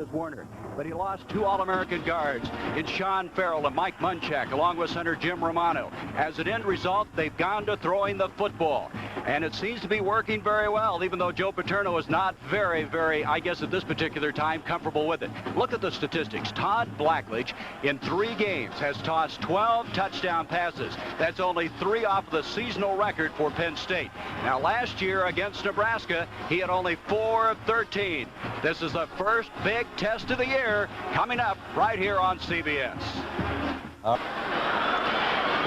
as Warner. But he lost 2 All-American guards in Sean Farrell and Mike Munchak, along with center Jim Romano. As an end result, they've gone to throwing the football. And it seems to be working very well, even though Joe Paterno is not very, I guess at this particular time, comfortable with it. Look at the statistics. Todd Blackledge, in 3 games, has tossed 12 touchdown passes. That's only 3 off of the seasonal record for Penn State. Now, last year against Nebraska, he had only 4 of 13. This is the first big test of the year coming up right here on CBS.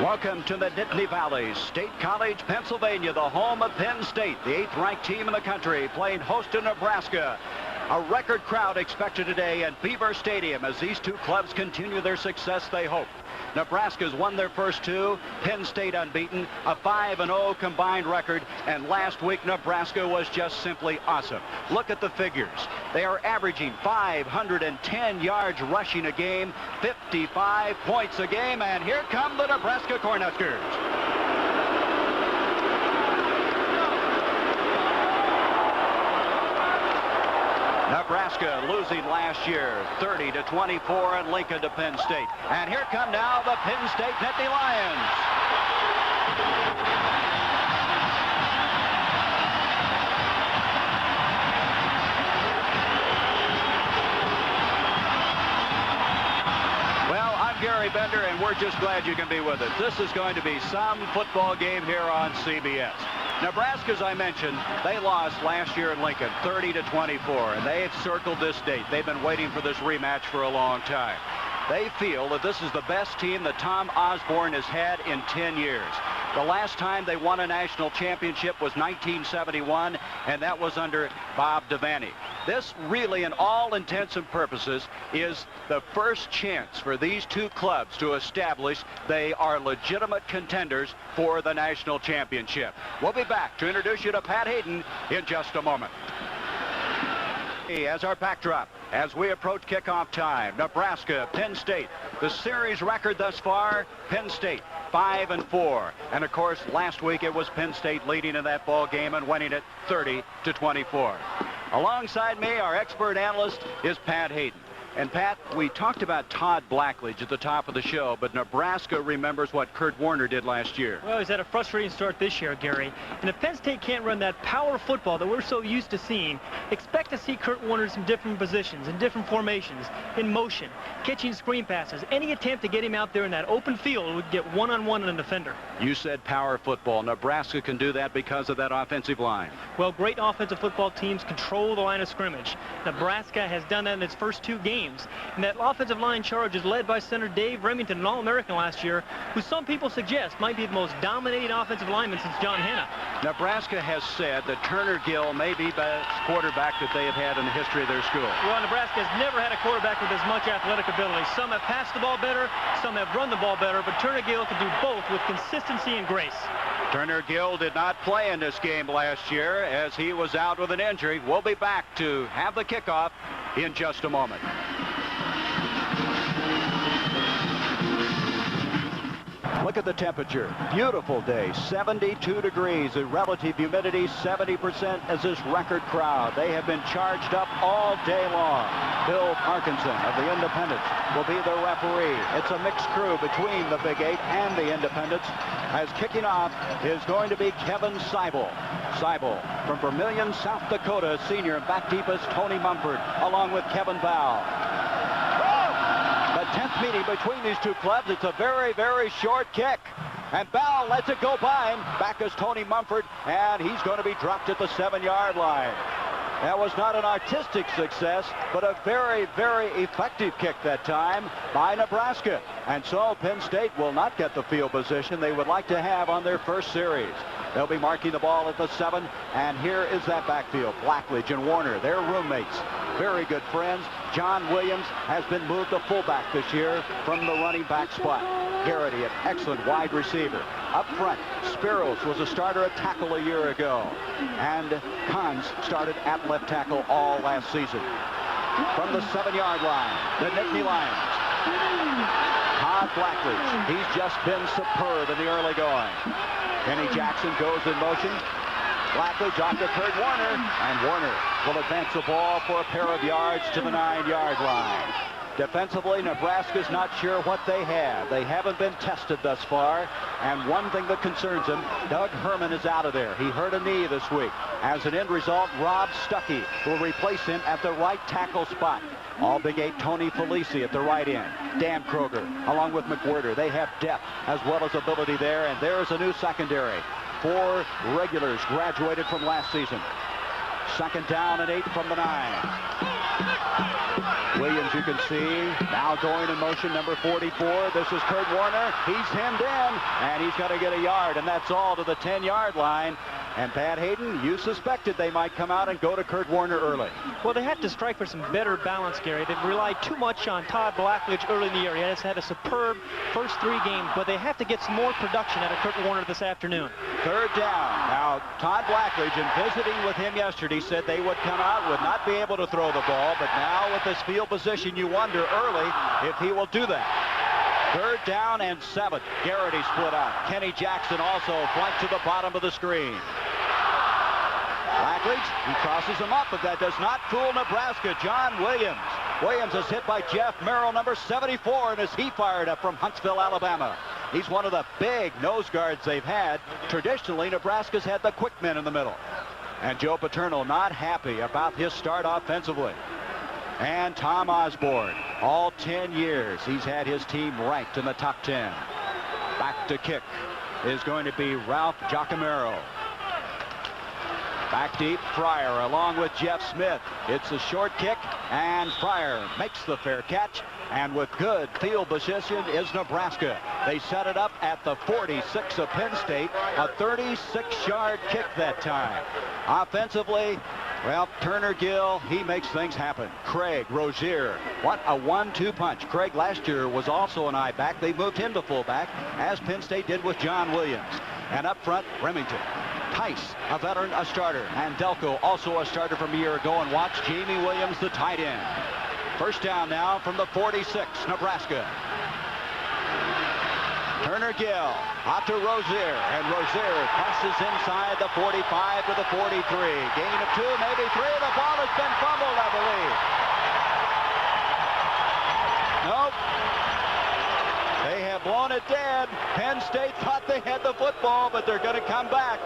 Welcome to the Nittany Valley, State College, Pennsylvania, the home of Penn State, the 8th-ranked team in the country, playing host to Nebraska. A record crowd expected today at Beaver Stadium as these 2 clubs continue their success, they hope. Nebraska's won their first 2, Penn State unbeaten, a 5-0 combined record, and last week Nebraska was just simply awesome. Look at the figures. They are averaging 510 yards rushing a game, 55 points a game, and here come the Nebraska Cornhuskers. Nebraska losing last year 30-24 in Lincoln to Penn State. And here come now the Penn State Nittany Lions. Well, I'm Gary Bender, and we're just glad you can be with us. This is going to be some football game here on CBS. Nebraska, as I mentioned, they lost last year in Lincoln 30-24, and they've circled this date. They've been waiting for this rematch for a long time. They feel that this is the best team that Tom Osborne has had in 10 years. The last time they won a national championship was 1971, and that was under Bob Devaney. This really, in all intents and purposes, is the first chance for these 2 clubs to establish they are legitimate contenders for the national championship. We'll be back to introduce you to Pat Hayden in just a moment. As our backdrop, as we approach kickoff time, Nebraska, Penn State. The series record thus far, Penn State 5-4. And of course, last week it was Penn State leading in that ball game and winning it 30-24. Alongside me, our expert analyst is Pat Hayden. And Pat, we talked about Todd Blackledge at the top of the show, but Nebraska remembers what Kurt Warner did last year. Well, he's had a frustrating start this year, Gary. And if Penn State can't run that power football that we're so used to seeing, expect to see Kurt Warner in some different positions, in different formations, in motion, catching screen passes. Any attempt to get him out there in that open field would get one-on-one on a defender. You said power football. Nebraska can do that because of that offensive line. Well, great offensive football teams control the line of scrimmage. Nebraska has done that in its first 2 games. And that offensive line charge is led by center Dave Remington, an All-American last year, who some people suggest might be the most dominating offensive lineman since John Hanna. Nebraska has said that Turner Gill may be the best quarterback that they have had in the history of their school. Well, Nebraska has never had a quarterback with as much athletic ability. Some have passed the ball better, some have run the ball better, but Turner Gill can do both with consistency and grace. Turner Gill did not play in this game last year as he was out with an injury. We'll be back to have the kickoff in just a moment. Look at the temperature. Beautiful day, 72 degrees. The relative humidity, 70% as this record crowd. They have been charged up all day long. Bill Parkinson of the Independents will be the referee. It's a mixed crew between the Big 8 and the Independents. As kicking off is going to be Kevin Seibel. Seibel from Vermillion, South Dakota, senior, and back deep is Tony Mumford, along with Kevin Bowell. The 10th meeting between these 2 clubs. It's a very short kick. And Bowell lets it go by him. Back is Tony Mumford, and he's going to be dropped at the 7-yard line. That was not an artistic success, but a very effective kick that time by Nebraska. And so Penn State will not get the field position they would like to have on their first series. They'll be marking the ball at the 7, and here is that backfield. Blackledge and Warner, they're roommates. Very good friends. John Williams has been moved to fullback this year from the running back spot. Garrity, an excellent wide receiver. Up front, Spiros was a starter at tackle a year ago. And Cons started at left tackle all last season. From the 7-yard line, the Nittany Lions. Todd Blackledge, he's just been superb in the early going. Kenny Jackson goes in motion. Blackledge off to Kurt Warner, and Warner will advance the ball for a pair of yards to the 9-yard line. Defensively, Nebraska's not sure what they have. They haven't been tested thus far. And one thing that concerns them, Doug Herman is out of there. He hurt a knee this week. As an end result, Rob Stuckey will replace him at the right tackle spot. All Big 8 Tony Felici at the right end. Dan Kroger along with McWhirter. They have depth as well as ability there. And there's a new secondary. 4 regulars graduated from last season. 2nd down and 8 from the 9. Williams, you can see, now going in motion, number 44. This is Kurt Warner. He's hemmed in, and he's going to get a yard, and that's all to the 10-yard line. And Pat Hayden, you suspected they might come out and go to Kurt Warner early. Well, they had to strike for some better balance, Gary. They've relied too much on Todd Blackledge early in the year. He has had a superb first 3 games, but they have to get some more production out of Kurt Warner this afternoon. 3rd down. Now, Todd Blackledge, in visiting with him yesterday, said they would come out, would not be able to throw the ball, but now with this field position, you wonder early if he will do that. 3rd down and 7. Garrity split out. Kenny Jackson also flanked to the bottom of the screen. Blackledge, he crosses him up, but that does not fool Nebraska. John Williams. Williams is hit by Jeff Merrill, number 74, and as he fired up from Huntsville, Alabama. He's one of the big nose guards they've had. Traditionally, Nebraska's had the quick men in the middle. And Joe Paterno not happy about his start offensively. And Tom Osborne, all 10 years, he's had his team ranked in the top 10. Back to kick is going to be Ralph Giacomero. Back deep, Fryer along with Jeff Smith. It's a short kick, and Fryer makes the fair catch. And with good field position is Nebraska. They set it up at the 46 of Penn State, a 36-yard kick that time. Offensively, well, Turner Gill, he makes things happen. Craig Rozier, what a 1-2 punch. Craig last year was also an I-back. They moved him to fullback, as Penn State did with John Williams. And up front, Remington. Tice, a veteran, a starter. And Delco, also a starter from a year ago. And watch Jamie Williams, the tight end. 1st down now from the 46, Nebraska. Turner Gill, out to Rozier, and Rozier passes inside the 45 to the 43. Gain of 2, maybe 3. The ball has been fumbled, I believe. Nope. They have blown it dead. Penn State thought they had the football, but they're going to come back.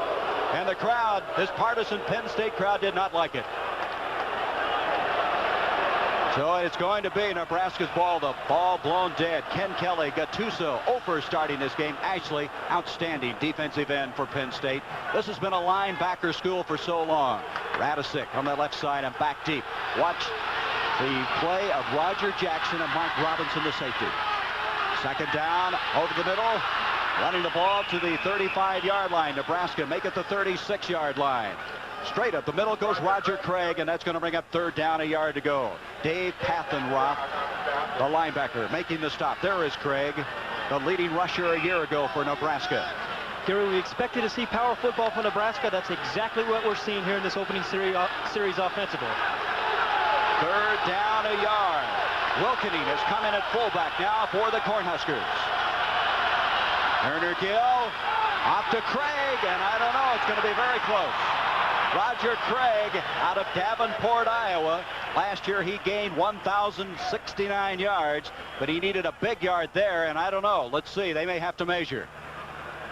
And the crowd, this partisan Penn State crowd, did not like it. So it's going to be Nebraska's ball. The ball blown dead. Ken Kelly, Gattuso, Ofer starting this game. Ashley, outstanding defensive end for Penn State. This has been a linebacker school for so long. Radisic on the left side and back deep. Watch the play of Roger Jackson and Mark Robinson, the safety. 2nd down, over the middle. Running the ball to the 35-yard line. Nebraska make it the 36-yard line. Straight up the middle goes Roger Craig, and that's going to bring up 3rd down, a yard to go. Dave Pathenroth, the linebacker, making the stop. There is Craig, the leading rusher a year ago for Nebraska. Gary, we expected to see power football from Nebraska. That's exactly what we're seeing here in this opening series offensively. 3rd down, a yard. Wilkening has come in at fullback now for the Cornhuskers. Turner Gill, off to Craig, and I don't know, it's going to be very close. Roger Craig out of Davenport, Iowa. Last year he gained 1,069 yards, but he needed a big yard there, and I don't know. Let's see. They may have to measure.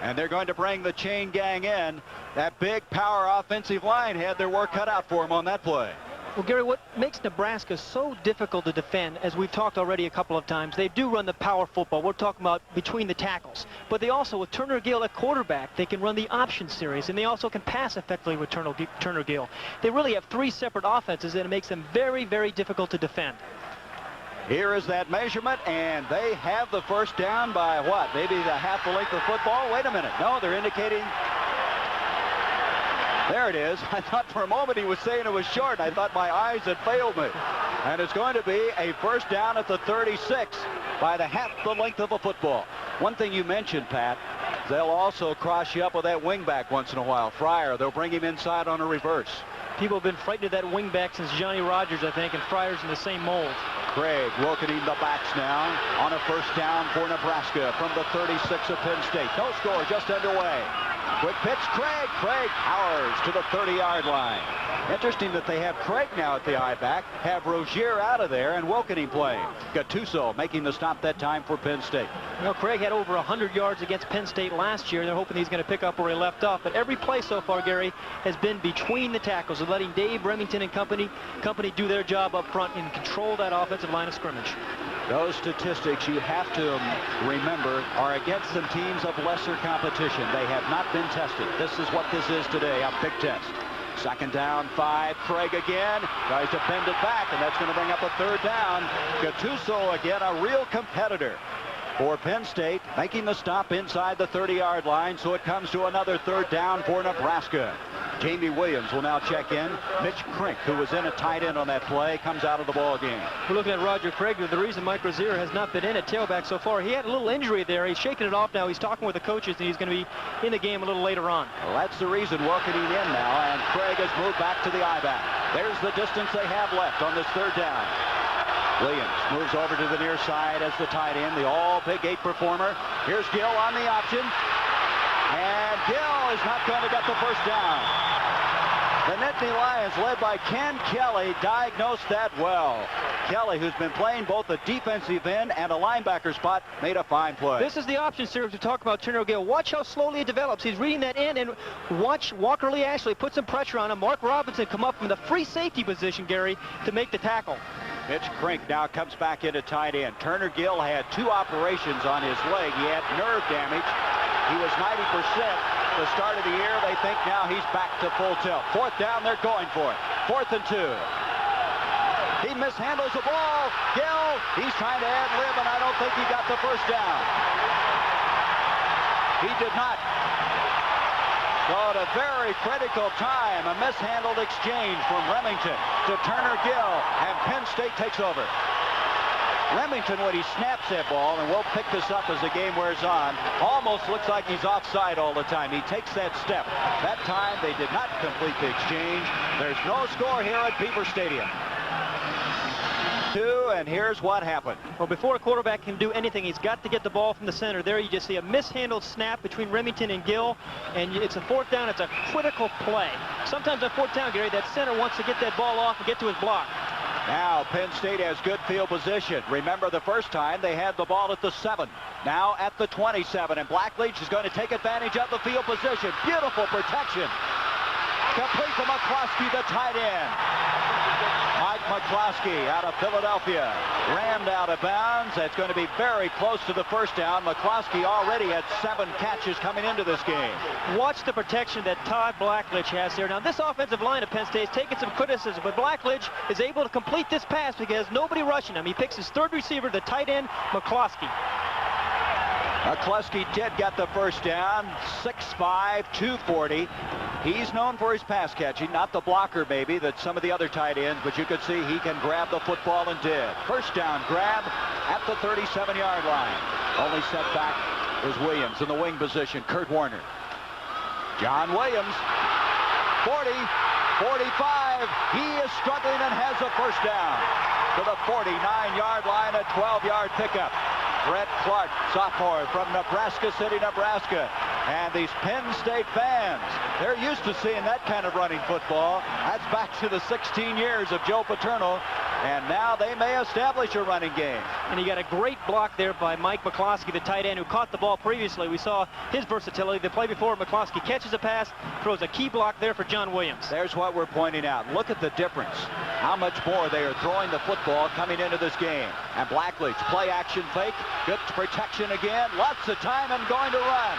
And they're going to bring the chain gang in. That big power offensive line had their work cut out for him on that play. Well, Gary, what makes Nebraska so difficult to defend, as we've talked already a couple of times, they do run the power football. We're talking about between the tackles. But they also, with Turner Gill at quarterback, they can run the option series, and they also can pass effectively with Turner Gill. They really have 3 separate offenses, and it makes them very, very difficult to defend. Here is that measurement, and they have the 1st down by what? Maybe the half the length of football? Wait a minute. No, they're indicating... There it is. I thought for a moment he was saying it was short. I thought my eyes had failed me. And it's going to be a 1st down at the 36 by the half the length of a football. One thing you mentioned, Pat, they'll also cross you up with that wingback once in a while. Fryer, they'll bring him inside on a reverse. People have been frightened of that wingback since Johnny Rogers, I think, and Fryer's in the same mold. Craig welcoming the backs now on a 1st down for Nebraska from the 36 of Penn State. No score, just underway. Quick pitch, Craig. Craig powers to the 30-yard line. Interesting that they have Craig now at the I-back, have Rozier out of there, and Wilkening playing. Gattuso making the stop that time for Penn State. Well, Craig had over 100 yards against Penn State last year, and they're hoping he's going to pick up where he left off. But every play so far, Gary, has been between the tackles and letting Dave Remington and company do their job up front and control that offensive line of scrimmage. Those statistics you have to remember are against some teams of lesser competition. They have not been tested. This is what this is today, a big test. Second down, 5. Craig again tries to bend it back, and that's going to bring up a third down. Gattuso again, a real competitor for Penn State, making the stop inside the 30-yard line, so it comes to another third down for Nebraska. Jamie Williams will now check in. Mitch Crink, who was in a tight end on that play, comes out of the ball game. We're looking at Roger Craig. The reason Mike Rozier has not been in at tailback so far, he had a little injury there. He's shaking it off now. He's talking with the coaches, and he's going to be in the game a little later on. Well, that's the reason Wilkening in now, and Craig has moved back to the I-back. There's the distance they have left on this third down. Williams moves over to the near side as the tight end, the all-Big 8 performer. Here's Gill on the option. And Gill is not going to get the first down. The Nittany Lions, led by Ken Kelly, diagnosed that well. Kelly, who's been playing both a defensive end and a linebacker spot, made a fine play. This is the option series we talk about Turner Gill. Watch how slowly it develops. He's reading that in, and watch Walker Lee Ashley put some pressure on him. Mark Robinson come up from the free safety position, Gary, to make the tackle. Mitch Crink now comes back into tight end. Turner Gill had 2 operations on his leg. He had nerve damage. He was 90% the start of the year. They think now he's back to full tilt. Fourth down, they're going for it. 4th and 2. He mishandles the ball. Gill, he's trying to ad-lib, and I don't think he got the first down. He did not. So at a very critical time, a mishandled exchange from Remington to Turner Gill, and Penn State takes over. Remington, when he snaps that ball, and we'll pick this up as the game wears on, almost looks like he's offside all the time. He takes that step. That time, they did not complete the exchange. There's no score here at Beaver Stadium. 2, and here's what happened. Well, before a quarterback can do anything, he's got to get the ball from the center. There you just see a mishandled snap between Remington and Gill, and it's a 4th down. It's a critical play. Sometimes on 4th down, Gary, that center wants to get that ball off and get to his block. Now Penn State has good field position. Remember the first time they had the ball at the 7. Now at the 27, and Blackledge is going to take advantage of the field position. Beautiful protection. Complete to McCloskey, the tight end. Mike McCloskey out of Philadelphia. Rammed out of bounds. That's going to be very close to the first down. McCloskey already had 7 catches coming into this game. Watch the protection that Todd Blackledge has here. Now, this offensive line of Penn State is taking some criticism, but Blackledge is able to complete this pass because nobody rushing him. He picks his 3rd receiver, the tight end, McCloskey. McCluskey did get the first down, 6'5", 240. He's known for his pass catching, not the blocker maybe that some of the other tight ends, but you could see he can grab the football and did. First down grab at the 37-yard line. Only setback is Williams in the wing position. Kurt Warner. John Williams, 40, 45. He is struggling and has a first down to the 49-yard line, a 12-yard pickup. Brett Clark, sophomore from Nebraska City, Nebraska. And these Penn State fans, they're used to seeing that kind of running football. That's back to the 16 years of Joe Paterno. And now they may establish a running game. And he got a great block there by Mike McCloskey, the tight end who caught the ball previously. We saw his versatility. The play before, McCloskey catches a pass, throws a key block there for John Williams. There's what we're pointing out. Look at the difference. How much more they are throwing the football coming into this game. And Blackledge, play action fake. Good protection again. Lots of time and going to run.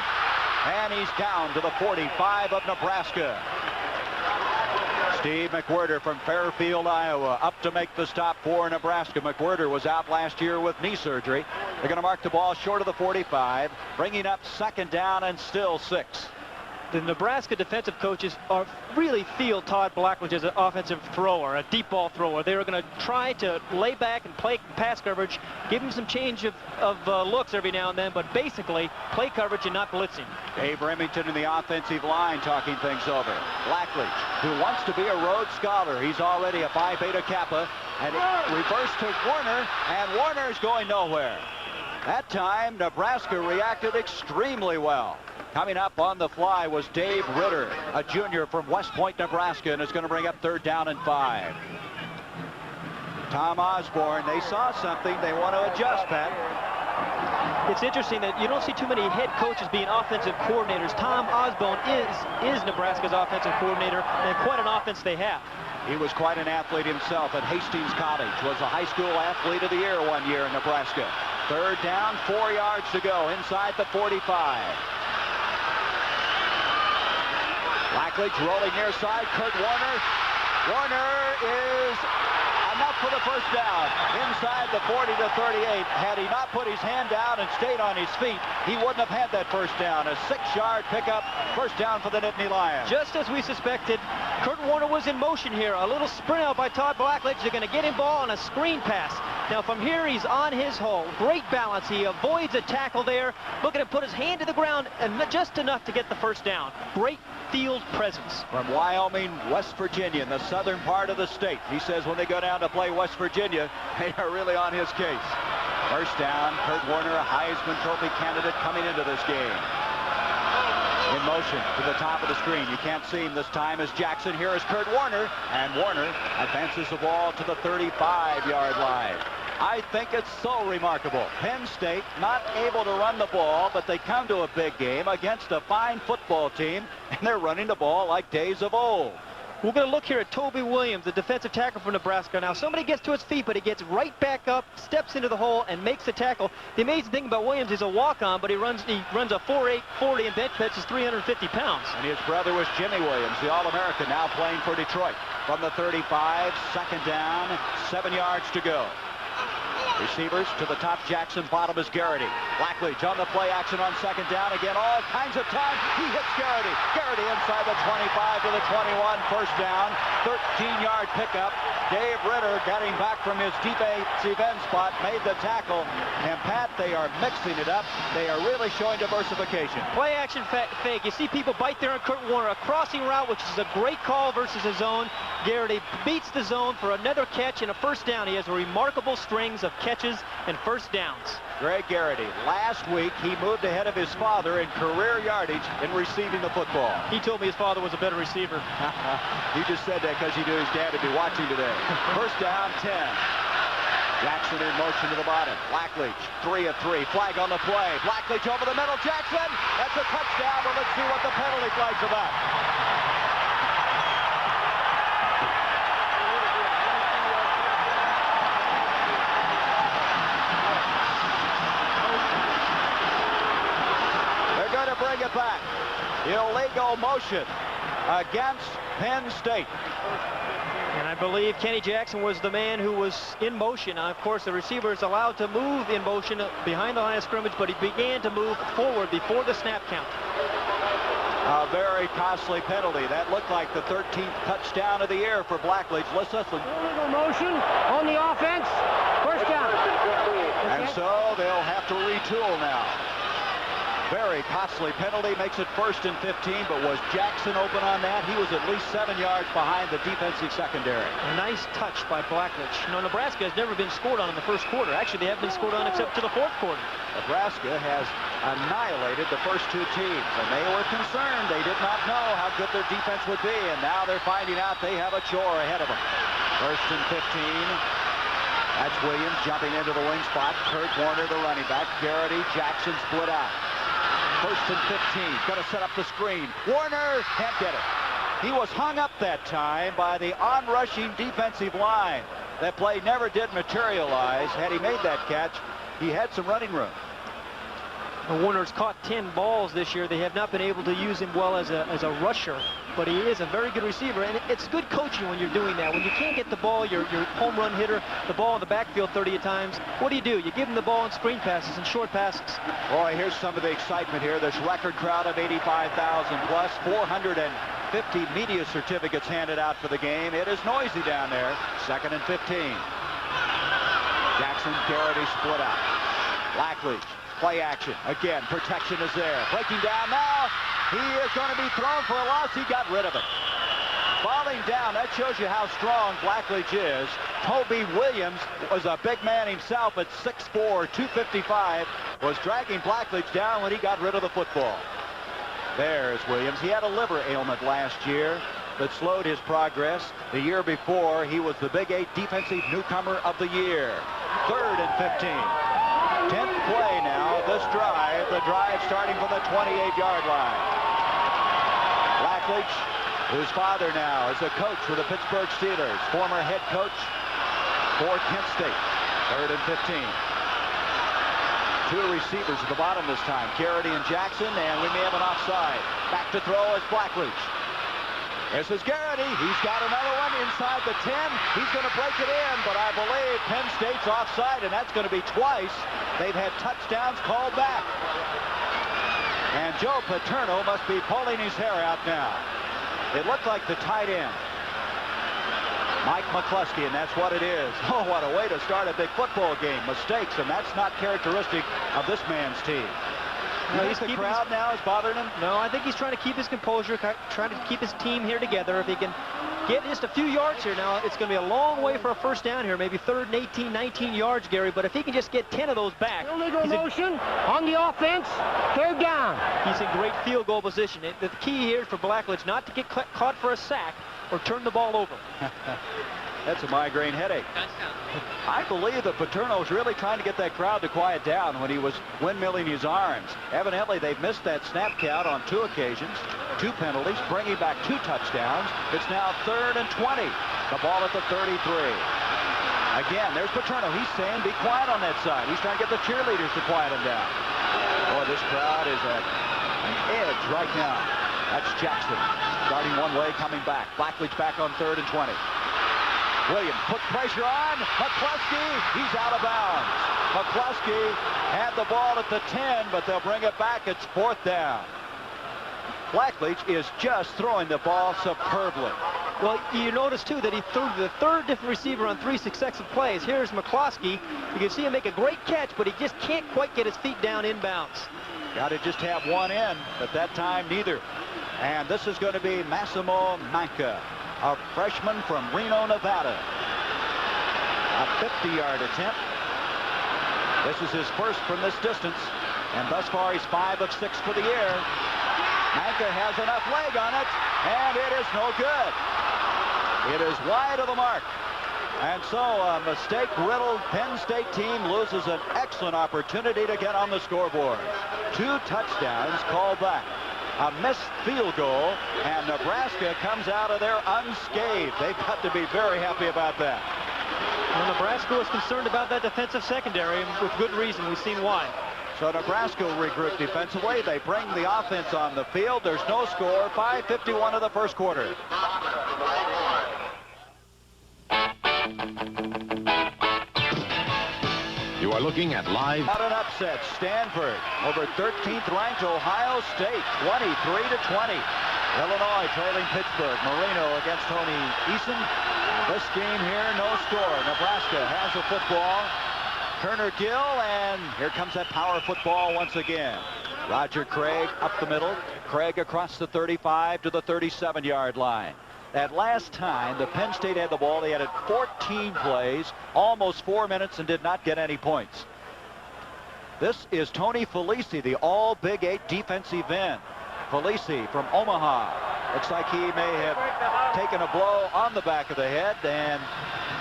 And he's down to the 45 of Nebraska. Steve McWhirter from Fairfield, Iowa, up to make the stop for Nebraska. McWhirter was out last year with knee surgery. They're going to mark the ball short of the 45, bringing up 2nd down and still 6. The Nebraska defensive coaches really feel Todd Blackledge as an offensive thrower, a deep ball thrower. They are going to try to lay back and play pass coverage, give him some change of looks every now and then, but basically play coverage and not blitzing. Dave Remington in the offensive line talking things over. Blackledge, who wants to be a Rhodes Scholar. He's already a Phi Beta Kappa, and it reversed to Warner, and Warner's going nowhere. That time, Nebraska reacted extremely well. Coming up on the fly was Dave Ritter, a junior from West Point, Nebraska, and is going to bring up 3rd down and 5. Tom Osborne, they saw something. They want to adjust, Pat. It's interesting that you don't see too many head coaches being offensive coordinators. Tom Osborne is Nebraska's offensive coordinator, and quite an offense they have. He was quite an athlete himself at Hastings College. Was a high school athlete of the year one year in Nebraska. 3rd down, 4 yards to go inside the 45. Blackledge rolling near side. Kurt Warner. Warner is enough for the 1st down inside the 40 to 38. Had he not put his hand down and stayed on his feet, he wouldn't have had that 1st down. A 6-yard pickup, 1st down for the Nittany Lions. Just as we suspected, Kurt Warner was in motion here. A little sprint out by Todd Blackledge. They're going to get him ball on a screen pass. Now from here, he's on his hole. Great balance. He avoids a tackle there. Looking to put his hand to the ground and just enough to get the 1st down. Great field presence. From Wyoming, West Virginia, in the southern part of the state. He says when they go down to play West Virginia, they are really on his case. 1st down, Kurt Warner, a Heisman Trophy candidate coming into this game. In motion to the top of the screen. You can't see him this time as Jackson. Here is Kurt Warner, and Warner advances the ball to the 35-yard line. I think it's so remarkable. Penn State not able to run the ball, but they come to a big game against a fine football team, and they're running the ball like days of old. We're going to look here at Toby Williams, the defensive tackle for Nebraska. Now, somebody gets to his feet, but he gets right back up, steps into the hole, and makes the tackle. The amazing thing about Williams is a walk-on, but he runs a 4.8 40 and bench press is 350 pounds. And his brother was Jimmy Williams, the All-American, now playing for Detroit. From the 35, 2nd down, 7 yards to go. Receivers to the top. Jackson, bottom is Garrity. Blackledge on the play action on 2nd down. Again, all kinds of time. He hits Garrity. Garrity inside the 25 to the 21. 1st down. 13-yard pickup. Dave Ritter getting back from his defensive end spot. Made the tackle. And Pat, they are mixing it up. They are really showing diversification. Play action fake. You see people bite there on Kurt Warner. A crossing route, which is a great call versus a zone. Garrity beats the zone for another catch and a 1st down. He has a remarkable strings of catches and 1st downs. Greg Garrity, last week he moved ahead of his father in career yardage in receiving the football. He told me his father was a better receiver. He just said that because he knew his dad would be watching today. 1st down, 10. Jackson in motion to the bottom. Blackledge, 3 of 3. Flag on the play. Blackledge over the middle. Jackson, that's a touchdown, but let's see what the penalty flag's about. Bring it back. Illegal motion against Penn State. And I believe Kenny Jackson was the man who was in motion. Of course, the receiver is allowed to move in motion behind the line of scrimmage, but he began to move forward before the snap count. A very costly penalty. That looked like the 13th touchdown of the year for Blackledge. Let's listen. Illegal motion on the offense. 1st down. And so they'll have to retool now. Very costly penalty, makes it 1st and 15, but was Jackson open on that? He was at least 7 yards behind the defensive secondary. A nice touch by Blackledge. No, Nebraska has never been scored on in the 1st quarter. Actually, they haven't been scored on except to the 4th quarter. Nebraska has annihilated the first 2 teams, and they were concerned. They did not know how good their defense would be, and now they're finding out they have a chore ahead of them. 1st and 15. That's Williams jumping into the wing spot. Kurt Warner, the running back. Garrity, Jackson split out. 1st and 15. Going to set up the screen. Warner can't get it. He was hung up that time by the on-rushing defensive line. That play never did materialize. Had he made that catch, he had some running room. Warner's caught 10 balls this year. They have not been able to use him well as a rusher, but he is a very good receiver, and it's good coaching when you're doing that. When you can't get the ball, your home run hitter, the ball in the backfield 30 times, what do? You give him the ball in screen passes and short passes. Boy, here's some of the excitement here. This record crowd of 85,000 plus, 450 media certificates handed out for the game. It is noisy down there. 2nd and 15. Jackson, Garrity split out. Blackledge. Play action. Again, protection is there. Breaking down now. He is going to be thrown for a loss. He got rid of it. Falling down, that shows you how strong Blackledge is. Toby Williams was a big man himself at 6'4", 255. Was dragging Blackledge down when he got rid of the football. There's Williams. He had a liver ailment last year that slowed his progress. The year before, he was the Big 8 Defensive Newcomer of the Year. 3rd and 15. 10th play now, this drive. The drive starting from the 28-yard line. Blackledge, whose father now is a coach for the Pittsburgh Steelers, former head coach for Kent State. 3rd and 15. 2 receivers at the bottom this time, Garrity and Jackson, and we may have an offside. Back to throw is Blackledge. This is Garrity. He's got another one inside the 10. He's going to break it in, but I believe Penn State's offside, and that's going to be twice. They've had touchdowns called back. And Joe Paterno must be pulling his hair out now. It looked like the tight end, Mike McCluskey, and that's what it is. Oh, what a way to start a big football game. Mistakes, and that's not characteristic of this man's team. No, he's the crowd now is bothering him? No, I think he's trying to keep his composure, trying to keep his team here together. If he can get just a few yards here now, it's going to be a long way for a first down here, maybe 3rd and 18, 19 yards, Gary, but if he can just get 10 of those back. Illegal motion on the offense, 3rd down. He's in great field goal position. The key here is for Blackledge not to get caught for a sack or turn the ball over. That's a migraine headache. I believe that Paterno's really trying to get that crowd to quiet down when he was windmilling his arms. Evidently, they've missed that snap count on 2 occasions, 2 penalties, bringing back 2 touchdowns. It's now 3rd and 20. The ball at the 33. Again, there's Paterno. He's saying be quiet on that side. He's trying to get the cheerleaders to quiet him down. Boy, this crowd is at an edge right now. That's Jackson. Starting one way, coming back. Blackledge back on 3rd and 20. Williams puts pressure on. McCluskey, he's out of bounds. McCluskey had the ball at the 10, but they'll bring it back. It's 4th down. Blackledge is just throwing the ball superbly. Well, you notice, too, that he threw the 3rd different receiver on 3 successive plays. Here's McCluskey. You can see him make a great catch, but he just can't quite get his feet down inbounds. Got to just have one in, but that time neither. And this is going to be Massimo Manca, a freshman from Reno, Nevada. A 50-yard attempt. This is his first from this distance, and thus far he's 5 of 6 for the year. Manca has enough leg on it, and it is no good. It is wide of the mark. And so a mistake-riddled Penn State team loses an excellent opportunity to get on the scoreboard. 2 touchdowns called back. A missed field goal, and Nebraska comes out of there unscathed. They've got to be very happy about that. Well, Nebraska was concerned about that defensive secondary, and with good reason. We've seen why. So Nebraska will regroup defensively. They bring the offense on the field. There's no score. 5:51 of the first quarter. You are looking at live. Not an upset. Stanford over 13th ranked Ohio State, 23-20. Illinois trailing Pittsburgh. Marino against Tony Eason. This game here, no score. Nebraska has a football. Turner Gill, and here comes that power football once again. Roger Craig up the middle. Craig across the 35 to the 37-yard line. That last time the Penn State had the ball, they had it 14 plays, almost 4 minutes, and did not get any points. This is Tony Felici, the all Big 8 defensive end. Felici from Omaha. Looks like he may have taken a blow on the back of the head, and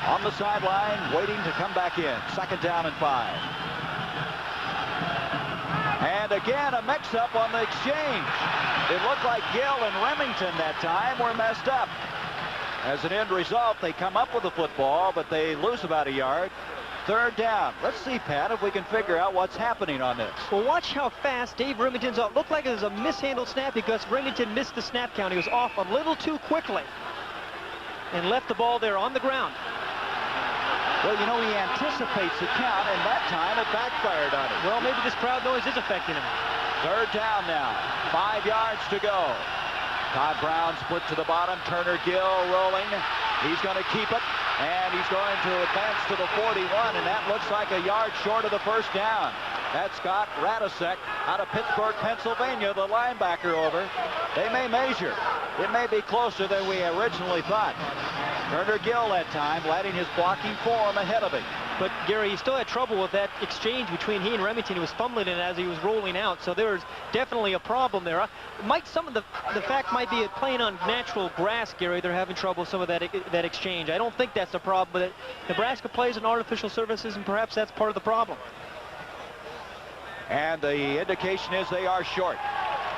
on the sideline waiting to come back in. 2nd down and 5. And again, a mix-up on the exchange. It looked like Gill and Remington that time were messed up. As an end result, they come up with the football, but they lose about a yard. 3rd down. Let's see, Pat, if we can figure out what's happening on this. Well, watch how fast Dave Remington's up. Looked like it was a mishandled snap because Remington missed the snap count. He was off a little too quickly and left the ball there on the ground. Well, you know, he anticipates the count, and that time it backfired on him. Well, maybe this crowd noise is affecting him. 3rd down now. 5 yards to go. Todd Brown split to the bottom. Turner Gill rolling. He's going to keep it, and he's going to advance to the 41, and that looks like a yard short of the first down. That's Scott Radisek out of Pittsburgh, Pennsylvania, the linebacker over. They may measure. It may be closer than we originally thought. Turner Gill that time letting his blocking form ahead of him. But, Gary, he still had trouble with that exchange between he and Remington. He was fumbling it as he was rolling out, so there was definitely a problem there. Some of the fact might be playing on natural grass, Gary. They're having trouble with some of that exchange. I don't think that's the problem, but Nebraska plays on artificial surfaces, and perhaps that's part of the problem. And the indication is they are short.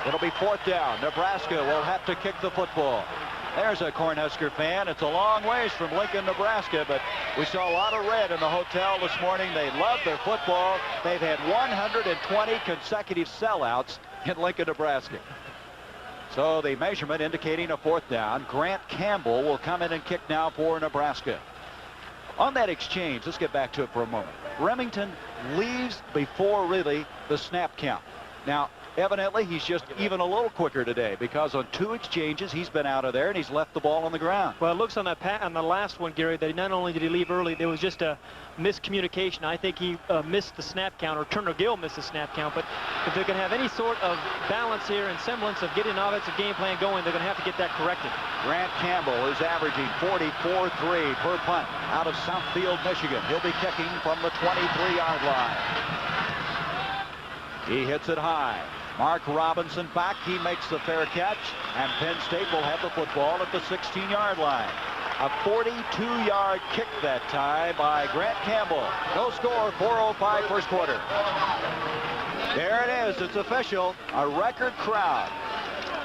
It'll be 4th down. Nebraska will have to kick the football. There's a Cornhusker fan. It's a long ways from Lincoln, Nebraska, but we saw a lot of red in the hotel this morning. They love their football. They've had 120 consecutive sellouts in Lincoln, Nebraska. So the measurement indicating a 4th down. Grant Campbell will come in and kick now for Nebraska. On that exchange, let's get back to it for a moment. Remington leaves before really the snap count. Now, evidently, he's just even a little quicker today because on 2 exchanges, he's been out of there and he's left the ball on the ground. Well, it looks on the last one, Gary, that not only did he leave early, there was just a miscommunication. I think he missed the snap count, or Turner Gill missed the snap count. But if they're going to have any sort of balance here and semblance of getting an offensive game plan going, they're going to have to get that corrected. Grant Campbell is averaging 44.3 per punt out of Southfield, Michigan. He'll be kicking from the 23-yard line. He hits it high. Mark Robinson back. He makes the fair catch, and Penn State will have the football at the 16-yard line. A 42-yard kick that time by Grant Campbell. No score, 4:05 first quarter. There it is. It's official. A record crowd.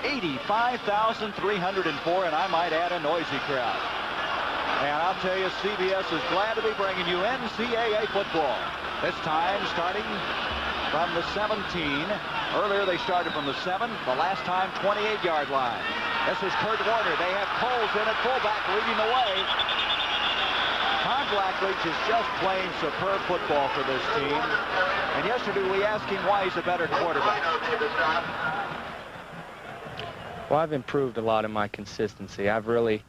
85,304, and I might add a noisy crowd. And I'll tell you, CBS is glad to be bringing you NCAA football. This time starting from the 17. Earlier they started from the 7. The last time 28-yard line. This is Kurt Warner. They have Coles in at fullback leading the way. Todd Blackledge is just playing superb football for this team. And yesterday we asked him why he's a better quarterback. Well, I've improved a lot in my consistency. I've really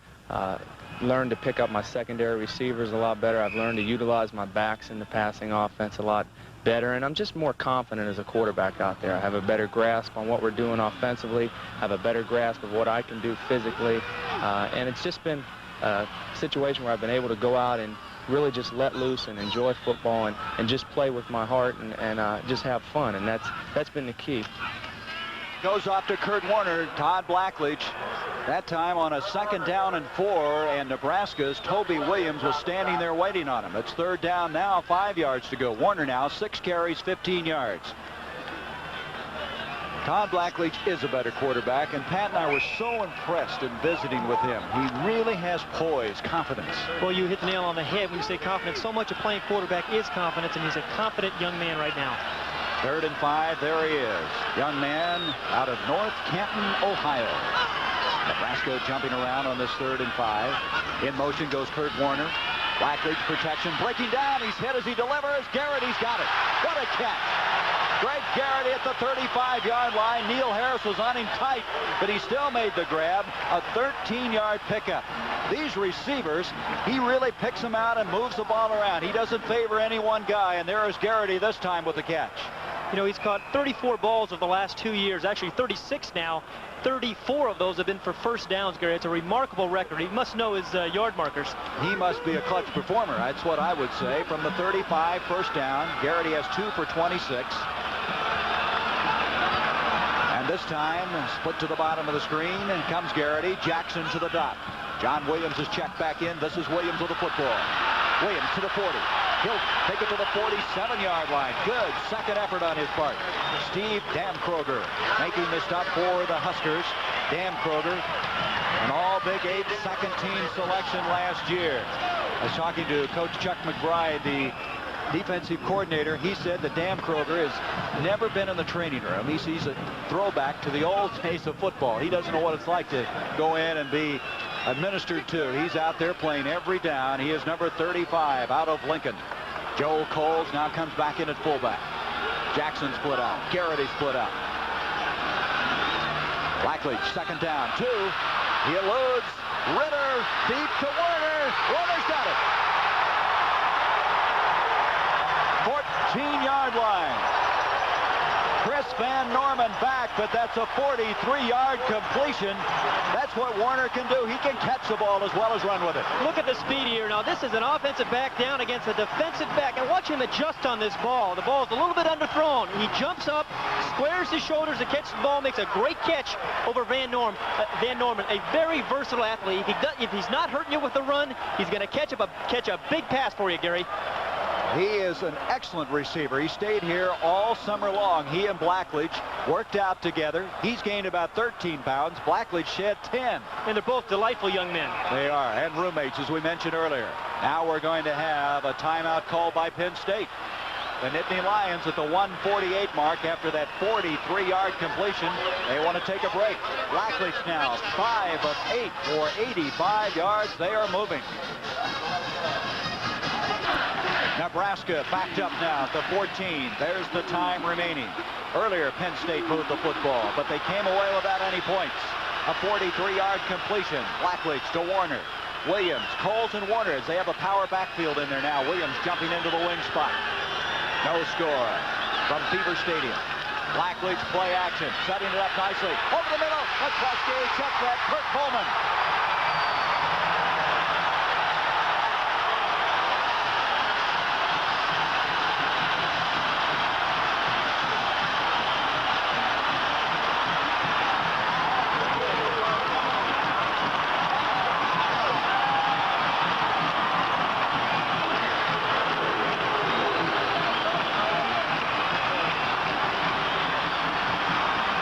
learned to pick up my secondary receivers a lot better. I've learned to utilize my backs in the passing offense a lot better, and I'm just more confident as a quarterback out there. I have a better grasp on what we're doing offensively, have a better grasp of what I can do physically, and it's just been a situation where I've been able to go out and really just let loose and enjoy football and just play with my heart and just have fun, and that's been the key. Goes off to Kurt Warner. Todd Blackledge, that time on a 2nd down and 4, and Nebraska's Toby Williams was standing there waiting on him. It's 3rd down now, 5 yards to go. Warner now 6 carries, 15 yards. Todd Blackledge is a better quarterback, and Pat and I were so impressed in visiting with him. He really has poise, confidence. Well, you hit the nail on the head when you say confidence. So much of playing quarterback is confidence, and he's a confident young man right now. 3rd and 5, there he is. Young man out of North Canton, Ohio. Nebraska jumping around on this 3rd and 5. In motion goes Kurt Warner. Blackledge protection, breaking down. He's hit as he delivers. Garrity's got it. What a catch. Greg Garrity at the 35-yard line. Neil Harris was on him tight, but he still made the grab. A 13-yard pickup. These receivers, he really picks them out and moves the ball around. He doesn't favor any one guy, and there is Garrity this time with the catch. You know, he's caught 34 balls over the last 2 years, actually 36 now. 34 of those have been for first downs, Gary. It's a remarkable record. He must know his yard markers. He must be a clutch performer. That's what I would say. From the 35, first down. Garrity has 2 for 26. And this time, split to the bottom of the screen, and comes Garrity. Jackson to the dot. John Williams is checked back in. This is Williams with the football. Williams to the 40. He'll take it to the 47-yard line. Good second effort on his part. Steve Damkroger making the stop for the Huskers. Damkroger, an all-Big 8 second-team selection last year. I was talking to Coach Chuck McBride, the defensive coordinator. He said that Damkroger has never been in the training room. He sees a throwback to the old days of football. He doesn't know what it's like to go in and be administered to. He's out there playing every down. He is number 35 out of Lincoln. Joel Coles now comes back in at fullback. Jackson split out. Garrity split out. Blackledge, 2nd down, 2. He eludes. Ritter deep to Warner. Warner's got it. 14-yard line. Chris Van Norman back, but that's a 43-yard completion. That's what Warner can do. He can catch the ball as well as run with it. Look at the speed here. Now, this is an offensive back down against a defensive back, and watch him adjust on this ball. The ball's a little bit underthrown. He jumps up, squares his shoulders to catch the ball, makes a great catch over Van Norman, a very versatile athlete. If he's not hurting you with the run, he's going to catch a big pass for you, Gary. He is an excellent receiver. He stayed here all summer long. He and Blackledge worked out together. He's gained about 13 pounds. Blackledge shed 10. And they're both delightful young men. They are, and roommates, as we mentioned earlier. Now we're going to have a timeout called by Penn State. The Nittany Lions at the 148 mark after that 43-yard completion. They want to take a break. Blackledge now 5 of 8 for 85 yards. They are moving. Nebraska backed up now at the 14. There's the time remaining. Earlier, Penn State moved the football, but they came away without any points. A 43-yard completion. Blackledge to Warner. Williams, Coles, and Warner as they have a power backfield in there now. Williams jumping into the wing spot. No score from Beaver Stadium. Blackledge play action, setting it up nicely. Over the middle, McCluskey, check that, Kurt Coleman.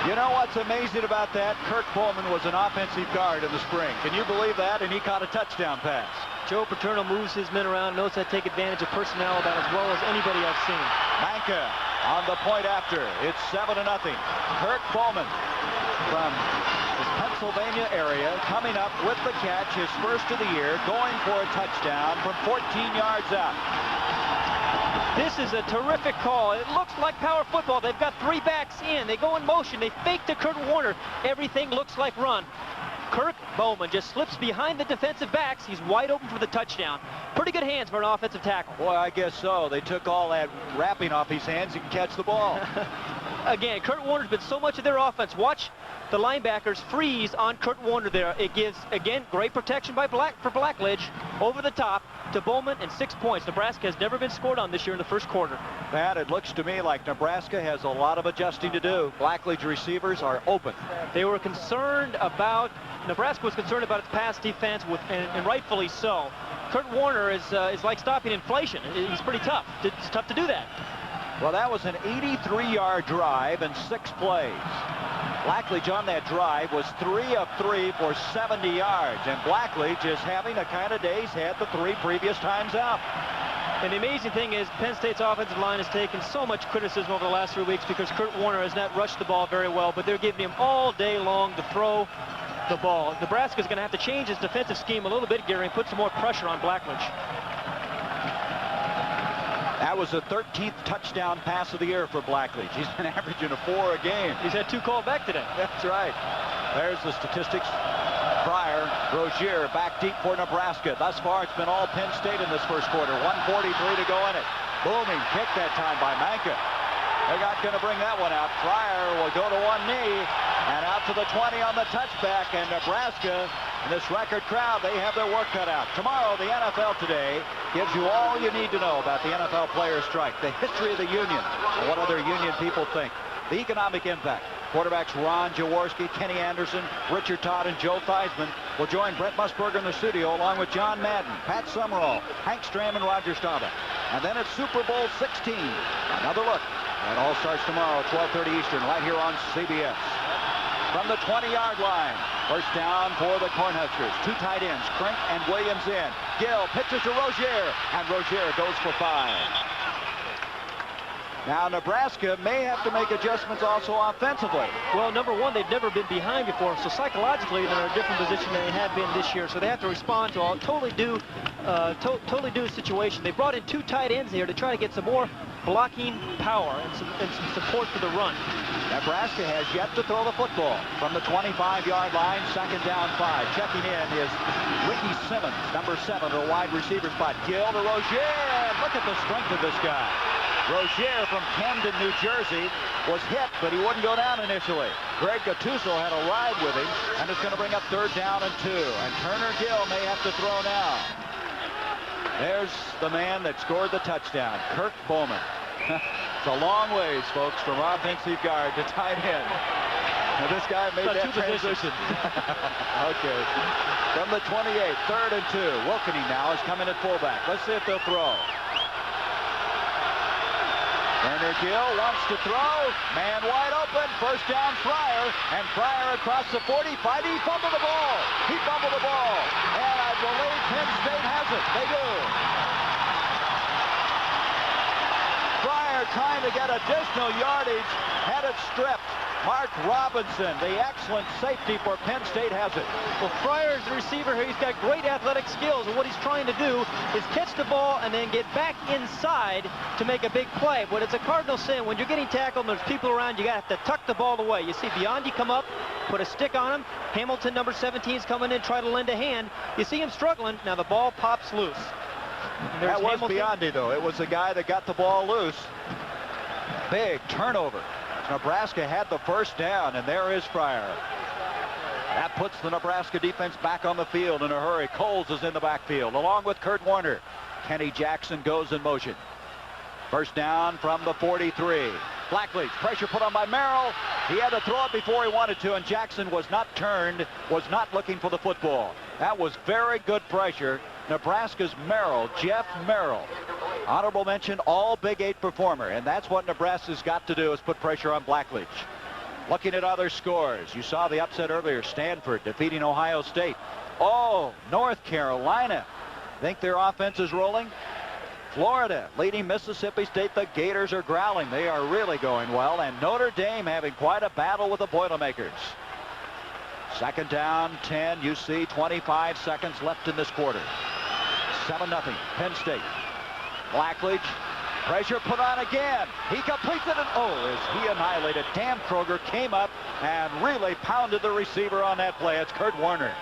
You know what's amazing about that? Kurt Coleman was an offensive guard in the spring. Can you believe that? And he caught a touchdown pass. Joe Paterno moves his men around, knows how to take advantage of personnel about as well as anybody I've seen. Manka on the point after. It's 7-0. Kurt Coleman from the Pennsylvania area coming up with the catch, his first of the year, going for a touchdown from 14 yards out. This is a terrific call. It looks like power football. They've got 3 backs in. They go in motion. They fake to Kurt Warner. Everything looks like run. Kirk Bowman just slips behind the defensive backs. He's wide open for the touchdown. Pretty good hands for an offensive tackle. Boy, I guess so. They took all that wrapping off his hands. He can catch the ball. Again, Kurt Warner's been so much of their offense. Watch the linebackers freeze on Kurt Warner there. It gives, again, great protection by Blackledge over the top to Bowman, and 6 points. Nebraska has never been scored on this year in the first quarter. Pat, it looks to me like Nebraska has a lot of adjusting to do. Blackledge receivers are open. They were concerned about, Nebraska was concerned about its pass defense, and rightfully so. Kurt Warner is like stopping inflation. He's pretty tough. It's tough to do that. Well, that was an 83-yard drive and 6 plays. Blackledge on that drive was 3 of 3 for 70 yards, and Blackledge is having the kind of day he's had the 3 previous times out. And the amazing thing is Penn State's offensive line has taken so much criticism over the last 3 weeks because Kurt Warner has not rushed the ball very well, but they're giving him all day long to throw the ball. Nebraska's going to have to change his defensive scheme a little bit, Gary, and put some more pressure on Blackledge. That was the 13th touchdown pass of the year for Blackledge. He's been averaging a 4 a game. He's had 2 called back today. That's right. There's the statistics. Pryor, Rozier back deep for Nebraska. Thus far, it's been all Penn State in this first quarter. 1:43 to go in it. Booming kick that time by Manka. They're not going to bring that one out. Pryor will go to one knee and out to the 20 on the touchback. And Nebraska, in this record crowd, they have their work cut out. Tomorrow, the NFL Today gives you all you need to know about the NFL players' strike, the history of the union, and what other union people think, the economic impact. Quarterbacks Ron Jaworski, Kenny Anderson, Richard Todd, and Joe Theismann will join Brent Musburger in the studio along with John Madden, Pat Summerall, Hank Stram, and Roger Staubach. And then it's Super Bowl 16. Another look. It all starts tomorrow, 12:30 Eastern, right here on CBS. From the 20-yard line, first down for the Cornhuskers. 2 tight ends, Crink and Williams in. Gill pitches to Rozier, and Rozier goes for 5. Now, Nebraska may have to make adjustments also offensively. Well, number one, they've never been behind before, so psychologically they're in a different position than they have been this year. So they have to respond to a totally new situation. They brought in 2 tight ends here to try to get some more blocking power and some support for the run. Nebraska has yet to throw the football from the 25-yard line, second down 5. Checking in is Ricky Simmons, number 7, to a wide receiver spot. Gill to Rozier. Look at the strength of this guy. Rozier from Camden, New Jersey, was hit, but he wouldn't go down initially. Greg Gattuso had a ride with him, and it's going to bring up 3rd down and 2. And Turner Gill may have to throw now. There's the man that scored the touchdown, Kirk Bowman. It's a long ways, folks, from offensive guard to tight end. Now, this guy made that transition. Okay. From the 28, 3rd and 2. Wilkeny now is coming at fullback. Let's see if they'll throw. Turner Gill wants to throw. Man wide open. 1st down, Fryer. And Fryer across the 45. He fumbled the ball. He fumbled the ball. And I believe Penn State has it. They do. Fryer trying to get additional yardage. Had it stripped. Mark Robinson, the excellent safety for Penn State, has it. Well, Fryer's the receiver here. He's got great athletic skills, and what he's trying to do is catch the ball and then get back inside to make a big play. But it's a cardinal sin. When you're getting tackled and there's people around, you got to tuck the ball away. You see Biondi come up, put a stick on him. Hamilton, number 17, is coming in, try to lend a hand. You see him struggling. Now the ball pops loose. That was Biondi, though. It was the guy that got the ball loose. Big turnover. Nebraska had the 1st down, and there is Fryer. That puts the Nebraska defense back on the field in a hurry. Coles is in the backfield, along with Kurt Warner. Kenny Jackson goes in motion. 1st down from the 43. Blackledge, pressure put on by Merrill. He had to throw it before he wanted to, and Jackson was not turned, was not looking for the football. That was very good pressure. Nebraska's Merrill, Jeff Merrill. Honorable mention, all Big 8 performer, and that's what Nebraska's got to do, is put pressure on Blackledge. Looking at other scores, you saw the upset earlier, Stanford defeating Ohio State. Oh, North Carolina. Think their offense is rolling? Florida leading Mississippi State. The Gators are growling. They are really going well, and Notre Dame having quite a battle with the Boilermakers. 2nd down, 10. You see 25 seconds left in this quarter. 7-0, Penn State. Blackledge, pressure put on again. He completes it, and is he annihilated. Dan Kroger came up and really pounded the receiver on that play. It's Kurt Warner.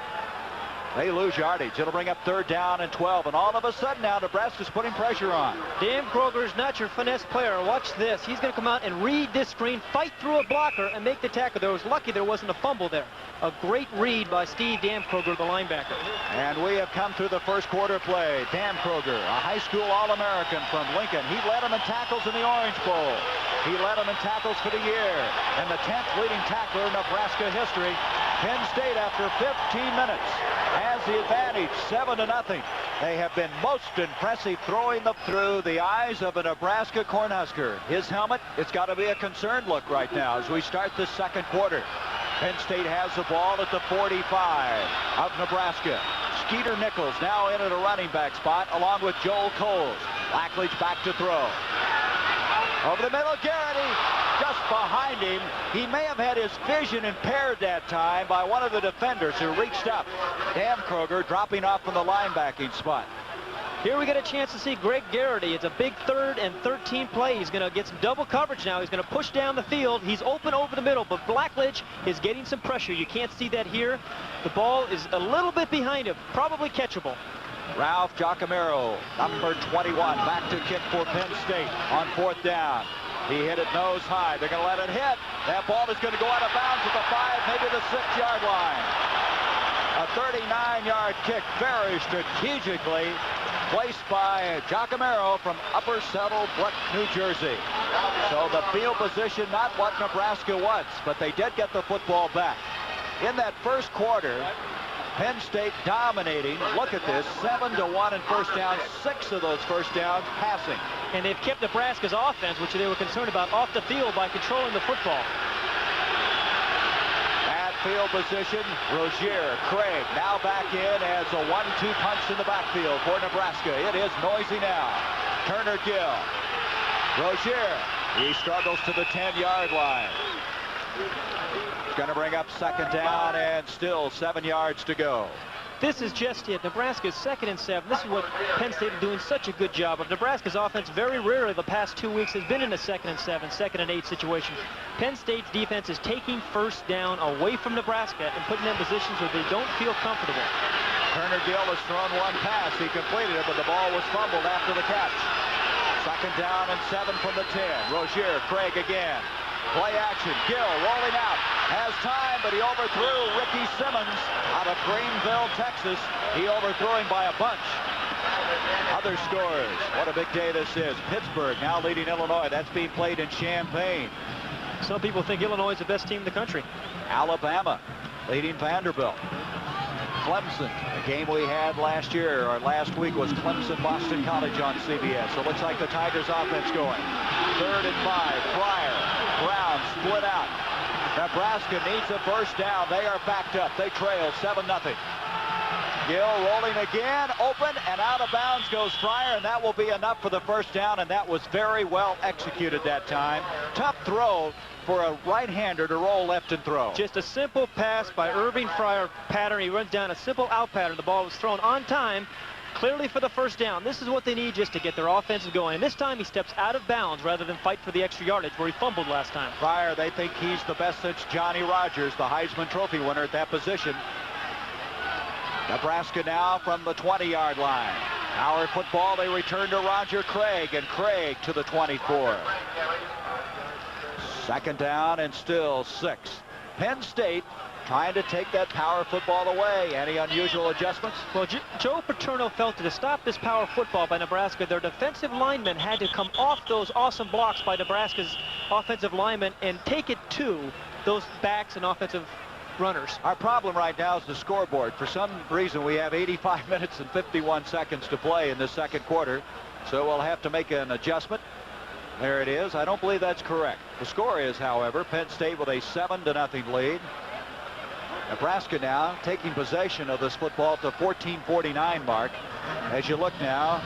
They lose yardage. It'll bring up 3rd down and 12, and all of a sudden now Nebraska's putting pressure on. Dan Kroger's not your finesse player. Watch this. He's going to come out and read this screen, fight through a blocker, and make the tackle. There was lucky there wasn't a fumble there. A great read by Steve Dan Kroger, the linebacker. And we have come through the 1st quarter play. Dan Kroger, a high school All-American from Lincoln. He led them in tackles in the Orange Bowl. He led them in tackles for the year. And the 10th leading tackler in Nebraska history. Penn State, after 15 minutes, has the advantage, 7-0. They have been most impressive throwing them through the eyes of a Nebraska Cornhusker. His helmet, it's got to be a concerned look right now as we start the 2nd quarter. Penn State has the ball at the 45 of Nebraska. Skeeter Nichols now in at a running back spot along with Joel Coles. Blackledge back to throw. Over the middle, Garrity just behind him. He may have had his vision impaired that time by one of the defenders who reached up. Dan Kroger dropping off from the linebacking spot. Here we get a chance to see Greg Garrity. It's a big 3rd and 13 play. He's going to get some double coverage now. He's going to push down the field. He's open over the middle, but Blackledge is getting some pressure. You can't see that here. The ball is a little bit behind him, probably catchable. Ralph Giacomero, number 21, back to kick for Penn State on 4th down. He hit it nose high. They're going to let it hit. That ball is going to go out of bounds at the 5, maybe the 6-yard line. A 39-yard kick, very strategically placed by Giacomero from Upper Settlebrook, New Jersey. So the field position, not what Nebraska wants, but they did get the football back. In that 1st quarter, Penn State dominating. Look at this, 7-1 in 1st downs, 6 of those 1st downs passing. And they've kept Nebraska's offense, which they were concerned about, off the field by controlling the football. At field position, Rozier, Craig now back in as a 1-2 punch in the backfield for Nebraska. It is noisy now. Turner Gill. Rozier, he struggles to the 10-yard line. It's going to bring up 2nd down and still 7 yards to go. This is just it. Nebraska's 2nd and 7. This is what Penn State is doing such a good job of. Nebraska's offense very rarely the past 2 weeks has been in a 2nd and 7, 2nd and 8 situation. Penn State's defense is taking 1st down away from Nebraska and putting them in positions where they don't feel comfortable. Turner Gill has thrown one pass. He completed it, but the ball was fumbled after the catch. Second down and 7 from the 10. Rozier, Craig again. Play action. Gill rolling out. Has time, but he overthrew Ricky Simmons out of Greenville, Texas. He overthrew him by a bunch. Other scores. What a big day this is. Pittsburgh now leading Illinois. That's being played in Champaign. Some people think Illinois is the best team in the country. Alabama leading Vanderbilt. Clemson, the game we had last year or last week was Clemson-Boston College on CBS. So it looks like the Tigers offense going. 3rd and 5. Fryer, Brown split out. Nebraska needs a first down. They are backed up. They trail 7-0. Gill rolling again, open and out of bounds goes Fryer, and that will be enough for the first down, and that was very well executed that time. Tough throw for a right-hander to roll left and throw. Just a simple pass by Irving Fryer pattern. He runs down a simple out pattern. The ball was thrown on time, clearly for the first down. This is what they need just to get their offenses going. And this time he steps out of bounds rather than fight for the extra yardage where he fumbled last time. Fryer, they think he's the best since Johnny Rodgers, the Heisman Trophy winner at that position. Nebraska now from the 20-yard line. Our football, they return to Roger Craig, and Craig to the 24. Second down and still 6. Penn State trying to take that power football away. Any unusual adjustments? Well, Joe Paterno felt that to stop this power football by Nebraska, their defensive linemen had to come off those awesome blocks by Nebraska's offensive linemen and take it to those backs and offensive runners. Our problem right now is the scoreboard. For some reason, we have 85 minutes and 51 seconds to play in the second quarter, so we'll have to make an adjustment. There it is. I don't believe that's correct. The score is, however, Penn State with a 7-0 lead. Nebraska now taking possession of this football at the 14:49 mark. As you look now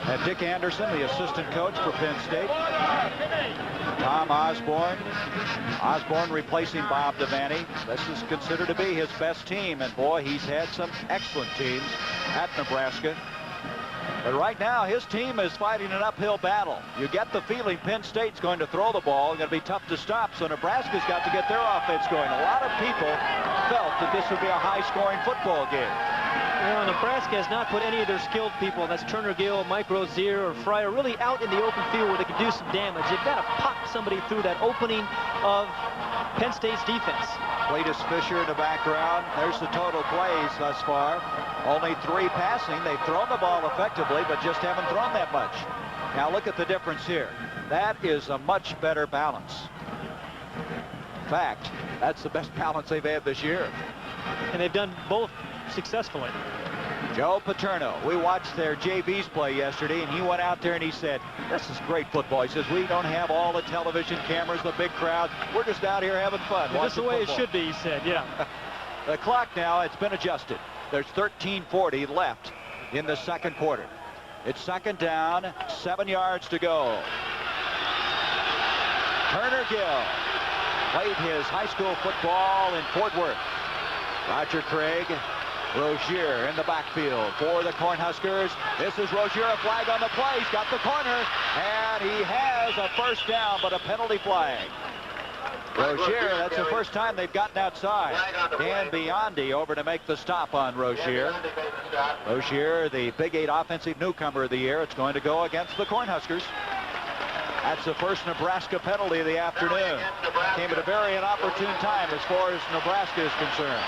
at Dick Anderson, the assistant coach for Penn State. Tom Osborne. Osborne replacing Bob Devaney. This is considered to be his best team, and boy, he's had some excellent teams at Nebraska. But right now, his team is fighting an uphill battle. You get the feeling Penn State's going to throw the ball, going to be tough to stop, so Nebraska's got to get their offense going. A lot of people felt that this would be a high-scoring football game. Well, Nebraska has not put any of their skilled people, that's Turner Gill, Mike Rozier, or Fryer, really out in the open field where they can do some damage. They've got to pop somebody through that opening of Penn State's defense. Cletus Fisher in the background. There's the total plays thus far. Only 3 passing. They've thrown the ball effectively, but just haven't thrown that much. Now look at the difference here. That is a much better balance. In fact, that's the best balance they've had this year. And they've done both successfully. Joe Paterno, we watched their JVs play yesterday, and he went out there and he said, this is great football. He says, we don't have all the television cameras, the big crowd. We're just out here having fun. That's the way it should be, he said, yeah. The clock now, it's been adjusted. There's 13:40 left in the second quarter. It's second down, 7 yards to go. Turner Gill played his high school football in Fort Worth. Roger Craig, Rozier in the backfield for the Cornhuskers. This is Rozier, a flag on the play. He's got the corner, and he has a first down, but a penalty flag. Rozier, that's the first time they've gotten outside. Dan Biondi over to make the stop on Rozier. Rozier, the Big 8 offensive newcomer of the year. It's going to go against the Cornhuskers. That's the first Nebraska penalty of the afternoon. Came at a very inopportune time as far as Nebraska is concerned.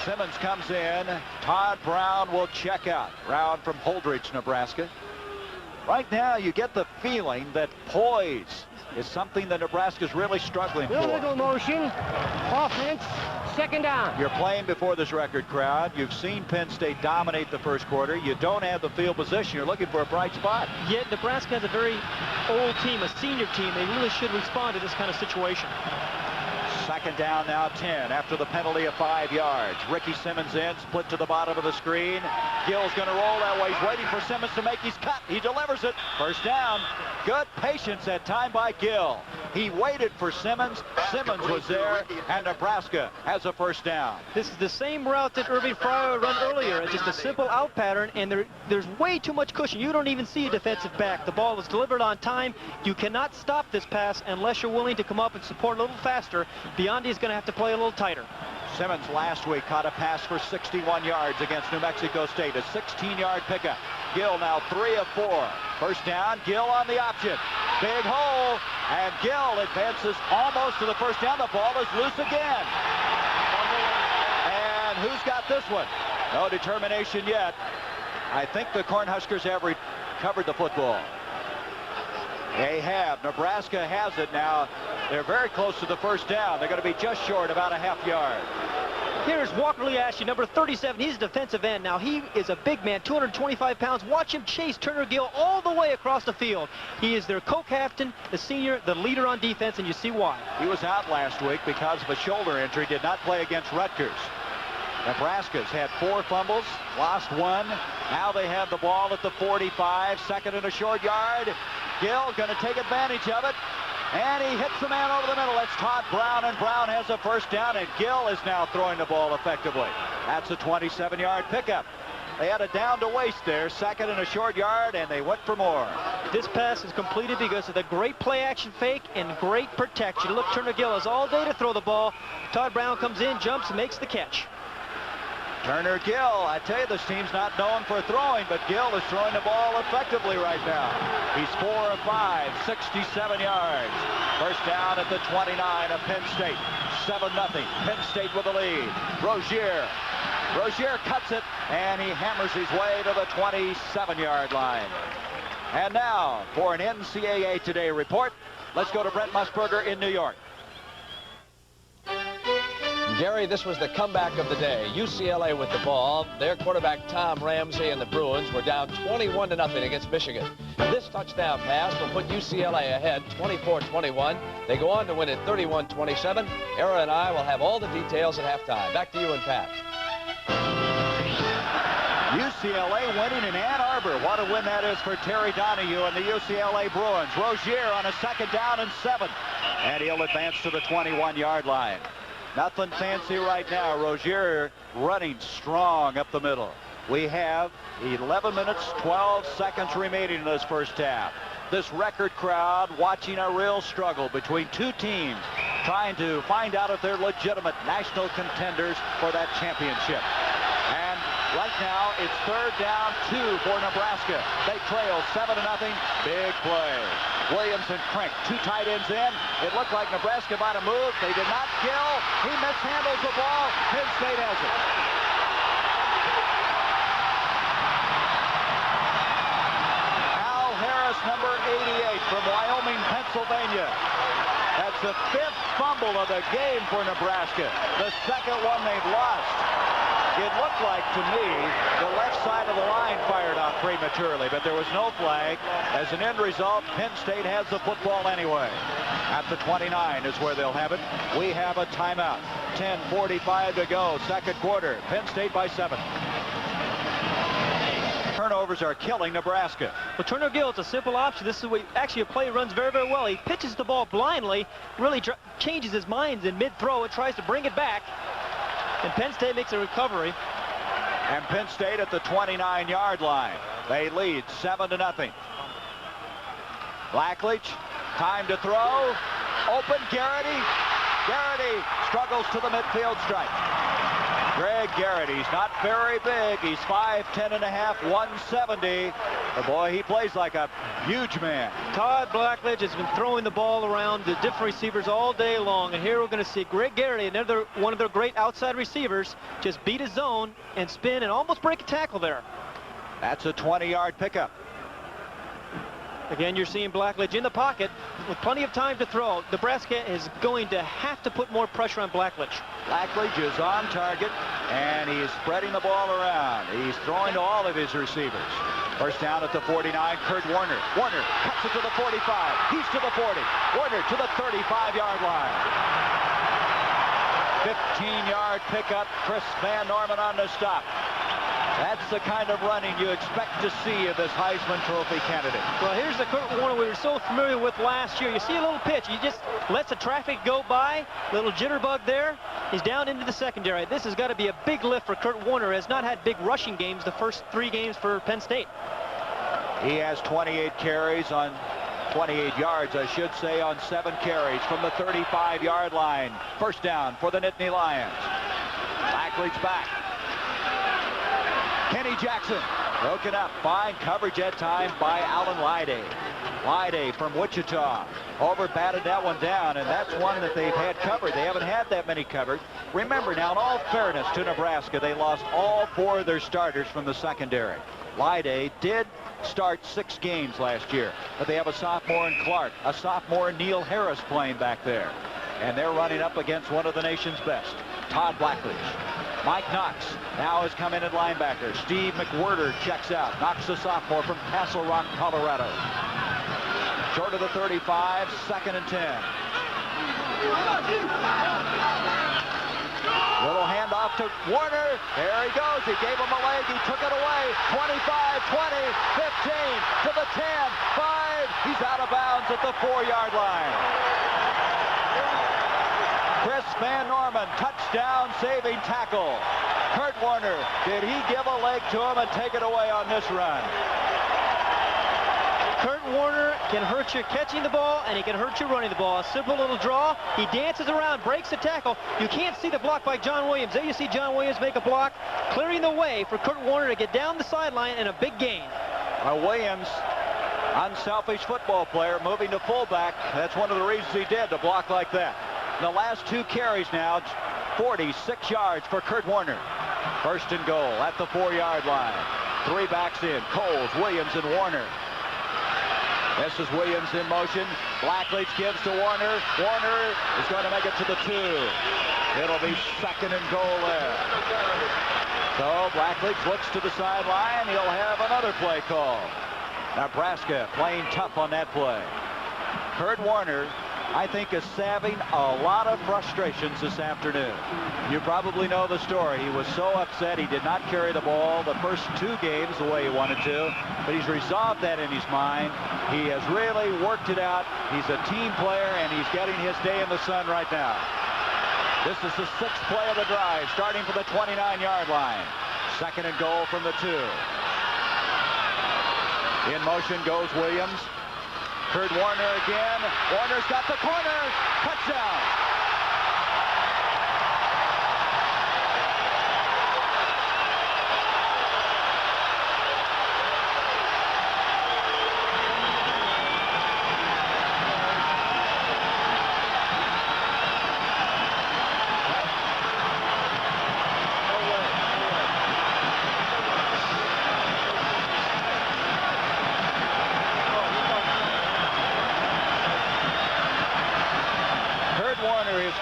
Simmons comes in. Todd Brown will check out. Brown from Holdridge, Nebraska. Right now, you get the feeling that poise is something that Nebraska's really struggling for. Illegal motion, offense, second down. You're playing before this record crowd. You've seen Penn State dominate the first quarter. You don't have the field position. You're looking for a bright spot. Yet Nebraska has a very old team, a senior team. They really should respond to this kind of situation. Second down now, 10 after the penalty of 5 yards. Ricky Simmons in, split to the bottom of the screen. Gill's going to roll that way. He's waiting for Simmons to make his cut. He delivers it. First down. Good patience that time by Gill. He waited for Simmons. Simmons was there, and Nebraska has a first down. This is the same route that Irving Fryer run earlier. It's just a simple out pattern, and there's way too much cushion. You don't even see a defensive back. The ball was delivered on time. You cannot stop this pass unless you're willing to come up and support a little faster. Biondi is going to have to play a little tighter. Simmons last week caught a pass for 61 yards against New Mexico State, a 16-yard pickup. Gill now 3 of 4. First down, Gill on the option. Big hole, and Gill advances almost to the first down. The ball is loose again. And who's got this one? No determination yet. I think the Cornhuskers have recovered the football. They have. Nebraska has it now. They're very close to the first down. They're going to be just short, about a half yard. Here's Walker Lee Ashley, number 37. He's a defensive end. Now, he is a big man, 225 pounds. Watch him chase Turner Gill all the way across the field. He is their co-captain, the senior, the leader on defense, and you see why. He was out last week because of a shoulder injury, did not play against Rutgers. Nebraska's had 4 fumbles, lost 1. Now they have the ball at the 45, second and a short yard. Gill going to take advantage of it. And he hits the man over the middle. That's Todd Brown, and Brown has a first down, and Gill is now throwing the ball effectively. That's a 27-yard pickup. They had a down to waste there, second and a short yard, and they went for more. This pass is completed because of the great play-action fake and great protection. Look, Turner Gill has all day to throw the ball. Todd Brown comes in, jumps, and makes the catch. Turner Gill, I tell you, this team's not known for throwing, but Gill is throwing the ball effectively right now. He's 4 of 5, 67 yards. First down at the 29 of Penn State. 7-0. Penn State with the lead. Rozier cuts it, and he hammers his way to the 27-yard line. And now, for an NCAA Today report, let's go to Brent Musburger in New York. Gary, this was the comeback of the day. UCLA with the ball. Their quarterback, Tom Ramsey, and the Bruins were down 21-0 against Michigan. This touchdown pass will put UCLA ahead 24-21. They go on to win it 31-27. Era and I will have all the details at halftime. Back to you and Pat. UCLA winning in Ann Arbor. What a win that is for Terry Donahue and the UCLA Bruins. Rozier on a second down and 7. And he'll advance to the 21-yard line. Nothing fancy right now. Rozier running strong up the middle. We have 11 minutes, 12 seconds remaining in this first half. This record crowd watching a real struggle between two teams trying to find out if they're legitimate national contenders for that championship. And right now, it's third down 2 for Nebraska. They trail 7-0. Big play. Williams and Crink, 2 tight ends in. It looked like Nebraska might have moved. They did not. Gill, he mishandles the ball. Penn State has it. Al Harris, number 88 from Wyoming, Pennsylvania. That's the 5th fumble of the game for Nebraska. The second one they've lost. It looked like, to me, the left side of the line fired off prematurely, but there was no flag. As an end result, Penn State has the football anyway. At the 29 is where they'll have it. We have a timeout. 10:45 to go, second quarter. Penn State by 7. Turnovers are killing Nebraska. Well, Turner Gill, it's a simple option. This is what actually a play runs very, very well. He pitches the ball blindly, really changes his mind in mid-throw and tries to bring it back. And Penn State makes a recovery. And Penn State at the 29-yard line. They lead 7-0. Blackledge, time to throw. Open, Garrity. Garrity struggles to the midfield stripe. Greg Garrity, he's not very big. He's 5'10 and a half, 170. But boy, he plays like a huge man. Todd Blackledge has been throwing the ball around the different receivers all day long. And here we're going to see Greg Garrity, another one of their great outside receivers, just beat his zone and spin and almost break a tackle there. That's a 20-yard pickup. Again, you're seeing Blackledge in the pocket with plenty of time to throw. Nebraska is going to have to put more pressure on Blackledge. Blackledge is on target, and he is spreading the ball around. He's throwing to all of his receivers. First down at the 49, Kurt Warner. Warner cuts it to the 45. He's to the 40. Warner to the 35-yard line. 15-yard pickup. Chris Van Norman on the stop. That's the kind of running you expect to see of this Heisman Trophy candidate. Well, here's the Kurt Warner we were so familiar with last year. You see a little pitch. He just lets the traffic go by. Little jitterbug there. He's down into the secondary. This has got to be a big lift for Kurt Warner. Has not had big rushing games the first 3 games for Penn State. He has 28 carries on 28 yards, I should say, on 7 carries from the 35-yard line. First down for the Nittany Lions. Blackledge back. Kenny Jackson Broken up. Fine coverage at time by Alan Lyday. Lyday from Wichita. Over batted that one down, and that's one that they've had covered. They haven't had that many covered. Remember now, in all fairness to Nebraska, they lost all 4 of their starters from the secondary. Lyday did start 6 games last year, but they have a sophomore in Clark, a sophomore in Neil Harris playing back there. And they're running up against one of the nation's best, Todd Blackledge. Mike Knox now has come in at linebacker. Steve McWhirter checks out. Knox, the sophomore from Castle Rock, Colorado. Short of the 35, 2nd and 10. Little handoff to Warner. There he goes. He gave him a leg. He took it away. 25, 20, 15, to the 10, 5. He's out of bounds at the 4-yard line. Chris Van Norman, touchdown saving tackle. Kurt Warner, did he give a leg to him and take it away on this run? Kurt Warner can hurt you catching the ball, and he can hurt you running the ball. A simple little draw. He dances around, breaks the tackle. You can't see the block by John Williams. There you see John Williams make a block, clearing the way for Kurt Warner to get down the sideline and a big gain. Well, Williams, unselfish football player, moving to fullback. That's one of the reasons he did, to block like that. The last 2 carries now, 46 yards for Kurt Warner. 1st and goal at the 4-yard line. 3 backs in, Coles, Williams, and Warner. This is Williams in motion. Blackledge gives to Warner. Warner is going to make it to the 2. It'll be 2nd and goal there. So Blackledge looks to the sideline. He'll have another play call. Nebraska playing tough on that play. Kurt Warner, I think, is having a lot of frustrations this afternoon. You probably know the story. He was so upset he did not carry the ball the first 2 games the way he wanted to, but he's resolved that in his mind. He has really worked it out. He's a team player, and he's getting his day in the sun right now. This is the 6th play of the drive, starting for the 29-yard line. 2nd and goal from the 2. In motion goes Williams. Kurt Warner again. Warner's got the corner. Touchdown.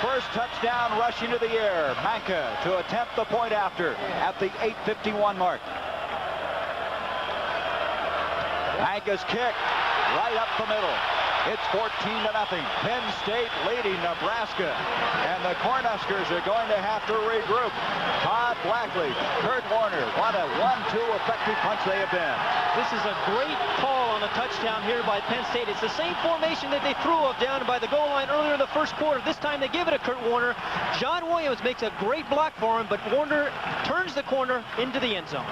First touchdown rushing to the air. Manka to attempt the point after at the 8:51 mark. Manka's kick right up the middle. It's 14-0. Penn State leading Nebraska. And the Cornhuskers are going to have to regroup. Todd Blackledge, Kurt Warner. What a 1-2 effective punch they have been. This is a great call on a touchdown here by Penn State. It's the same formation that they threw up down by the goal line earlier in the 1st quarter. This time they give it to Kurt Warner. John Williams makes a great block for him, but Warner turns the corner into the end zone.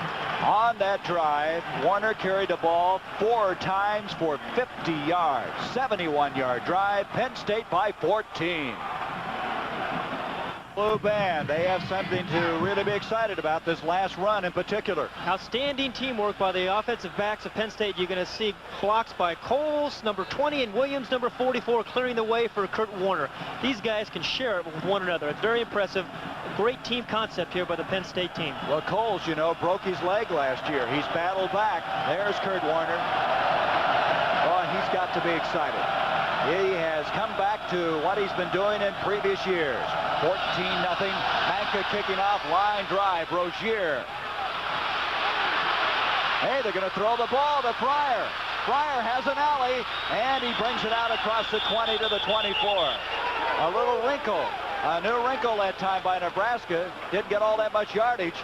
On that drive, Warner carried the ball 4 times for 50 yards. 71-yard drive, Penn State by 14. Blue Band, they have something to really be excited about this last run in particular. Outstanding teamwork by the offensive backs of Penn State. You're going to see blocks by Coles, number 20, and Williams, number 44, clearing the way for Kurt Warner. These guys can share it with one another. It's very impressive. A great team concept here by the Penn State team. Well, Coles, you know, broke his leg last year. He's battled back. There's Kurt Warner. Oh, he's got to be excited. He has come back to what he's been doing in previous years. 14-0. Manka kicking off, line drive. Rozier. Hey, they're going to throw the ball to Fryer. Fryer has an alley, and he brings it out across the 20 to the 24. A little wrinkle. A new wrinkle that time by Nebraska. Didn't get all that much yardage.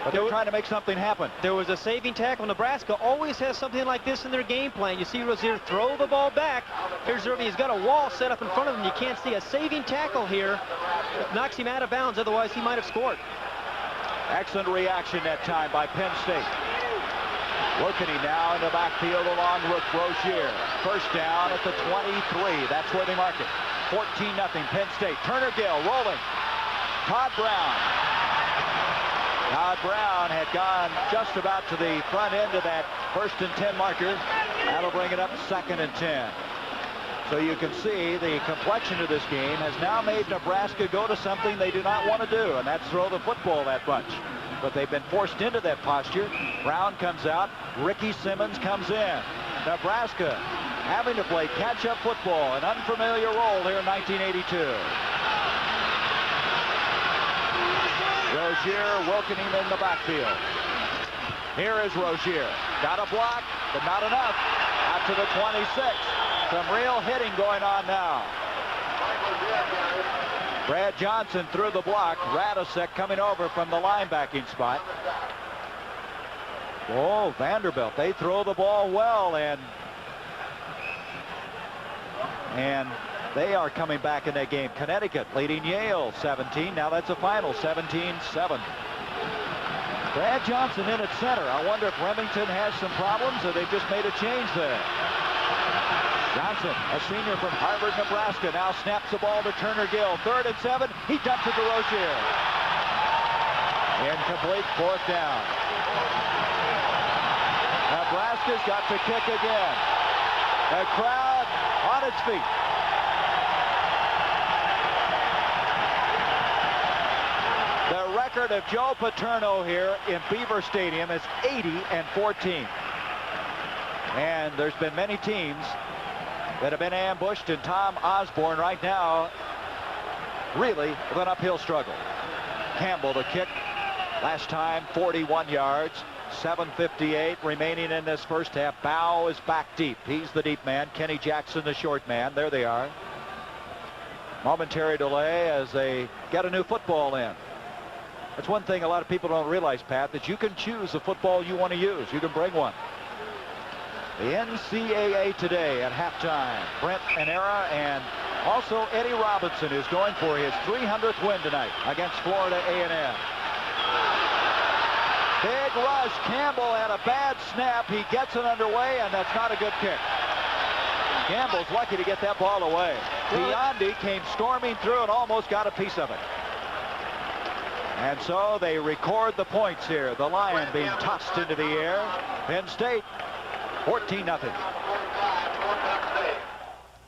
But they're trying to make something happen. There was a saving tackle. Nebraska always has something like this in their game plan. You see Rozier throw the ball back. Here's Irving. He's got a wall set up in front of him. You can't see a saving tackle here. It knocks him out of bounds. Otherwise, he might have scored. Excellent reaction that time by Penn State. Working now in the backfield along with Rozier. First down at the 23. That's where they mark it. 14-0 Penn State. Turner Gill rolling. Todd Brown. Todd Brown had gone just about to the front end of that 1st and 10 marker. That'll bring it up 2nd and 10. So you can see the complexion of this game has now made Nebraska go to something they do not want to do, and that's throw the football that much. But they've been forced into that posture. Brown comes out. Ricky Simmons comes in. Nebraska having to play catch-up football, an unfamiliar role here in 1982. Rozier welcoming him in the backfield. Here is Rozier. Got a block, but not enough. Out to the 26. Some real hitting going on now. Brad Johnson threw the block. Radisek coming over from the linebacking spot. Oh, Vanderbilt, they throw the ball well, and they are coming back in that game. Connecticut leading Yale 17. Now that's a final, 17-7. Brad Johnson in at center. I wonder if Remington has some problems or they've just made a change there. Johnson, a senior from Harvard, Nebraska, now snaps the ball to Turner Gill. 3rd and 7. He dumps it to Rozier. Incomplete, 4th down. Nebraska's got to kick again. The crowd on its feet. The record of Joe Paterno here in Beaver Stadium is 80-14. And there's been many teams that have been ambushed, and Tom Osborne right now really with an uphill struggle. Campbell the kick. Last time 41 yards. 7:58 remaining in this first half. Bow is back deep. He's the deep man. Kenny Jackson the short man. There they are. Momentary delay as they get a new football in. That's one thing a lot of people don't realize, Pat, that you can choose the football you want to use. You can bring one. The NCAA today at halftime. Brent Anera and also Eddie Robinson is going for his 300th win tonight against Florida A&M. Big rush. Campbell had a bad snap. He gets it underway, and that's not a good kick. Campbell's lucky to get that ball away. Biondi came storming through and almost got a piece of it. And so they record the points here. The Lion being tossed into the air. Penn State 14-0.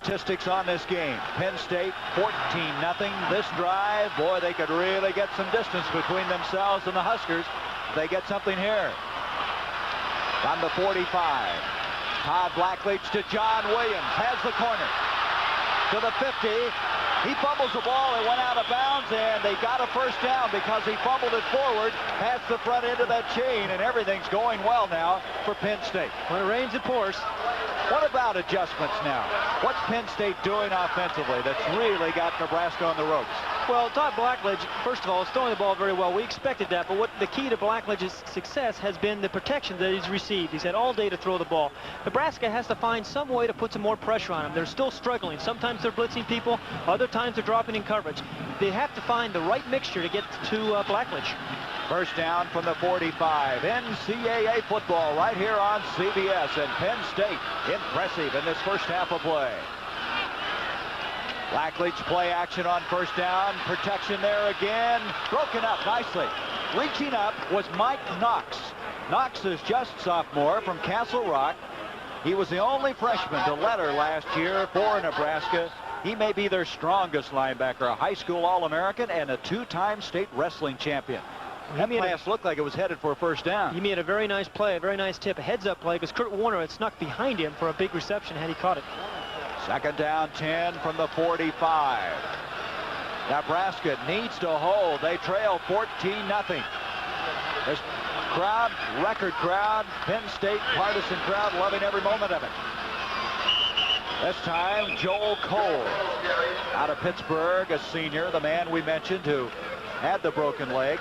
Statistics on this game. Penn State 14-0. This drive, boy, they could really get some distance between themselves and the Huskers. They get something here. On the 45. Todd Blackledge to John Williams. Has the corner. To the 50. He fumbles the ball. It went out of bounds, and they got a first down because he fumbled it forward past the front end of that chain, and everything's going well now for Penn State. When it rains, it pours. What about adjustments now? What's Penn State doing offensively that's really got Nebraska on the ropes? Well, Todd Blackledge, first of all, is throwing the ball very well. We expected that, but what the key to Blackledge's success has been the protection that he's received. He's had all day to throw the ball. Nebraska has to find some way to put some more pressure on him. They're still struggling. Sometimes they're blitzing people. Other times they're dropping in coverage. They have to find the right mixture to get to Blackledge. First down from the 45. NCAA football right here on CBS, and Penn State impressive in this first half of play. Blackledge play action on first down. Protection there again. Broken up nicely. Reaching up was Mike Knox. Knox is just sophomore from Castle Rock. He was the only freshman to letter last year for Nebraska. He may be their strongest linebacker, a high school All-American and a two-time state wrestling champion. That pass looked like it was headed for a first down. He made a very nice play, a very nice tip, a heads-up play, because Kurt Warner had snuck behind him for a big reception had he caught it. Second down, 10 from the 45. Nebraska needs to hold. They trail 14-0. This crowd, record crowd, Penn State partisan crowd, loving every moment of it. This time, Joel Cole out of Pittsburgh, a senior, the man we mentioned who had the broken leg.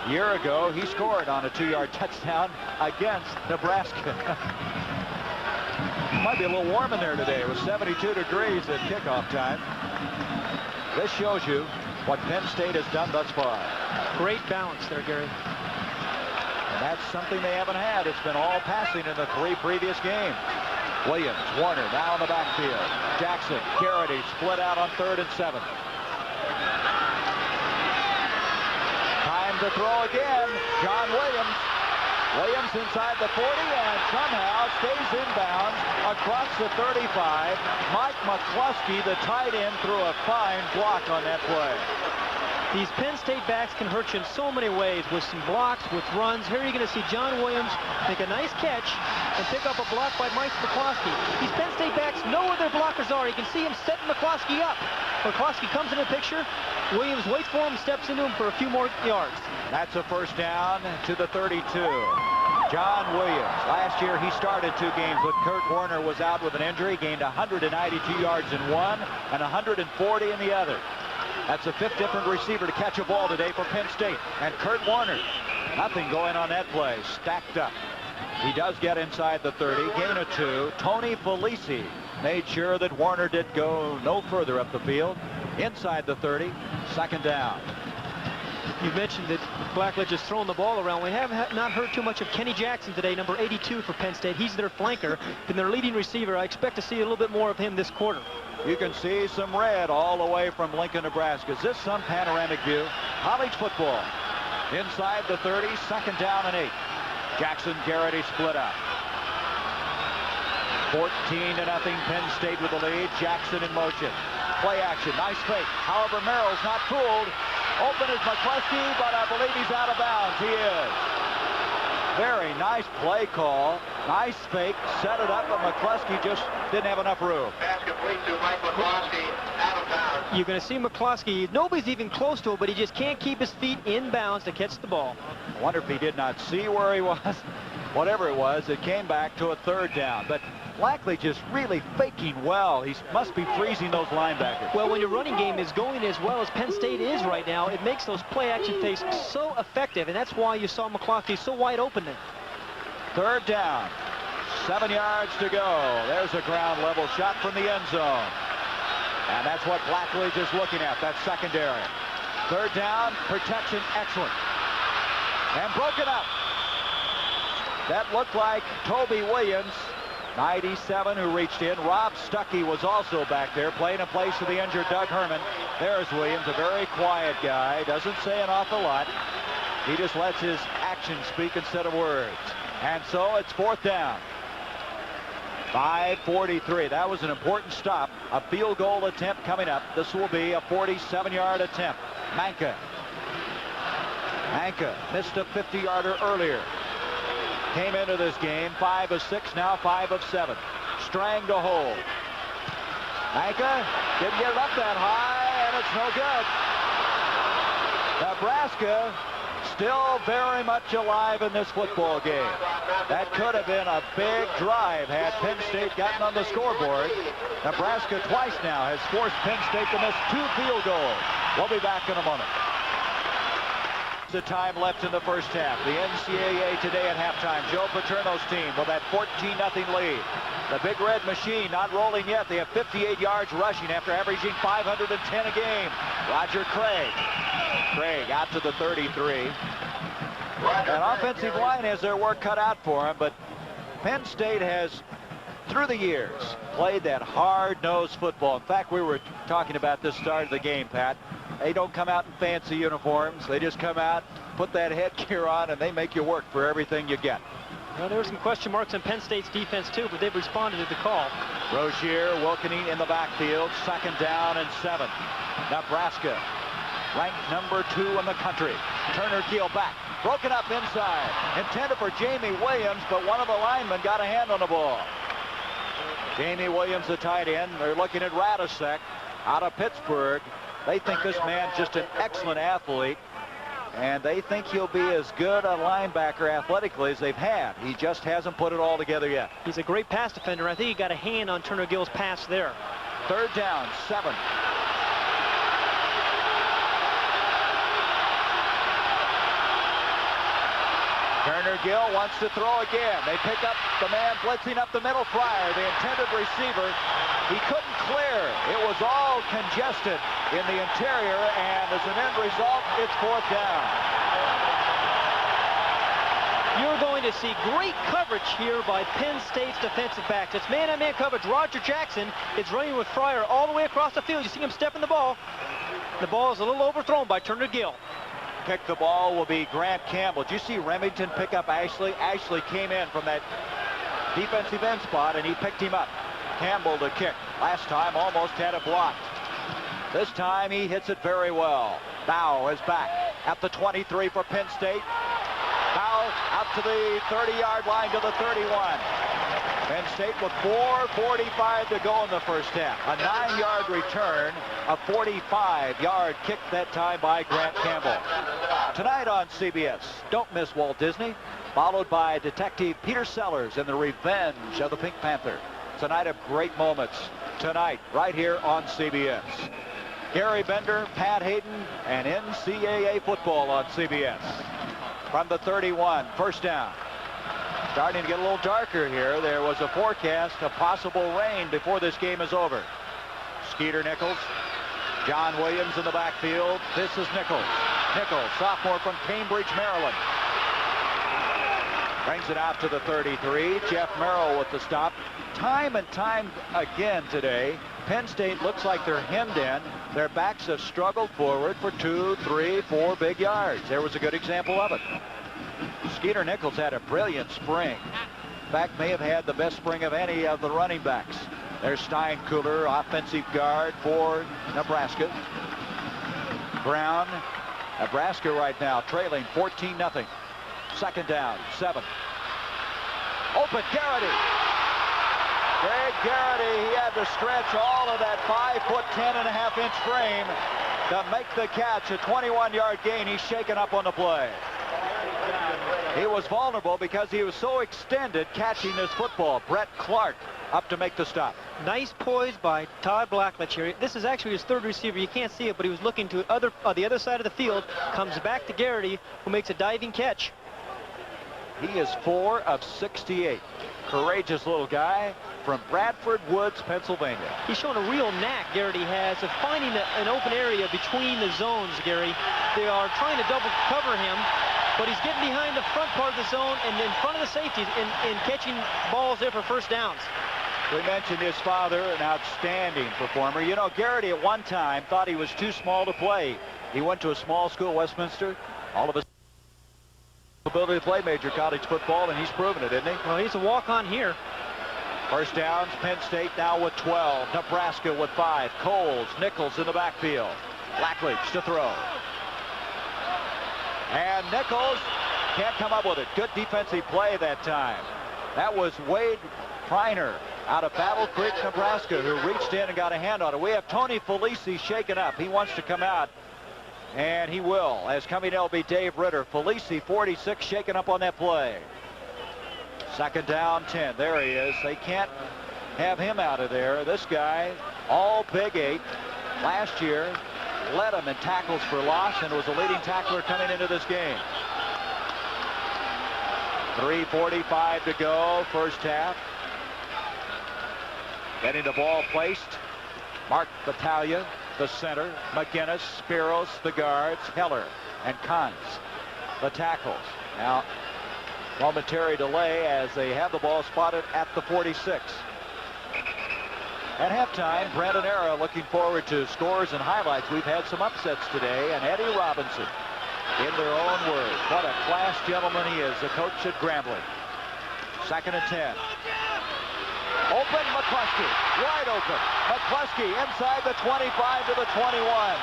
A year ago, he scored on a 2-yard touchdown against Nebraska. Might be a little warm in there today. It was 72 degrees at kickoff time. This shows you what Penn State has done thus far. Great balance there, Gary. And that's something they haven't had. It's been all passing in the 3 previous games. Williams, Warner now in the backfield. Jackson, Garrity split out on 3rd and 7. Time to throw again. John Williams. Williams inside the 40 and somehow stays inbounds across the 35. Mike McCluskey, the tight end, threw a fine block on that play. These Penn State backs can hurt you in so many ways, with some blocks, with runs. Here you're going to see John Williams make a nice catch and pick up a block by Mike McCluskey. These Penn State backs know where their blockers are. You can see him setting McCluskey up. McCluskey comes in the picture. Williams waits for him, steps into him for a few more yards. That's a first down to the 32. John Williams. Last year he started 2 games when Kurt Warner was out with an injury. Gained 192 yards in one and 140 in the other. That's the 5th different receiver to catch a ball today for Penn State. And Kurt Warner, nothing going on that play. Stacked up. He does get inside the 30. Gain of 2. Tony Felici made sure that Warner did go no further up the field. Inside the 30. Second down. You mentioned that Blackledge has thrown the ball around. We have not heard too much of Kenny Jackson today, number 82 for Penn State. He's their flanker, been their leading receiver. I expect to see a little bit more of him this quarter. You can see some red all the way from Lincoln, Nebraska. Is this some panoramic view? College football. Inside the 30, second down and 8. Jackson Garrity split up. 14-0, Penn State with the lead. Jackson in motion. Play action, nice fake. However, Merrill's not fooled. Open is McCluskey, but I believe he's out of bounds. He is. Very nice play call. Nice fake. Set it up, but McCluskey just didn't have enough room. Pass complete to Mike McCluskey, out of bounds. You're going to see McCluskey. Nobody's even close to him, but he just can't keep his feet in bounds to catch the ball. I wonder if he did not see where he was. Whatever it was, it came back to a third down. But Blackledge is really faking well. He must be freezing those linebackers. Well, when your running game is going as well as Penn State is right now, it makes those play-action fakes so effective, and that's why you saw McCluskey so wide open there. Third down. 7 yards to go. There's a ground level shot from the end zone. And that's what Blackledge is looking at, that secondary. Third down, protection excellent. And broken up. That looked like Toby Williams, 97, who reached in. Rob Stuckey was also back there, playing in place of the injured Doug Herman. There's Williams, a very quiet guy, doesn't say an awful lot. He just lets his actions speak instead of words. And so it's fourth down. 5:43. That was an important stop. A field goal attempt coming up. This will be a 47-yard attempt. Manka missed a 50-yarder earlier. Came into this game 5 of 6, now 5 of 7. Strang to hold. Manka didn't get it up that high, and it's no good. Nebraska still very much alive in this football game. That could have been a big drive had Penn State gotten on the scoreboard. Nebraska twice now has forced Penn State to miss 2 field goals. We'll be back in a moment. The time left in the first half. The NCAA today at halftime. Joe Paterno's team with that 14-0 lead. The Big Red Machine not rolling yet. They have 58 yards rushing after averaging 510 a game. Roger Craig out to the 33. An offensive line has their work cut out for him, but Penn State has, through the years, played that hard-nosed football. In fact, we were talking about this start of the game, Pat. They don't come out in fancy uniforms. They just come out, put that headgear on, and they make you work for everything you get. Well, there were some question marks on Penn State's defense, too, but they've responded to the call. Rozier, Wilkening in the backfield. Second down and 7. Nebraska, ranked number 2 in the country. Turner Gill back. Broken up inside. Intended for Jamie Williams, but one of the linemen got a hand on the ball. Jamie Williams, the tight end. They're looking at Radisek out of Pittsburgh. They think this man's just an excellent athlete, and they think he'll be as good a linebacker athletically as they've had. He just hasn't put it all together yet. He's a great pass defender. I think he got a hand on Turner Gill's pass there. Third down, 7. Turner Gill wants to throw again. They pick up the man blitzing up the middle. Fryer, the intended receiver. He couldn't clear. It was all congested in the interior, and as an end result, it's fourth down. You're going to see great coverage here by Penn State's defensive backs. It's man-on-man coverage. Roger Jackson is running with Fryer all the way across the field. You see him step in the ball. The ball is a little overthrown by Turner Gill. pick the ball will be Grant Campbell. Did you see Remington pick up Ashley? Ashley came in from that defensive end spot, and he picked him up. Campbell to kick. Last time almost had it blocked. This time he hits it very well. Bow is back at the 23 for Penn State. Bow out to the 30-yard line to the 31. Penn State with 4:45 to go in the first half. A 9-yard return, a 45-yard kick that time by Grant Campbell. Tonight on CBS, don't miss Walt Disney, followed by Detective Peter Sellers and the Revenge of the Pink Panther. It's a night of great moments tonight right here on CBS. Gary Bender, Pat Hayden, and NCAA football on CBS. From the 31, first down. Starting to get a little darker here. There was a forecast of possible rain before this game is over. Skeeter Nichols, John Williams in the backfield. This is Nichols. Nichols, sophomore from Cambridge, Maryland. Brings it out to the 33. Jeff Merrill with the stop. Time and time again today, Penn State looks like they're hemmed in. Their backs have struggled forward for 2, 3, 4 big yards. There was a good example of it. Skeeter Nichols had a brilliant spring. In fact, may have had the best spring of any of the running backs. There's Steinkühler, offensive guard for Nebraska. Brown, Nebraska right now trailing 14-0. Second down, 7. Open, Garrity. Greg Garrity, he had to stretch all of that 5'10" and a half inch frame to make the catch. A 21-yard gain. He's shaken up on the play. He was vulnerable because he was so extended catching this football. Brett Clark up to make the stop. Nice poise by Todd Blackledge here. This is actually his third receiver. You can't see it, but he was looking to the other side of the field. Comes back to Garrity, who makes a diving catch. He is 4 of 68. Courageous little guy from Bradford Woods, Pennsylvania. He's shown a real knack, Garrity has, of finding an open area between the zones, Gary. They are trying to double cover him, but he's getting behind the front part of the zone and in front of the safeties and catching balls there for first downs. We mentioned his father, an outstanding performer. You know, Garrity at one time thought he was too small to play. He went to a small school, Westminster. All of his ability to play major college football, and he's proven it, isn't he? Well, he's a walk-on here. First downs, Penn State now with 12. Nebraska with 5. Coles, Nichols in the backfield. Blackledge to throw. And Nichols can't come up with it. Good defensive play that time. That was Wade Priner out of Battle Creek, Nebraska, who reached in and got a hand on it. We have Tony Felici shaken up. He wants to come out, and he will, as coming in will be Dave Ritter. Felici, 46, shaken up on that play. Second down, 10. There he is. They can't have him out of there. This guy, all Big 8, last year, led him in tackles for loss and was a leading tackler coming into this game. 3:45 to go, first half. Getting the ball placed. Mark Battaglia, the center. McGinnis, Spiros, the guards. Heller and Kans, the tackles. Now, momentary delay as they have the ball spotted at the 46. At halftime, Brandon Era looking forward to scores and highlights. We've had some upsets today, and Eddie Robinson, in their own words, what a class gentleman he is, the coach at Grambling. Second and 10. Open, McCluskey, wide open. McCluskey inside the 25 to the 21.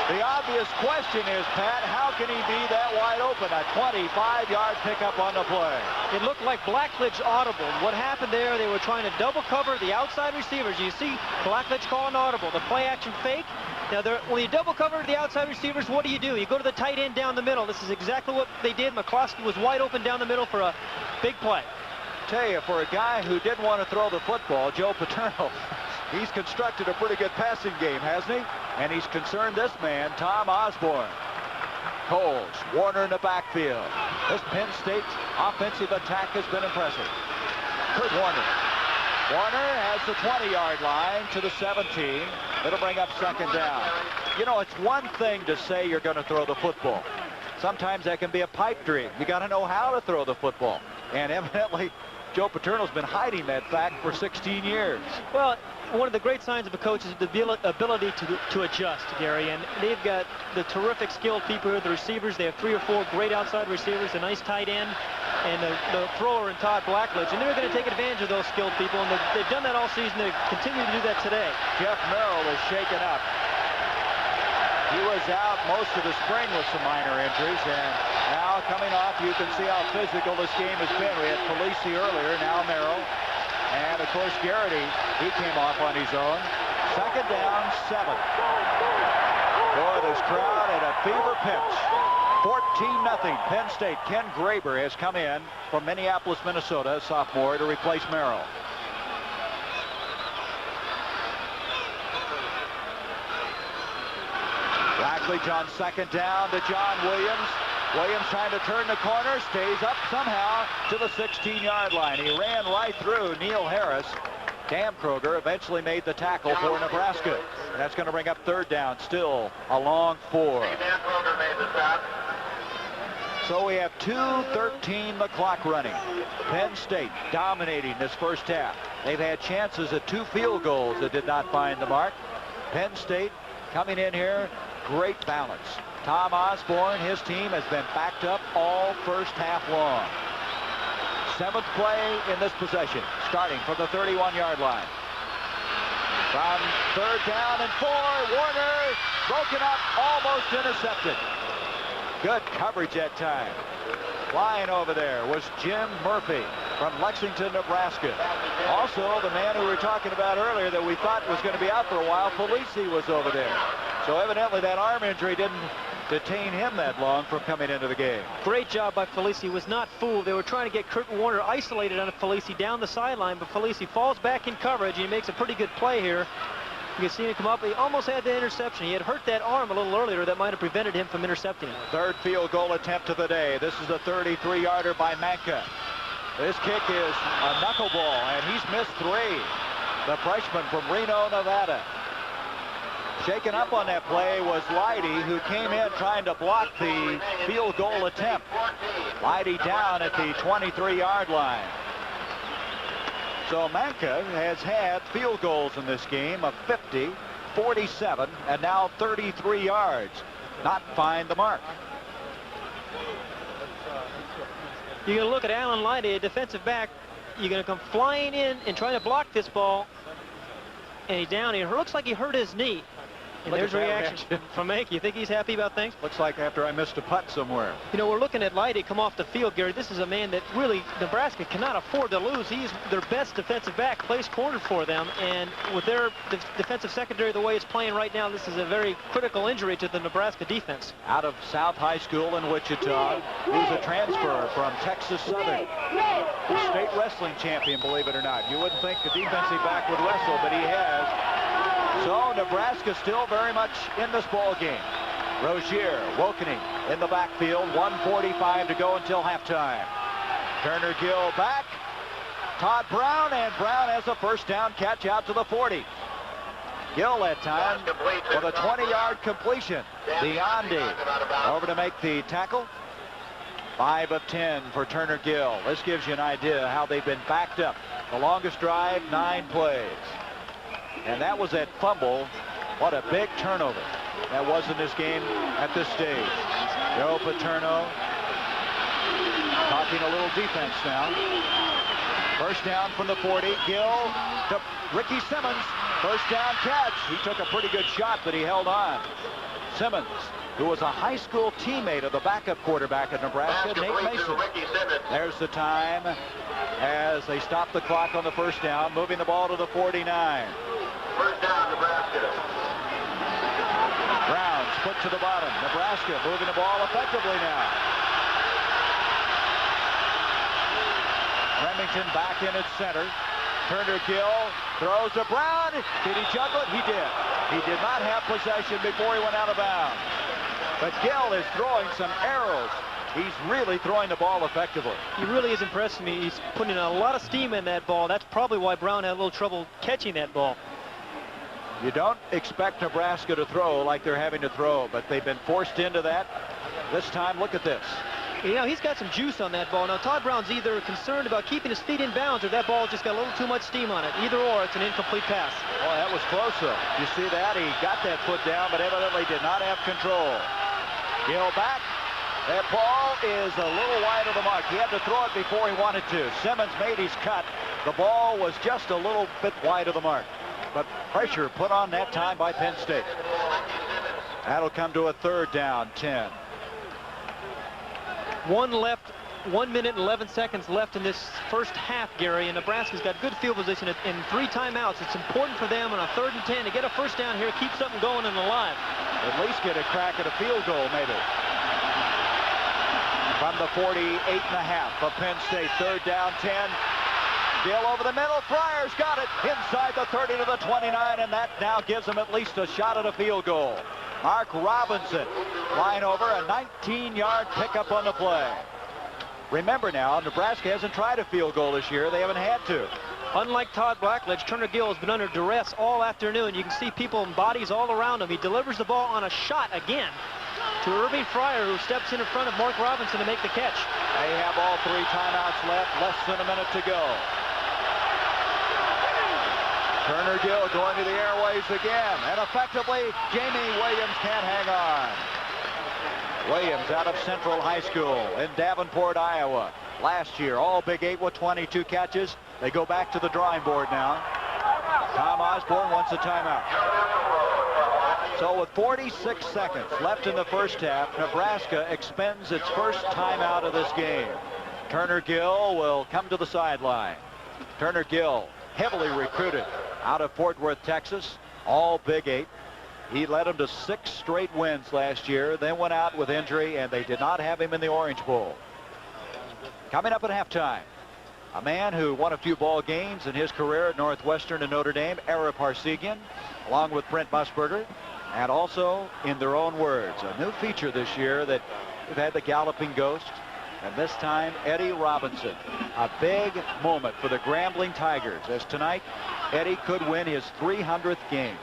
The obvious question is, Pat, how can he be that wide open? A 25-yard pickup on the play. It looked like Blackledge audible. What happened there, they were trying to double cover the outside receivers. You see Blackledge calling audible, the play action fake. Now, when you double cover the outside receivers, what do? You go to the tight end down the middle. This is exactly what they did. McCluskey was wide open down the middle for a big play. Tell you, for a guy who didn't want to throw the football, Joe Paterno, he's constructed a pretty good passing game, hasn't he? And he's concerned this man, Tom Osborne. Coles, Warner in the backfield. This Penn State offensive attack has been impressive. Kurt Warner. Warner has the 20-yard line to the 17. It'll bring up second down. You know, it's one thing to say you're going to throw the football. Sometimes that can be a pipe dream. You got to know how to throw the football. And evidently, Joe Paterno's been hiding that fact for 16 years. Well, one of the great signs of a coach is the ability to adjust, Gary, and they've got the terrific skilled people here, the receivers. They have 3 or 4 great outside receivers, a nice tight end, and the thrower in Todd Blackledge, and they're going to take advantage of those skilled people, and they've done that all season. They continue to do that today. Jeff Merrill is shaken up. He was out most of the spring with some minor injuries, and now coming off, you can see how physical this game has been. We had Polisi earlier, now Merrill. And, of course, Garrity, he came off on his own. 2nd down, 7. Boy, this crowd at a fever pitch. 14-0 Penn State. Ken Graber has come in from Minneapolis, Minnesota, a sophomore, to replace Merrill. Blackledge on 2nd down to John Williams. Williams trying to turn the corner, stays up somehow to the 16-yard line. He ran right through Neil Harris. Cam Kroger eventually made the tackle for Nebraska. And that's going to bring up 3rd down, still a long 4. So we have 2:13 the clock running. Penn State dominating this first half. They've had chances at 2 field goals that did not find the mark. Penn State coming in here, great balance. Tom Osborne, his team has been backed up all first half long. 7th play in this possession, starting from the 31-yard line. From 3rd down and 4, Warner broken up, almost intercepted. Good coverage that time. Flying over there was Jim Murphy from Lexington, Nebraska. Also, the man who we were talking about earlier that we thought was going to be out for a while, Polisi, was over there. So evidently that arm injury didn't detain him that long from coming into the game. Great job by Polisi. He was not fooled. They were trying to get Kurt Warner isolated on Polisi down the sideline, but Polisi falls back in coverage, and he makes a pretty good play here. You can see him come up. He almost had the interception. He had hurt that arm a little earlier. That might have prevented him from intercepting it. 3rd field goal attempt of the day. This is a 33-yarder by Manka. This kick is a knuckleball, and he's missed 3. The freshman from Reno, Nevada. Shaken up on that play was Leidy, who came in trying to block the field goal attempt. Leidy down at the 23-yard line. So Manka has had field goals in this game of 50, 47, and now 33 yards. Not find the mark. You're going to look at Alan Leidy, a defensive back. You're going to come flying in and trying to block this ball. And he's down here. It looks like he hurt his knee. And there's a reaction from Manka. You think he's happy about things? Looks like after I missed a putt somewhere. You know, we're looking at Leidy come off the field, Gary. This is a man that really Nebraska cannot afford to lose. He's their best defensive back, plays corner for them. And with their defensive secondary the way it's playing right now, this is a very critical injury to the Nebraska defense. Out of South High School in Wichita, he's a transfer from Texas Southern. The state wrestling champion, believe it or not. You wouldn't think the defensive back would wrestle, but he has. So Nebraska still very much in this ball game. Rozier, Wokening in the backfield. 1:45 to go until halftime. Turner Gill back. Todd Brown, and Brown has a first down catch out to the 40. Gill that time with a 20-yard completion. Biondi over to make the tackle. 5 of 10 for Turner Gill. This gives you an idea how they've been backed up. The longest drive, 9 plays. And that was that fumble. What a big turnover that was in this game at this stage. Joe Paterno talking a little defense now. First down from the 40. Gill to Ricky Simmons. First down catch. He took a pretty good shot, but he held on. Simmons, who was a high school teammate of the backup quarterback at Nebraska, Nate Mason. There's the time as they stop the clock on the first down, moving the ball to the 49. First down, Nebraska. Browns put to the bottom. Nebraska moving the ball effectively now. Remington back in its center. Turner Gill throws to Brown. Did he juggle it? He did. He did not have possession before he went out of bounds. But Gill is throwing some arrows. He's really throwing the ball effectively. He really is impressing me. He's putting a lot of steam in that ball. That's probably why Brown had a little trouble catching that ball. You don't expect Nebraska to throw like they're having to throw, but they've been forced into that. This time, look at this. You know, he's got some juice on that ball. Now, Todd Brown's either concerned about keeping his feet in bounds or that ball just got a little too much steam on it. Either or, it's an incomplete pass. Well, that was close, though. You see that? He got that foot down, but evidently did not have control. Gill back. That ball is a little wide of the mark. He had to throw it before he wanted to. Simmons made his cut. The ball was just a little bit wide of the mark. But pressure put on that time by Penn State. That'll come to a 3rd down, 10. 1 minute and 11 seconds left in this first half, Gary, and Nebraska's got good field position in 3 timeouts. It's important for them on a 3rd and 10 to get a first down here, keep something going and alive. At least get a crack at a field goal, maybe. From the 48.5 of Penn State, 3rd down, 10. Gill over the middle. Fryer's got it inside the 30 to the 29, and that now gives him at least a shot at a field goal. Mark Robinson flying over, a 19-yard pickup on the play. Remember now, Nebraska hasn't tried a field goal this year. They haven't had to. Unlike Todd Blackledge, Turner Gill has been under duress all afternoon. You can see people in bodies all around him. He delivers the ball on a shot again to Irving Fryer, who steps in front of Mark Robinson to make the catch. They have all 3 timeouts left, less than a minute to go. Turner Gill going to the airways again, and effectively, Jamie Williams can't hang on. Williams out of Central High School in Davenport, Iowa. Last year, all Big 8 with 22 catches. They go back to the drawing board now. Tom Osborne wants a timeout. So with 46 seconds left in the first half, Nebraska expends its first timeout of this game. Turner Gill will come to the sideline. Turner Gill, heavily recruited out of Fort Worth, Texas, all Big 8. He led them to 6 straight wins last year, then went out with injury, and they did not have him in the Orange Bowl. Coming up at halftime, a man who won a few ball games in his career at Northwestern and Notre Dame, Ara Parsegian, along with Brent Musburger, and also, in their own words, a new feature this year that we've had the Galloping Ghost, and this time Eddie Robinson. A big moment for the Grambling Tigers, as tonight Eddie could win his 300th game.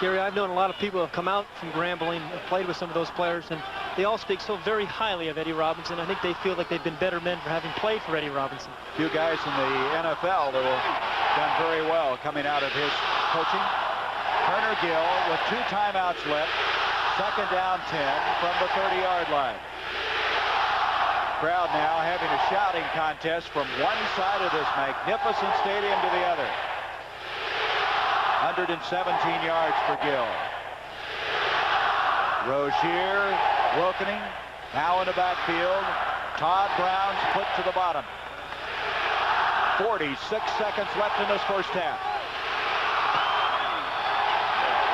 Gary, I've known a lot of people who have come out from Grambling and played with some of those players, and they all speak so very highly of Eddie Robinson. I think they feel like they've been better men for having played for Eddie Robinson. A few guys in the NFL that have done very well coming out of his coaching. Turner Gill with 2 timeouts left. 2nd down, 10 from the 30-yard line. Crowd now having a shouting contest from one side of this magnificent stadium to the other. 117 yards for Gill. Rozier, Wilkening, now in the backfield. Todd Brown's put to the bottom. 46 seconds left in this first half.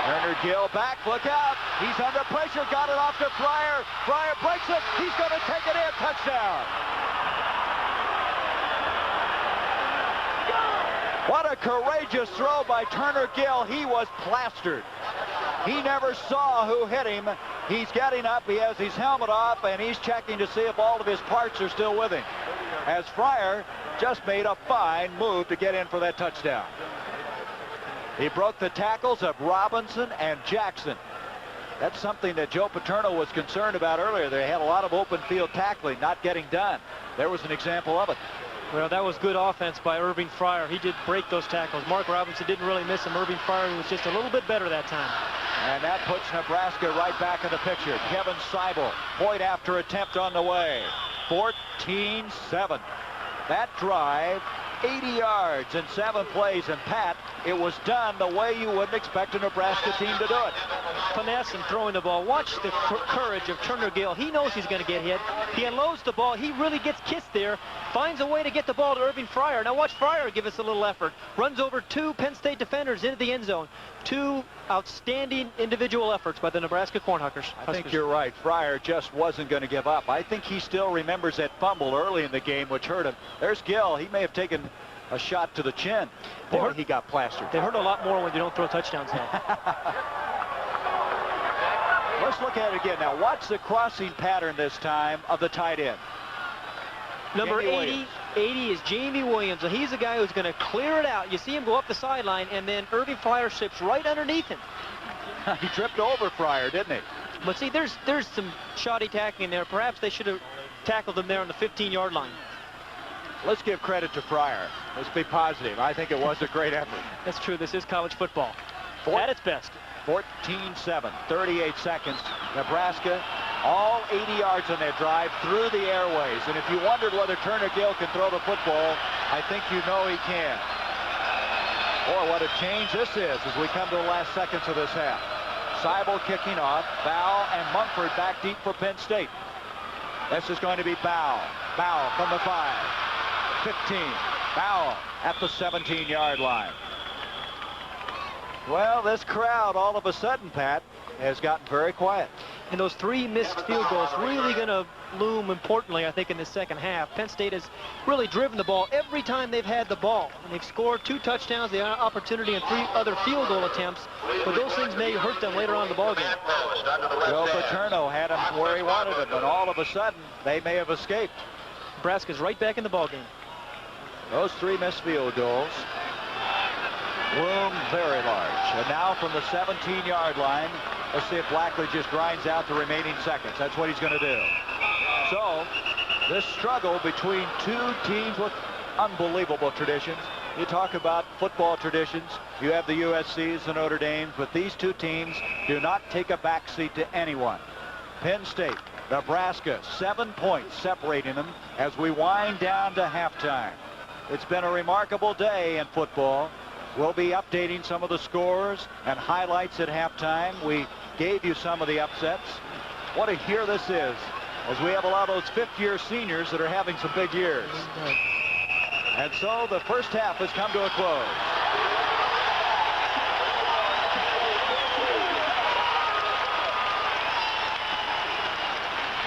Turner Gill back, look out. He's under pressure, got it off to Fryer. Fryer breaks it, he's going to take it in, touchdown. What a courageous throw by Turner Gill. He was plastered. He never saw who hit him. He's getting up, he has his helmet off, and he's checking to see if all of his parts are still with him. As Fryer just made a fine move to get in for that touchdown. He broke the tackles of Robinson and Jackson. That's something that Joe Paterno was concerned about earlier. They had a lot of open field tackling not getting done. There was an example of it. Well, that was good offense by Irving Fryer. He did break those tackles. Mark Robinson didn't really miss him. Irving Fryer was just a little bit better that time. And that puts Nebraska right back in the picture. Kevin Seibel, point after attempt on the way. 14-7. That drive, 80 yards in 7 plays. And Pat, it was done the way you wouldn't expect a Nebraska team to do it. Finesse and throwing the ball. Watch the courage of Turner Gill. He knows he's going to get hit. He unloads the ball. He really gets kissed there. Finds a way to get the ball to Irving Fryer. Now watch Fryer give us a little effort. Runs over 2 Penn State defenders into the end zone. 2 outstanding individual efforts by the Nebraska Cornhuskers. I think you're right. Fryer just wasn't going to give up. I think he still remembers that fumble early in the game, which hurt him. There's Gill. He may have taken a shot to the chin. Boy, he got plastered. They hurt a lot more when you don't throw touchdowns now. Let's look at it again. Now, watch the crossing pattern this time of the tight end. Number 80 is Jamie Williams. And he's the guy who's going to clear it out. You see him go up the sideline, and then Irving Fryer slips right underneath him. He tripped over Fryer, didn't he? But see, there's some shoddy tackling there. Perhaps they should have tackled him there on the 15-yard line. Let's give credit to Fryer. Let's be positive. I think it was a great effort. That's true. This is college football. At its best. 14-7, 38 seconds. Nebraska, all 80 yards on their drive through the airways. And if you wondered whether Turner Gill can throw the football, I think you know he can. Boy, what a change this is as we come to the last seconds of this half. Seibel kicking off. Bow and Mumford back deep for Penn State. This is going to be Bow. Bow from the 5. 15. Bow at the 17-yard line. Well, this crowd all of a sudden, Pat, has gotten very quiet. And those 3 missed field goals really going to loom importantly, I think, in the second half. Penn State has really driven the ball every time they've had the ball. And they've scored 2 touchdowns, the opportunity, and 3 other field goal attempts. But those things may hurt them later on in the ball game. Joe Paterno had him where he wanted him, and all of a sudden, they may have escaped. Nebraska's right back in the ball game. Those 3 missed field goals loom very large. And now from the 17-yard line, let's see if Blackley just grinds out the remaining seconds. That's what he's going to do. So, this struggle between 2 teams with unbelievable traditions. You talk about football traditions. You have the USCs, the Notre Dames, but these 2 teams do not take a backseat to anyone. Penn State, Nebraska, 7 points separating them as we wind down to halftime. It's been a remarkable day in football. We'll be updating some of the scores and highlights at halftime. We gave you some of the upsets. What a year this is, as we have a lot of those fifth-year seniors that are having some big years. And so the first half has come to a close.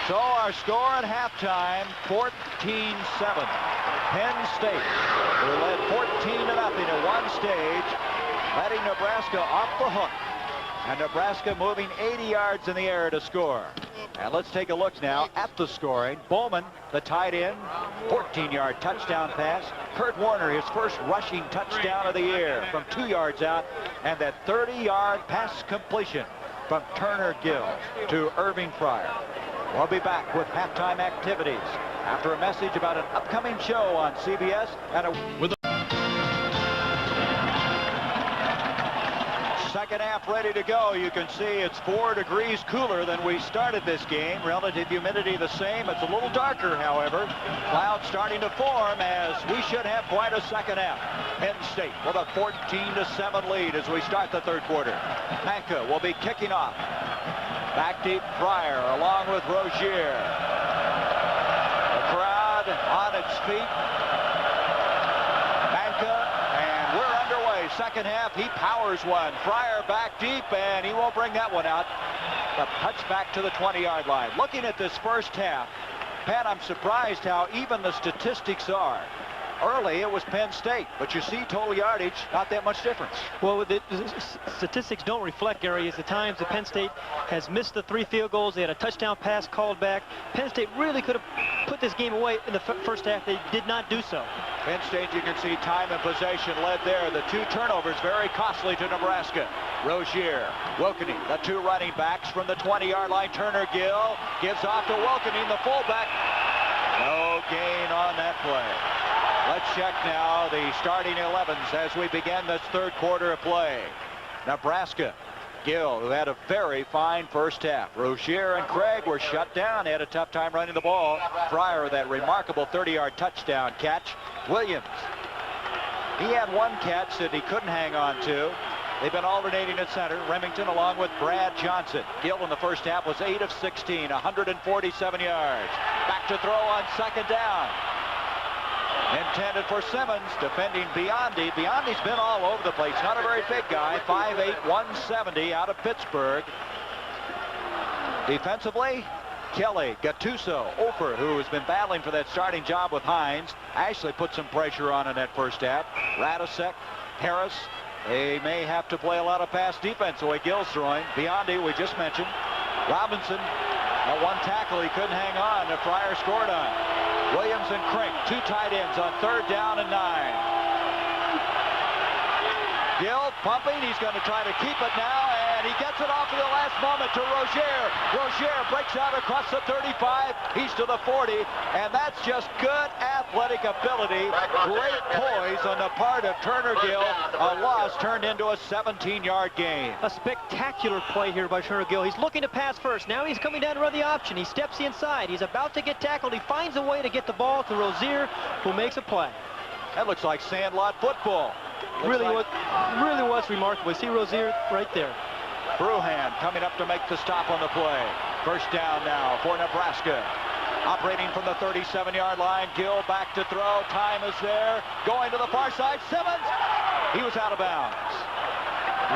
So our score at halftime, 14-7. Penn State, who led 14-0 at one stage, letting Nebraska off the hook. And Nebraska moving 80 yards in the air to score. And let's take a look now at the scoring. Bowman, the tight end, 14-yard touchdown pass. Kurt Warner, his first rushing touchdown of the year from 2 yards out. And that 30-yard pass completion from Turner Gill to Irving Fryer. We'll be back with halftime activities after a message about an upcoming show on CBS and second half ready to go. You can see it's 4 degrees cooler than we started this game. Relative humidity the same. It's a little darker, however. Clouds starting to form as we should have quite a second half. Penn State with a 14-7 lead as we start the third quarter. Panka will be kicking off. Back deep, Fryer along with Rozier. The crowd on its feet. Panka, and we're underway. Second half, he powers one. Fryer back deep, and he won't bring that one out. The touchback to the 20-yard line. Looking at this first half, Pat, I'm surprised how even the statistics are. Early, it was Penn State, but you see total yardage, not that much difference. Well, the statistics don't reflect, Gary, is the times that Penn State has missed the 3 field goals. They had a touchdown pass called back. Penn State really could have put this game away in the first half. They did not do so. Penn State, you can see time and possession led there. The 2 turnovers very costly to Nebraska. Rozier, Wilkening, the 2 running backs from the 20-yard line. Turner Gill gives off to Wilkening, the fullback. No gain on that play. Let's check now the starting 11s as we begin this third quarter of play. Nebraska, Gill, who had a very fine first half. Rozier and Craig were shut down. They had a tough time running the ball. Fryer, that remarkable 30-yard touchdown catch. Williams, he had 1 catch that he couldn't hang on to. They've been alternating at center. Remington along with Brad Johnson. Gill in the first half was 8 of 16, 147 yards. Back to throw on second down. Intended for Simmons, defending Biondi. Biondi's been all over the place. Not a very big guy. 5'8", 170 out of Pittsburgh. Defensively, Kelly, Gattuso, Ofer, who has been battling for that starting job with Hines. Ashley put some pressure on in that first half. Radisek, Harris. They may have to play a lot of pass defense the way Gill's throwing. Biondi, we just mentioned. Robinson, that 1 tackle he couldn't hang on. The Fryer scored on. Williams and Crink, 2 tight ends on 3rd down and 9. Gill pumping. He's going to try to keep it now, and and he gets it off at the last moment to Rozier. Rozier breaks out across the 35. He's to the 40, and that's just good athletic ability. Great poise on the part of Turner Gill. A loss turned into a 17-yard gain. A spectacular play here by Turner Gill. He's looking to pass first. Now he's coming down to run the option. He steps inside. He's about to get tackled. He finds a way to get the ball to Rozier, who makes a play. That looks like sandlot football. Really was remarkable. See Rozier right there. Bruhan coming up to make the stop on the play. First down now for Nebraska. Operating from the 37-yard line. Gill back to throw. Time is there. Going to the far side. Simmons. He was out of bounds.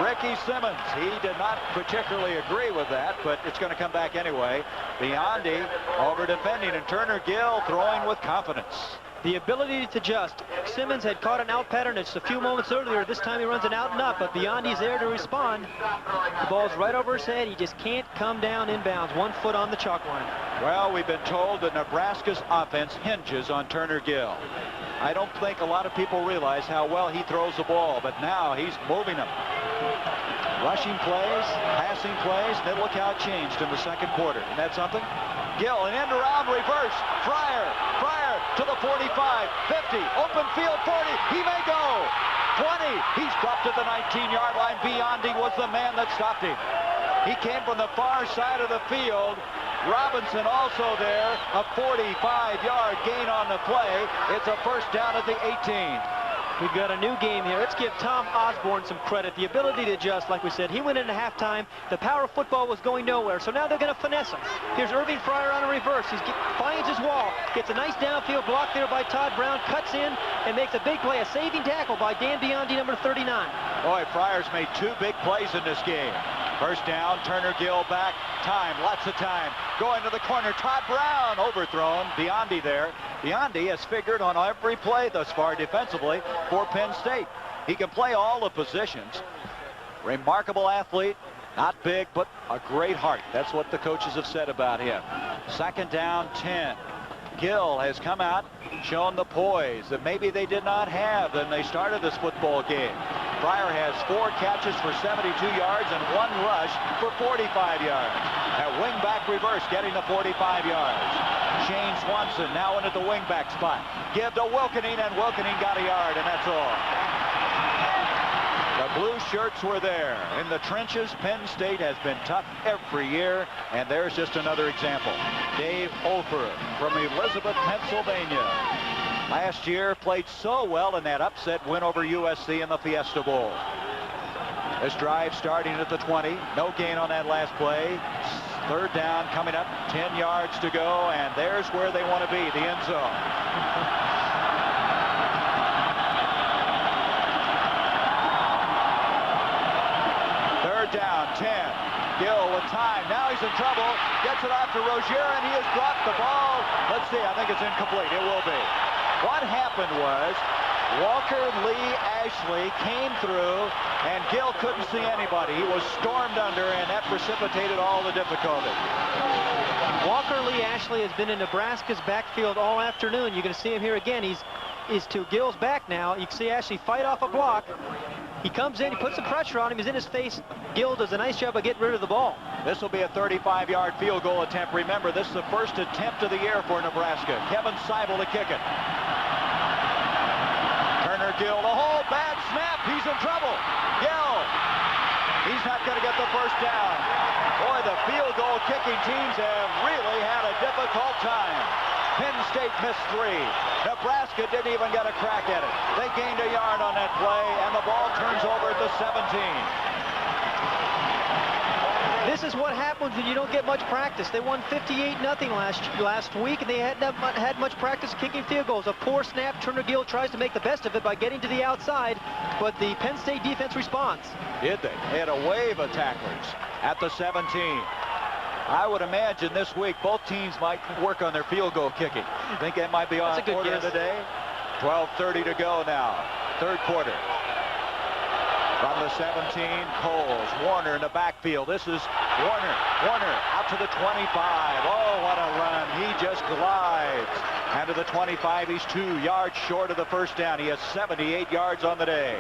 Ricky Simmons. He did not particularly agree with that, but it's going to come back anyway. Biondi over defending, and Turner Gill throwing with confidence. The ability to adjust. Simmons had caught an out pattern just a few moments earlier. This time he runs an out and up, but Biondi's there to respond. The ball's right over his head. He just can't come down inbounds. 1 foot on the chalk line. Well, we've been told that Nebraska's offense hinges on Turner Gill. I don't think a lot of people realize how well he throws the ball, but now he's moving them. Rushing plays, passing plays, and look how it changed in the second quarter. Isn't that something? Gill, an end around reverse. Fryer to the 45, 50, open field 40. He may go. 20. He's dropped at the 19-yard line. Biondi was the man that stopped him. He came from the far side of the field. Robinson also there. A 45-yard gain on the play. It's a first down at the 18. We've got a new game here. Let's give Tom Osborne some credit. The ability to adjust, like we said. He went into halftime. The power of football was going nowhere, so now they're going to finesse him. Here's Irving Fryer on a reverse. He finds his wall. Gets a nice downfield block there by Todd Brown. Cuts in and makes a big play. A saving tackle by Dan Biondi, number 39. Boy, Fryer's made 2 big plays in this game. First down, Turner Gill back. Time, lots of time. Going to the corner, Todd Brown overthrown. Biondi there. Biondi has figured on every play thus far defensively for Penn State. He can play all the positions. Remarkable athlete. Not big, but a great heart. That's what the coaches have said about him. Second down, 10. Gill has come out, shown the poise that maybe they did not have when they started this football game. Fryer has 4 catches for 72 yards and 1 rush for 45 yards. That wingback reverse getting the 45 yards. Shane Swanson now into the wingback spot. Give to Wilkening, and Wilkening got a yard, and that's all. The blue shirts were there. In the trenches, Penn State has been tough every year, and there's just another example. Dave Ofer from Elizabeth, Pennsylvania. Last year played so well in that upset win over USC in the Fiesta Bowl. This drive starting at the 20. No gain on that last play. Third down coming up. 10 yards to go, and there's where they want to be, the end zone. Third down, 10. Gill with time. Now he's in trouble. Gets it off to Rozier, and he has dropped the ball. Let's see. I think it's incomplete. It will be. What happened was Walker Lee Ashley came through, and Gill couldn't see anybody. He was stormed under, and that precipitated all the difficulty. Walker Lee Ashley has been in Nebraska's backfield all afternoon. You're going to see him here again. He's to Gill's back now. You can see Ashley fight off a block. He comes in, he puts some pressure on him, he's in his face. Gill does a nice job of getting rid of the ball. This will be a 35-yard field goal attempt. Remember, this is the first attempt of the year for Nebraska. Kevin Seibel to kick it. Turner Gill, the hole, bad snap, he's in trouble. Gill, he's not going to get the first down. Boy, the field goal kicking teams have really had a difficult time. Penn State missed 3. Nebraska didn't even get a crack at it. They gained a yard on that play, and the ball turns over at the 17. This is what happens when you don't get much practice. They won 58-0 last week, and they hadn't had much practice kicking field goals. A poor snap. Turner Gill tries to make the best of it by getting to the outside, but the Penn State defense responds. Did they? They had a wave of tacklers at the 17. I would imagine this week both teams might work on their field goal kicking. You think that might be on order of the day? 12:30 to go now. Third quarter. From the 17, Coles. Warner in the backfield. This is Warner. Warner out to the 25. Oh, what a run. He just glides. And to the 25, he's 2 yards short of the first down. He has 78 yards on the day.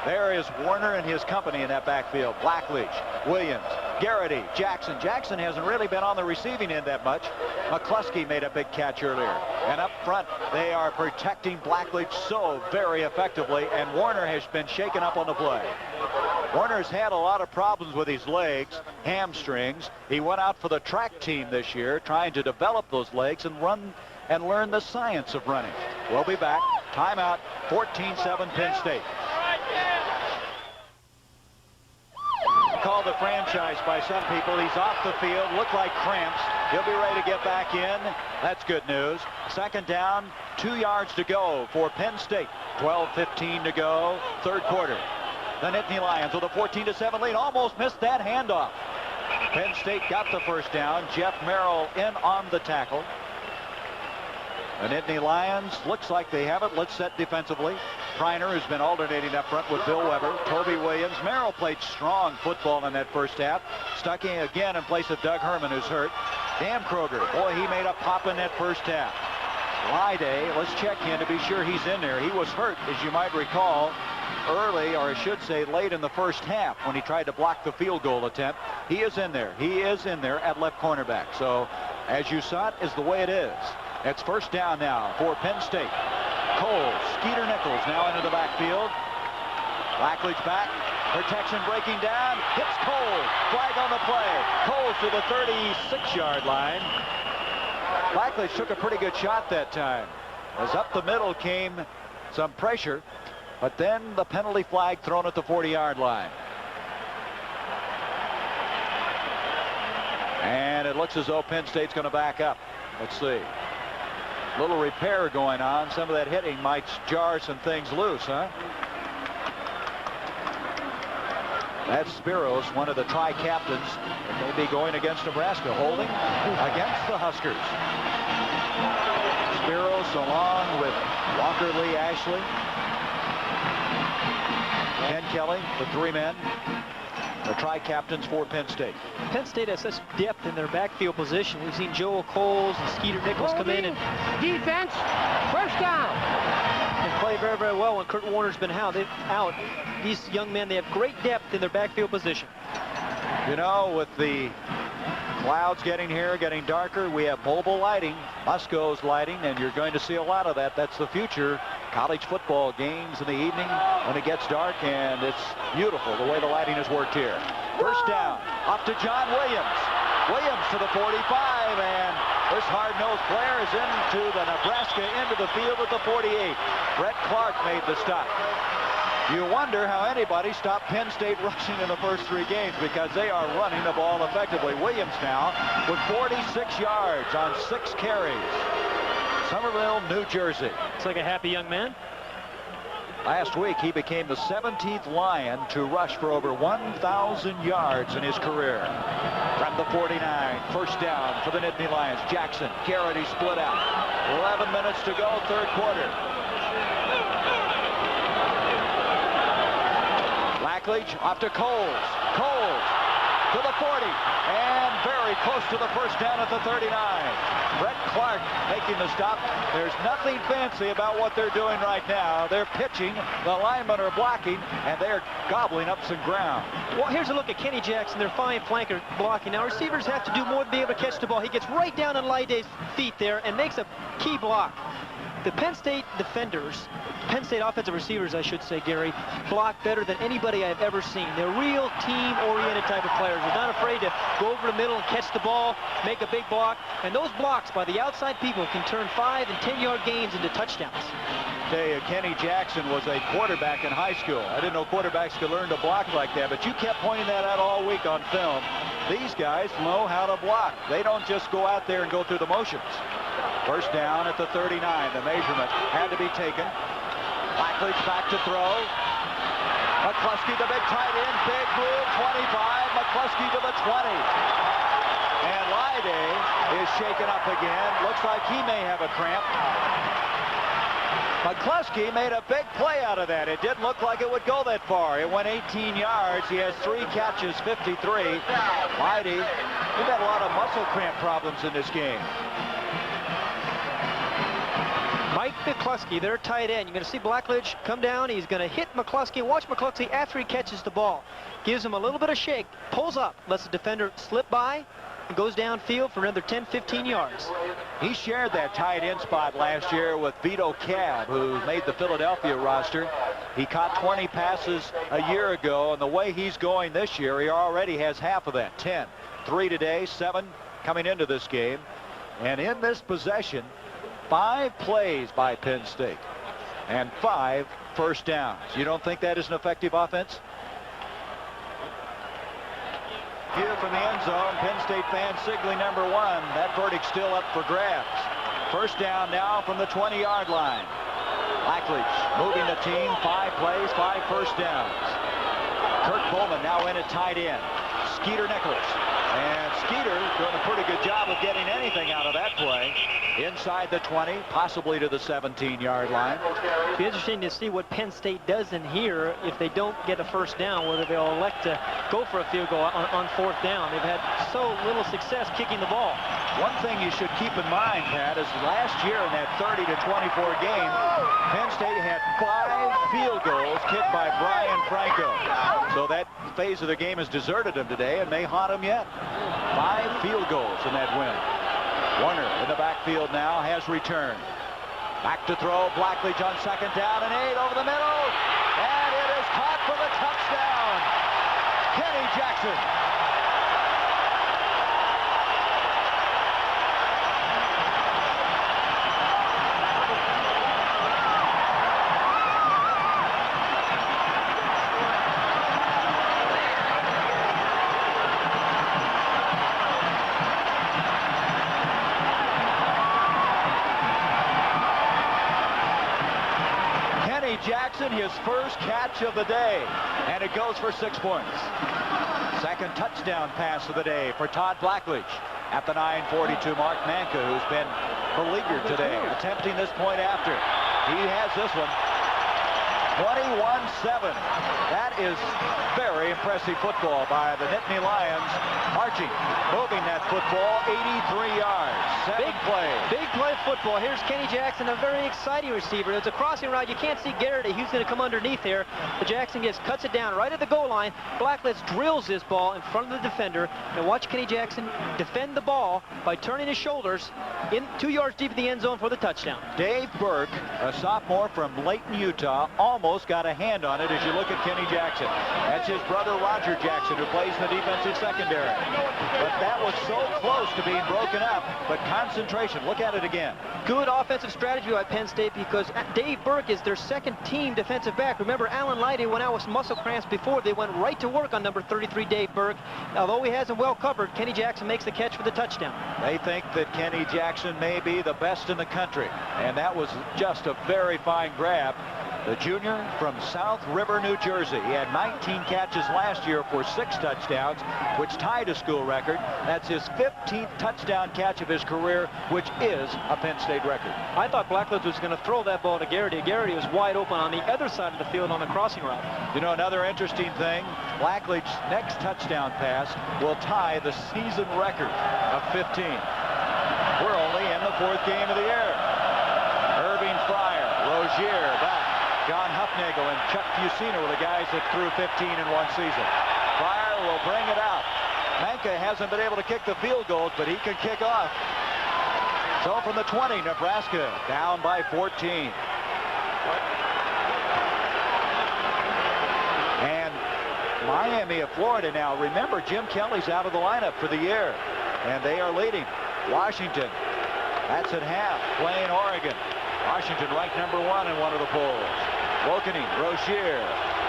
There is Warner and his company in that backfield. Blackledge, Williams, Garrity, Jackson. Jackson hasn't really been on the receiving end that much. McCluskey made a big catch earlier. And up front, they are protecting Blackledge so very effectively, and Warner has been shaken up on the play. Warner's had a lot of problems with his legs, hamstrings. He went out for the track team this year, trying to develop those legs and run and learn the science of running. We'll be back. Timeout, 14-7 Penn State. Called the franchise by some people. He's off the field, looked like cramps. He'll be ready to get back in. That's good news. Second down, 2 yards to go for Penn State. 12:15 to go, third quarter. The Nittany Lions with a 14-7 lead. Almost missed that handoff. Penn State got the first down. Jeff Merrill in on the tackle. The Nittany Lions looks like they have it. Let's set defensively. Kreiner has been alternating up front with Bill Weber. Toby Williams. Merrill played strong football in that first half. Stuck in again in place of Doug Herman, who's hurt. Dan Kroger, boy, he made a pop in that first half. Lyday, let's check in to be sure he's in there. He was hurt, as you might recall, early, or I should say late in the first half when he tried to block the field goal attempt. He is in there. He is in there at left cornerback. So, as you saw it, is the way it is. It's first down now for Penn State. Cole, Skeeter Nichols now into the backfield. Blackledge back. Protection breaking down. Hits Cole. Flag on the play. Cole's to the 36-yard line. Blackledge took a pretty good shot that time. As up the middle came some pressure, but then the penalty flag thrown at the 40-yard line. And it looks as though Penn State's going to back up. Let's see. Little repair going on. Some of that hitting might jar some things loose, huh? That's Spiros, one of the tri-captains that may be going against Nebraska, holding against the Huskers. Spiros along with Walker Lee Ashley, Ken Kelly, the three men, the tri-captains for Penn State. Penn State has such depth in their backfield position. We've seen Joel Coles and Skeeter Nichols come in and defense, first down. And play very, very well when Kurt Warner's been out. These young men, they have great depth in their backfield position. You know, with the clouds getting here, getting darker, we have mobile lighting, Musco's lighting, and you're going to see a lot of that. That's the future. College football games in the evening when it gets dark, and it's beautiful the way the lighting has worked here. First down, up to John Williams. Williams to the 45, and this hard-nosed player is into the Nebraska into the field at the 48. Brett Clark made the stop. You wonder how anybody stopped Penn State rushing in the first 3 games, because they are running the ball effectively. Williams now with 46 yards on 6 carries. Somerville, New Jersey. It's like a happy young man. Last week, he became the 17th Lion to rush for over 1,000 yards in his career. From the 49, first down for the Nittany Lions. Jackson, Garrity split out. 11 minutes to go, third quarter. Blackledge off to Coles. Coles to the 40, and very close to the first down at the 39. Brett Clark making the stop. There's nothing fancy about what they're doing right now. They're pitching, the linemen are blocking, and they're gobbling up some ground. Well, here's a look at Kenny Jackson, their fine flanker blocking. Now, receivers have to do more to be able to catch the ball. He gets right down on Lyday's feet there and makes a key block. The Penn State defenders, Penn State offensive receivers, I should say, Gary, block better than anybody I've ever seen. They're real team-oriented type of players. They're not afraid to go over the middle and catch the ball, make a big block. And those blocks by the outside people can turn 5- and 10-yard gains into touchdowns. Tell you, Kenny Jackson was a quarterback in high school. I didn't know quarterbacks could learn to block like that, but you kept pointing that out all week on film. These guys know how to block. They don't just go out there and go through the motions. First down at the 39. The measurement had to be taken. Blackledge back to throw. McCluskey, the big tight end, big move, 25. McCluskey to the 20. And Lyday is shaken up again. Looks like he may have a cramp. McCluskey made a big play out of that. It didn't look like it would go that far. It went 18 yards. He has 3 catches, 53. Lyday, we've had a lot of muscle cramp problems in this game. Mike McCluskey, their tight end. You're going to see Blackledge come down. He's going to hit McCluskey. Watch McCluskey after he catches the ball. Gives him a little bit of shake, pulls up, lets the defender slip by, and goes downfield for another 10, 15 yards. He shared that tight end spot last year with Vito Cab, who made the Philadelphia roster. He caught 20 passes a year ago, and the way he's going this year, he already has half of that, 10. 3 today, 7 coming into this game. And in this possession, 5 plays by Penn State and 5 first downs. You don't think that is an effective offense? Here from the end zone, Penn State fans signaling number 1. That verdict still up for grabs. First down now from the 20-yard line. Blackledge moving the team, 5 plays, 5 first downs. Kurt Bowman now in at tight end. Skeeter Nichols. And Skeeter doing a pretty good job of getting anything out of that play. Inside the 20, possibly to the 17-yard line. It'll be interesting to see what Penn State does in here if they don't get a first down, whether they'll elect to go for a field goal on 4th down. They've had so little success kicking the ball. One thing you should keep in mind, Pat, is last year in that 30-24 game, Penn State had 5 field goals kicked by Brian Franco. So that phase of the game has deserted him today and may haunt him yet. 5 field goals in that win. Warner in the backfield now has returned. Back to throw. Blackledge on 2nd down and 8 over the middle. And it is caught for the touchdown. Kenny Jackson. Jackson, his first catch of the day, and it goes for 6 points. Second touchdown pass of the day for Todd Blackledge. At the 9:42 mark, Manka, who's been beleaguered today, attempting this point after. He has this one. 21-7. That is very impressive football by the Nittany Lions. Marching, moving that football 83 yards. 7 plays. Big play football. Here's Kenny Jackson, a very exciting receiver. It's a crossing route. You can't see Garrity. He's going to come underneath here. But Jackson cuts it down right at the goal line. Blackledge drills this ball in front of the defender. And watch Kenny Jackson defend the ball by turning his shoulders in 2 yards deep in the end zone for the touchdown. Dave Burke, a sophomore from Layton, Utah, almost got a hand on it as you look at Kenny Jackson. That's his brother Roger Jackson, who plays in the defensive secondary. But that was so close to being broken up. But concentration, look at it again. Good offensive strategy by Penn State because Dave Burke is their 2nd team defensive back. Remember, Alan Leidy went out with muscle cramps before. They went right to work on number 33, Dave Burke. Although he has him well covered, Kenny Jackson makes the catch for the touchdown. They think that Kenny Jackson may be the best in the country. And that was just a very fine grab. The junior from South River, New Jersey. He had 19 catches last year for 6 touchdowns, which tied a school record. That's his 15th touchdown catch of his career, which is a Penn State record. I thought Blackledge was going to throw that ball to Garrity. Garrity was wide open on the other side of the field on the crossing route. You know, another interesting thing, Blackledge's next touchdown pass will tie the season record of 15. We're only in the 4th game of the year. Irving Fryer, Rozier back. John Huffnagel and Chuck Fusina were the guys that threw 15 in one season. Fryer will bring it out. Manka hasn't been able to kick the field goals, but he can kick off. So from the 20, Nebraska down by 14. And Miami of Florida now. Remember, Jim Kelly's out of the lineup for the year, and they are leading. Washington, that's at half, playing Oregon. Washington ranked number 1 in one of the polls. Wokening, Rozier,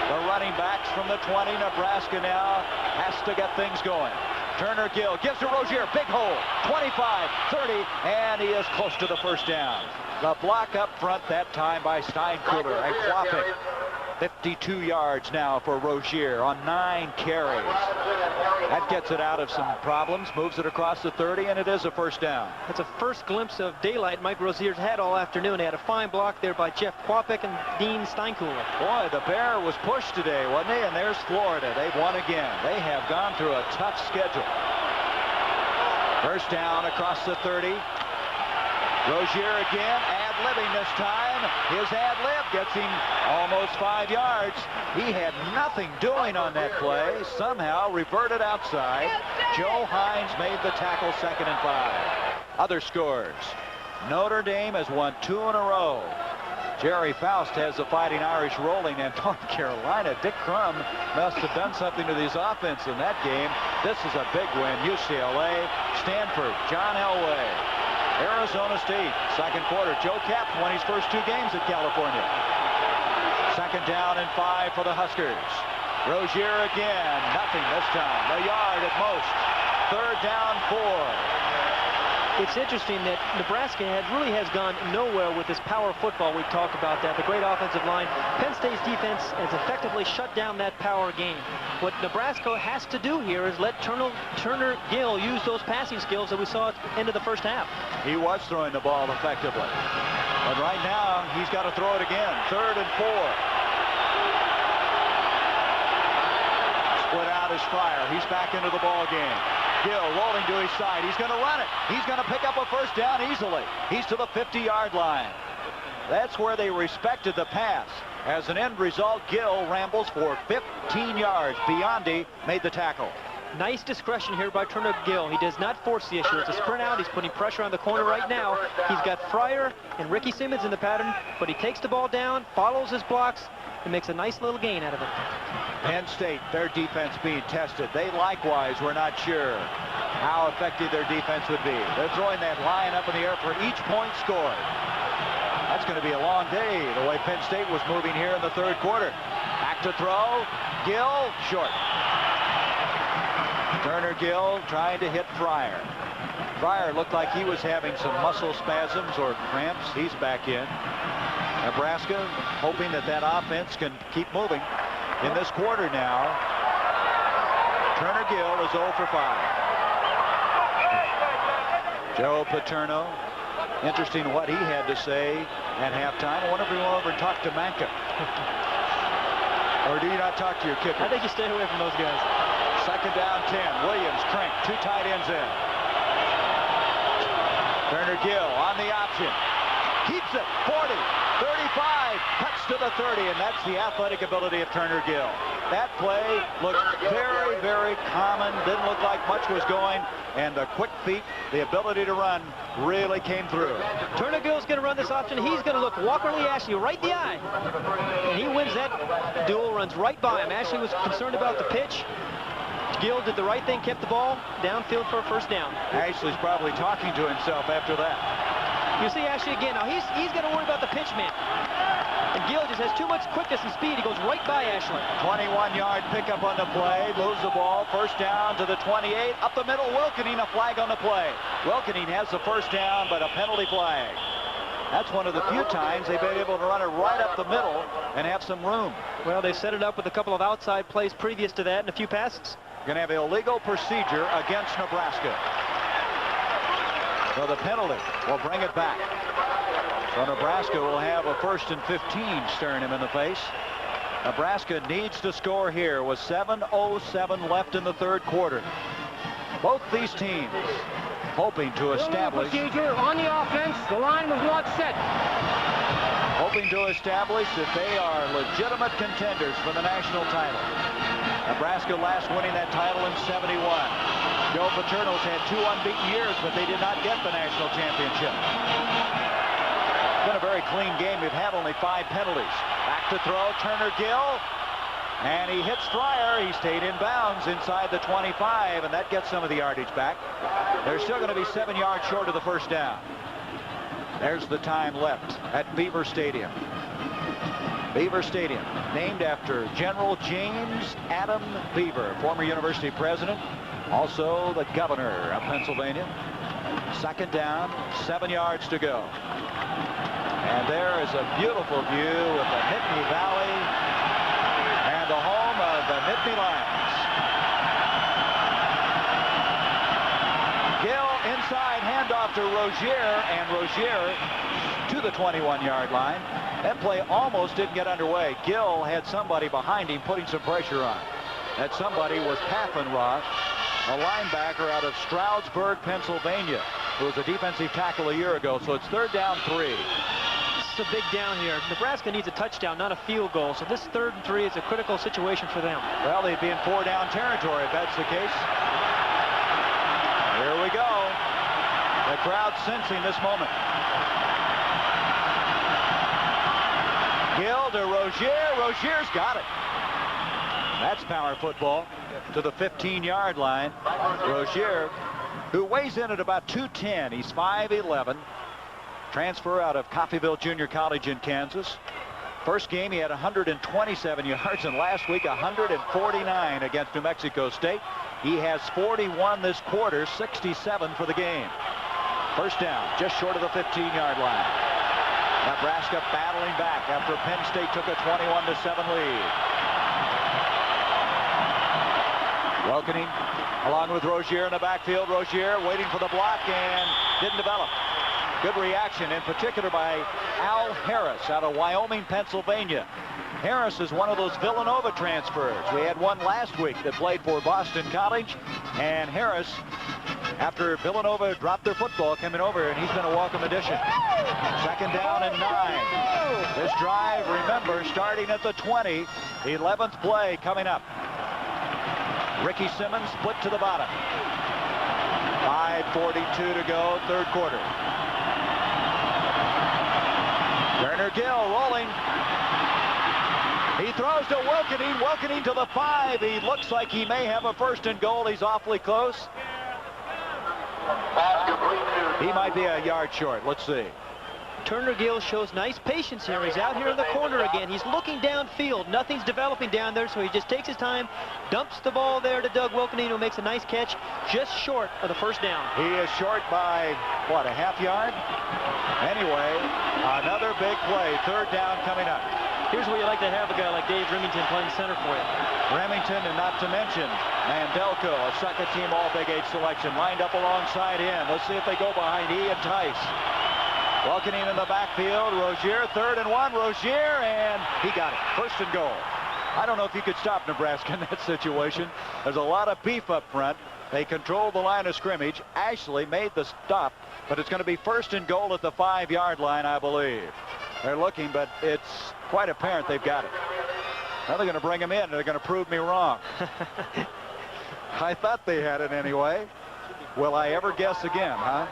the running backs from the 20. Nebraska now has to get things going. Turner Gill gives to Rozier, big hole, 25, 30, and he is close to the first down. The block up front that time by Steinkuhler and Quapic. 52 yards now for Rozier on 9 carries. That gets it out of some problems, moves it across the 30, and it is a first down. That's a first glimpse of daylight Mike Rozier's had all afternoon. He had a fine block there by Jeff Quapic and Dean Steinkuhler. Boy, the Bear was pushed today, wasn't he? And there's Florida. They've won again. They have gone through a tough schedule. First down across the 30. Rozier again, and ad-libbing this time. His ad-lib gets him almost 5 yards. He had nothing doing on that play. Somehow reverted outside. Joe Hines made the tackle, 2nd and 5. Other scores. Notre Dame has won 2 in a row. Jerry Faust has the Fighting Irish rolling, and North Carolina, Dick Crum must have done something to his offense in that game. This is a big win. UCLA, Stanford, John Elway, Arizona State, 2nd quarter. Joe Kapp won his first 2 games at California. 2nd down and 5 for the Huskers. Rozier again, nothing this time. A yard at most. 3rd down, 4. It's interesting that Nebraska really has gone nowhere with this power football. We've talked about that. The great offensive line. Penn State's defense has effectively shut down that power game. What Nebraska has to do here is let Turner Gill use those passing skills that we saw at the end of the first half. He was throwing the ball effectively. But right now, he's got to throw it again. 3rd and 4. Split out is Fryer. He's back into the ball game. Gill rolling to his side. He's going to run it. He's going to pick up a 1st down easily. He's to the 50-yard line. That's where they respected the pass. As an end result, Gill rambles for 15 yards. Biondi made the tackle. Nice discretion here by Turner Gill. He does not force the issue. It's a sprint out. He's putting pressure on the corner right now. He's got Fryer and Ricky Simmons in the pattern, but he takes the ball down, follows his blocks, and makes a nice little gain out of it. Penn State, their defense being tested. They likewise were not sure how effective their defense would be. They're throwing that line up in the air for each point scored. That's going to be a long day, the way Penn State was moving here in the 3rd quarter. Back to throw. Gill, short. Turner Gill trying to hit Fryer. Fryer looked like he was having some muscle spasms or cramps. He's back in. Nebraska hoping that offense can keep moving. In this quarter now, Turner Gill is 0 for 5. Joe Paterno, interesting what he had to say at halftime. I wonder if we went over and talked to Manka. Or do you not talk to your kicker? I think you stay away from those guys. 2nd down, 10. Williams, Crank, 2 tight ends in. Turner Gill on the option. Keeps it, 40, 35, cuts to the 30, and that's the athletic ability of Turner Gill. That play looked very, very common. Didn't look like much was going, and the quick feet, the ability to run, really came through. Turner Gill's going to run this option. He's going to look Walker Lee Ashley right in the eye, and he wins that duel, runs right by him. Ashley was concerned about the pitch. Gill did the right thing, kept the ball downfield for a 1st down. Ashley's probably talking to himself after that. You see Ashley again. Now he's going to worry about the pitch man. And Gill just has too much quickness and speed. He goes right by Ashley. 21-yard pickup on the play. Moves the ball. 1st down to the 28. Up the middle, Wilkening, a flag on the play. Wilkening has the 1st down, but a penalty flag. That's one of the few times they've been able to run it right up the middle and have some room. Well, they set it up with a couple of outside plays previous to that and a few passes. Going to have illegal procedure against Nebraska. So the penalty will bring it back. So Nebraska will have a 1st and 15 staring him in the face. Nebraska needs to score here with 7:07 left in the 3rd quarter. Both these teams hoping to establish. Procedure on the offense. The line was not set. Hoping to establish that they are legitimate contenders for the national title. Nebraska last winning that title in '71. Joe Paterno's had 2 unbeaten years, but they did not get the national championship. It's been a very clean game. We've had only 5 penalties. Back to throw, Turner Gill. And he hits Fryer. He stayed in bounds inside the 25, and that gets some of the yardage back. They're still going to be 7 yards short of the 1st down. There's the time left at Beaver Stadium. Beaver Stadium, named after General James Adam Beaver, former university president, also the governor of Pennsylvania. 2nd down, 7 yards to go. And there is a beautiful view of the Nittany Valley and the home of the Nittany Lions. Gill inside, handoff to Rozier, and Rozier to the 21-yard line. That play almost didn't get underway. Gill had somebody behind him putting some pressure on. That somebody was Paffenroth, a linebacker out of Stroudsburg, Pennsylvania, who was a defensive tackle a year ago. So it's 3rd down, 3. is a big down here. Nebraska needs a touchdown, not a field goal. So this 3rd and 3 is a critical situation for them. Well, they'd be in 4-down territory if that's the case. Here we go. The crowd sensing this moment. Gill to Rozier. Rozier's got it. That's power football to the 15-yard line. Rozier, who weighs in at about 210. He's 5'11". Transfer out of Coffeyville Junior College in Kansas. First game, he had 127 yards, and last week, 149 against New Mexico State. He has 41 this quarter, 67 for the game. First down, just short of the 15-yard line. Nebraska battling back after Penn State took a 21-7 lead. Welkening along with Rozier in the backfield. Rozier waiting for the block and didn't develop. Good reaction, in particular by Al Harris out of Wyoming, Pennsylvania. Harris is one of those Villanova transfers. We had one last week that played for Boston College, and Harris, after Villanova dropped their football, coming over, and he's been a welcome addition. 2nd down and 9. This drive, remember, starting at the 20, the 11th play coming up. Ricky Simmons split to the bottom. 5:42 to go, 3rd quarter. Turner Gill rolling. He throws to Welkening. Welkening to the 5. He looks like he may have a 1st and goal. He's awfully close. He might be a yard short. Let's see. Turner Gill shows nice patience here. He's out here in the corner again. He's looking downfield. Nothing's developing down there, so he just takes his time, dumps the ball there to Doug Welkening, who makes a nice catch just short of the 1st down. He is short by, what, a half yard? Anyway, another big play. 3rd down coming up. Here's where you like to have a guy like Dave Remington playing center for you. Remington, and not to mention Mandelko, a 2nd-team All-Big 8 selection, lined up alongside him. Let's see if they go behind he and Tice. Welkening in the backfield. Rozier, 3rd and 1. Rozier, and he got it. 1st and goal. I don't know if you could stop Nebraska in that situation. There's a lot of beef up front. They control the line of scrimmage. Ashley made the stop, but it's going to be 1st and goal at the 5-yard line, I believe. They're looking, but it's quite apparent they've got it. Now they're going to bring him in, and they're going to prove me wrong. I thought they had it anyway. Will I ever guess again, huh?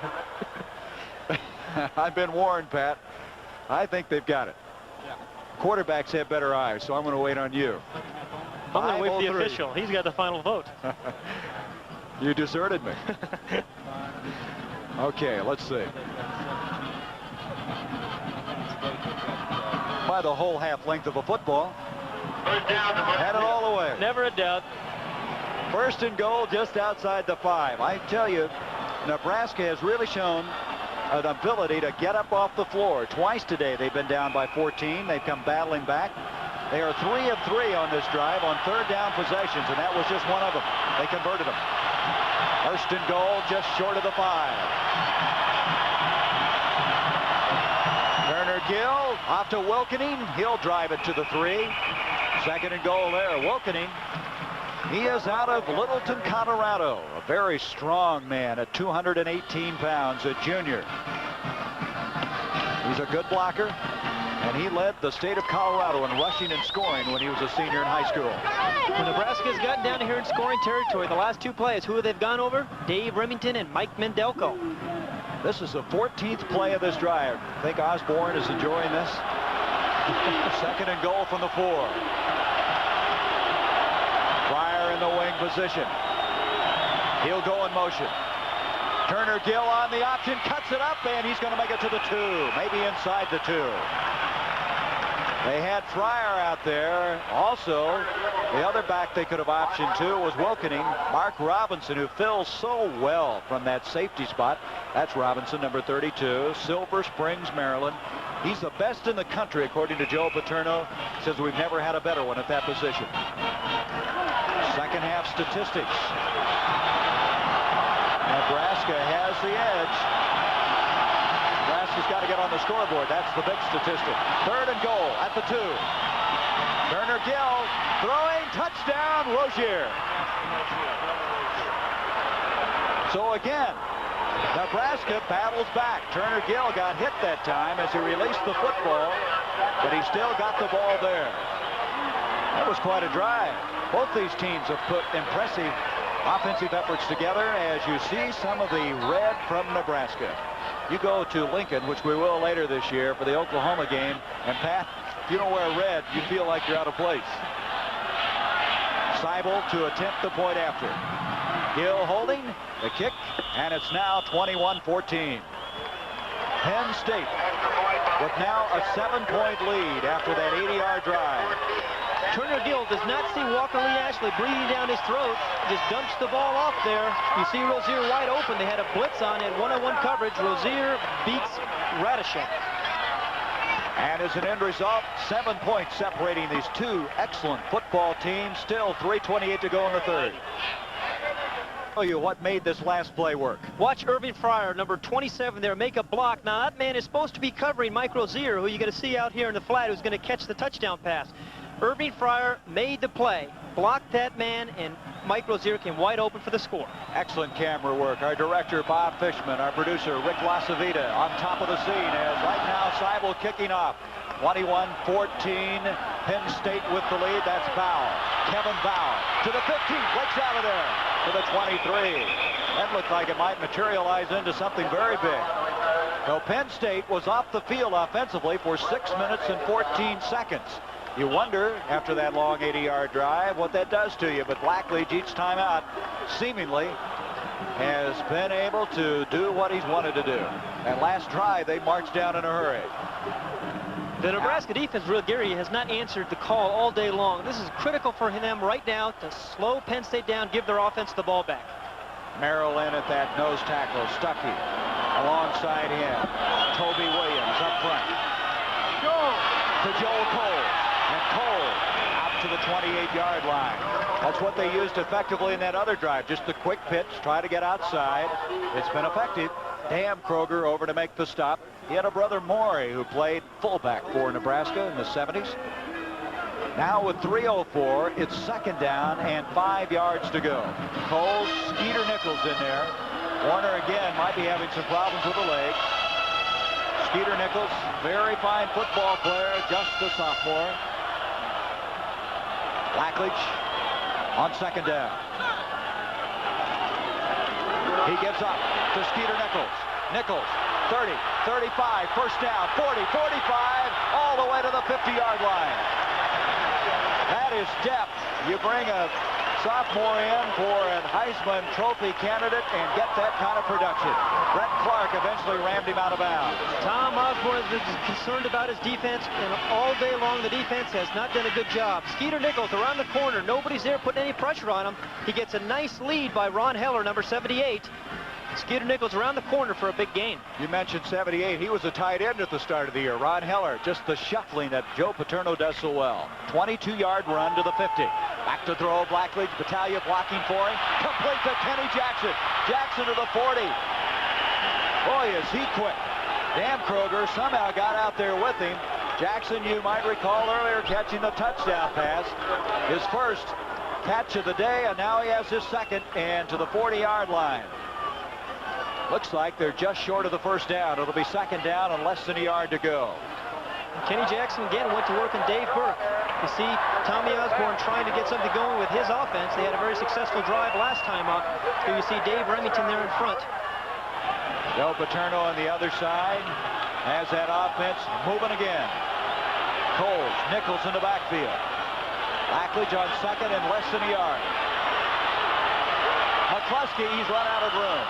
I've been warned, Pat. I think they've got it. Quarterbacks have better eyes, so I'm going to wait on you. I'm going to wait for the official. He's got the final vote. You deserted me. Okay, let's see. By the whole half length of a football. Had it all the way. Never a doubt. 1st and goal just outside the 5. I tell you, Nebraska has really shown an ability to get up off the floor. Twice today they've been down by 14. They've come battling back. They are 3 of 3 on this drive on 3rd down possessions, and that was just one of them. They converted them. 1st and goal just short of the 5. Turner Gill off to Welkening. He'll drive it to the 3. 2nd and goal there. Welkening, he is out of Littleton, Colorado. A very strong man at 218 pounds, a junior. He's a good blocker, and he led the state of Colorado in rushing and scoring when he was a senior in high school. When Nebraska's gotten down here in scoring territory, the last 2 plays, who they've gone over? Dave Remington and Mike Mandelko. This is the 14th play of this drive. I think Osborne is enjoying this. 2nd and goal from the 4. Fryer in the wing position. He'll go in motion. Turner Gill on the option, cuts it up, and he's going to make it to the 2, maybe inside the 2. They had Fryer out there. Also, the other back they could have optioned to was Welkening. Mark Robinson, who fills so well from that safety spot. That's Robinson, number 32, Silver Springs, Maryland. He's the best in the country, according to Joe Paterno. Says we've never had a better one at that position. 2nd half statistics. Nebraska has the edge. Nebraska's got to get on the scoreboard. That's the big statistic. 3rd and goal at the 2. Turner Gill throwing, touchdown, Rozier. So again, Nebraska battles back. Turner Gill got hit that time as he released the football, but he still got the ball there. That was quite a drive. Both these teams have put impressive offensive efforts together, as you see some of the red from Nebraska. You go to Lincoln, which we will later this year for the Oklahoma game, and Pat, if you don't wear red, you feel like you're out of place. Seibel to attempt the point after. Gill holding the kick, and it's now 21-14. Penn State with now a 7-point lead after that 80-yard drive. Turner Gill does not see Walker Lee Ashley breathing down his throat. Just dumps the ball off there. You see Rozier wide open. They had a blitz on at one-on-one coverage. Rozier beats Radishek. And as an end result, 7 points separating these two excellent football teams. Still 3:28 to go in the third. Tell you what made this last play work. Watch Irving Fryer, number 27 there, make a block. Now that man is supposed to be covering Mike Rozier, who you're going to see out here in the flat, who's going to catch the touchdown pass. Irving Fryer made the play, blocked that man, and Mike Rozier came wide open for the score. Excellent camera work. Our director, Bob Fishman, our producer, Rick Lasavita, on top of the scene as right now Seibel kicking off. 21-14, Penn State with the lead. That's Bowell. Kevin Bowell to the 15, breaks out of there to the 23. That looked like it might materialize into something very big. So Penn State was off the field offensively for 6 minutes and 14 seconds. You wonder, after that long 80-yard drive, what that does to you. But Blackledge, each time out, seemingly has been able to do what he's wanted to do. That last drive, they marched down in a hurry. The Nebraska defense, real Gary, has not answered the call all day long. This is critical for them right now to slow Penn State down, give their offense the ball back. Merrill in at that nose tackle. Stuckey alongside him. Toby Williams up front. To Joel Cole. And Cole out to the 28-yard line. That's what they used effectively in that other drive. Just the quick pitch, try to get outside. It's been effective. Dan Kroger over to make the stop. He had a brother Maury who played fullback for Nebraska in the 70s. Now with 3:04, it's second down and 5 yards to go. Cole, Skeeter Nichols in there. Warner again might be having some problems with the leg. Skeeter Nichols, very fine football player, just a sophomore. Blackledge on second down. He gives up to Skeeter Nichols. Nichols, 30, 35, first down, 40, 45, all the way to the 50-yard line. That is depth. You bring a sophomore in for a Heisman Trophy candidate and get that kind of production. Brett Clark eventually rammed him out of bounds. Tom Osborne is concerned about his defense, and all day long the defense has not done a good job. Skeeter Nichols around the corner. Nobody's there putting any pressure on him. He gets a nice lead by Ron Heller, number 78. Skeeter Nichols around the corner for a big gain. You mentioned 78. He was a tight end at the start of the year. Ron Heller, just the shuffling that Joe Paterno does so well. 22-yard run to the 50. Back to throw, Blackledge, Battaglia blocking for him. Complete to Kenny Jackson. Jackson to the 40. Boy, is he quick. Dan Kroger somehow got out there with him. Jackson, you might recall earlier, catching the touchdown pass. His first catch of the day, and now he has his second, and to the 40-yard line. Looks like they're just short of the first down. It'll be second down and less than a yard to go. Kenny Jackson again went to work on Dave Burke. You see Tommy Osborne trying to get something going with his offense. They had a very successful drive last time up. Here you see Dave Remington there in front. Joe Paterno on the other side has that offense moving again. Coles, Nichols in the backfield. Blackledge on second and less than a yard. McCluskey, he's run out of room.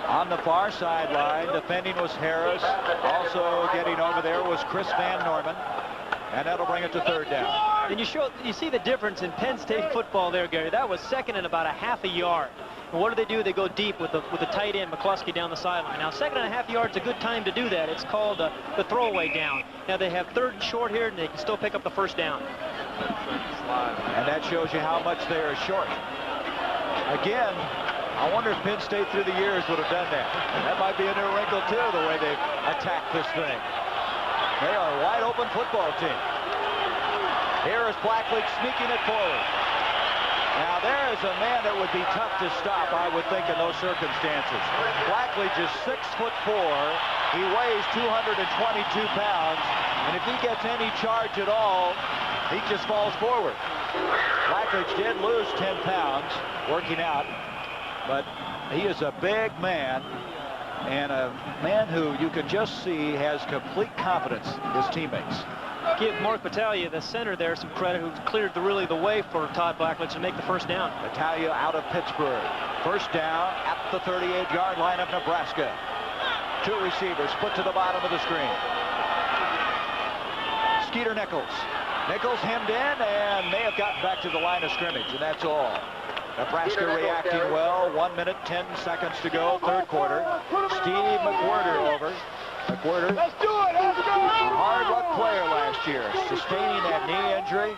On the far sideline, defending was Harris. Also getting over there was Chris Van Norman. And that'll bring it to third down. And you see the difference in Penn State football there, Gary. That was second and about a half a yard. And what do? They go deep with the tight end, McCluskey, down the sideline. Now, second and a half yards is a good time to do that. It's called the throwaway down. Now, they have third and short here, and they can still pick up the first down. And that shows you how much they are short. Again, I wonder if Penn State through the years would have done that. That might be a new wrinkle, too, the way they've attacked this thing. They are a wide-open football team. Here is Blackledge sneaking it forward. Now Now, there is a man that would be tough to stop, I would think, in those circumstances. Blackledge is 6'4". He weighs 222 pounds. And if he gets any charge at all, he just falls forward. Blackledge did lose 10 pounds working out, but he is a big man and a man who you can just see has complete confidence in his teammates. Give Mark Battaglia, the center there, some credit, who cleared the way for Todd Blackledge to make the first down. Battaglia out of Pittsburgh. First down at the 38-yard line of Nebraska. Two receivers put to the bottom of the screen. Skeeter Nichols. Nichols hemmed in and may have gotten back to the line of scrimmage, and that's all. Nebraska reacting well. 1 minute, 10 seconds to go, third quarter. Steve McWhirter over. McWhirter, a hard luck player last year, sustaining that knee injury.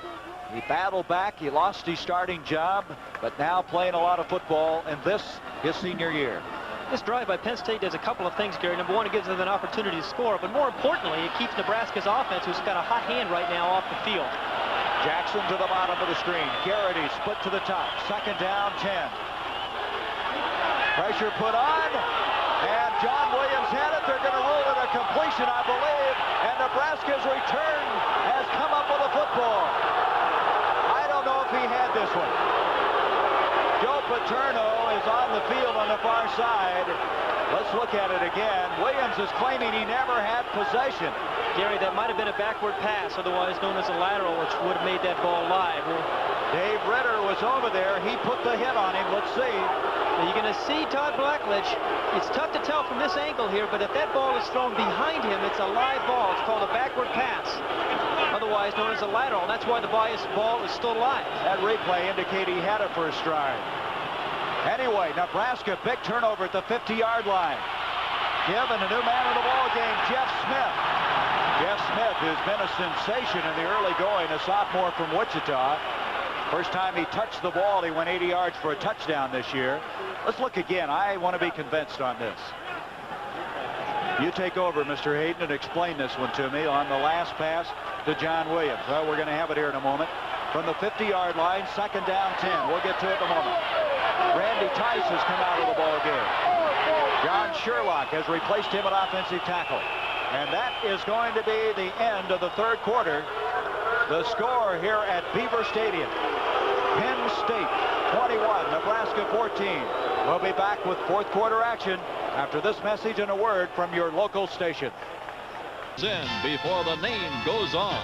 He battled back. He lost his starting job, but now playing a lot of football, and this his senior year. This drive by Penn State does a couple of things, Gary. Number one, it gives them an opportunity to score, but more importantly, it keeps Nebraska's offense, who's got a hot hand right now, off the field. Jackson to the bottom of the screen. Garrity split to the top. Second down, 10. Pressure put on, and John Williams had it. They're going to rule it a completion, I believe, and Nebraska's return has come up with a football. I don't know if he had this one. Joe Paterno is on the field on the far side. Let's look at it again. Williams is claiming he never had possession. Gary, that might have been a backward pass, otherwise known as a lateral, which would have made that ball live. Dave Ritter was over there. He put the hit on him. Let's see. You're going to see Todd Blackledge. It's tough to tell from this angle here, but if that ball is thrown behind him, it's a live ball. It's called a backward pass, otherwise known as a lateral. That's why the ball is still live. That replay indicates he had it for a stride. Anyway, Nebraska, big turnover at the 50-yard line. Given a new man in the ball game, Jeff Smith. Jeff Smith has been a sensation in the early going, a sophomore from Wichita. First time he touched the ball, he went 80 yards for a touchdown this year. Let's look again. I want to be convinced on this. You take over, Mr. Hayden, and explain this one to me on the last pass to John Williams. Well, we're going to have it here in a moment. From the 50-yard line, second down, 10. We'll get to it in a moment. Randy Tice has come out of the ball game. John Sherlock has replaced him at offensive tackle. And that is going to be the end of the third quarter. The score here at Beaver Stadium. Penn State 21, Nebraska 14. We'll be back with fourth quarter action after this message and a word from your local station. In before the name goes on.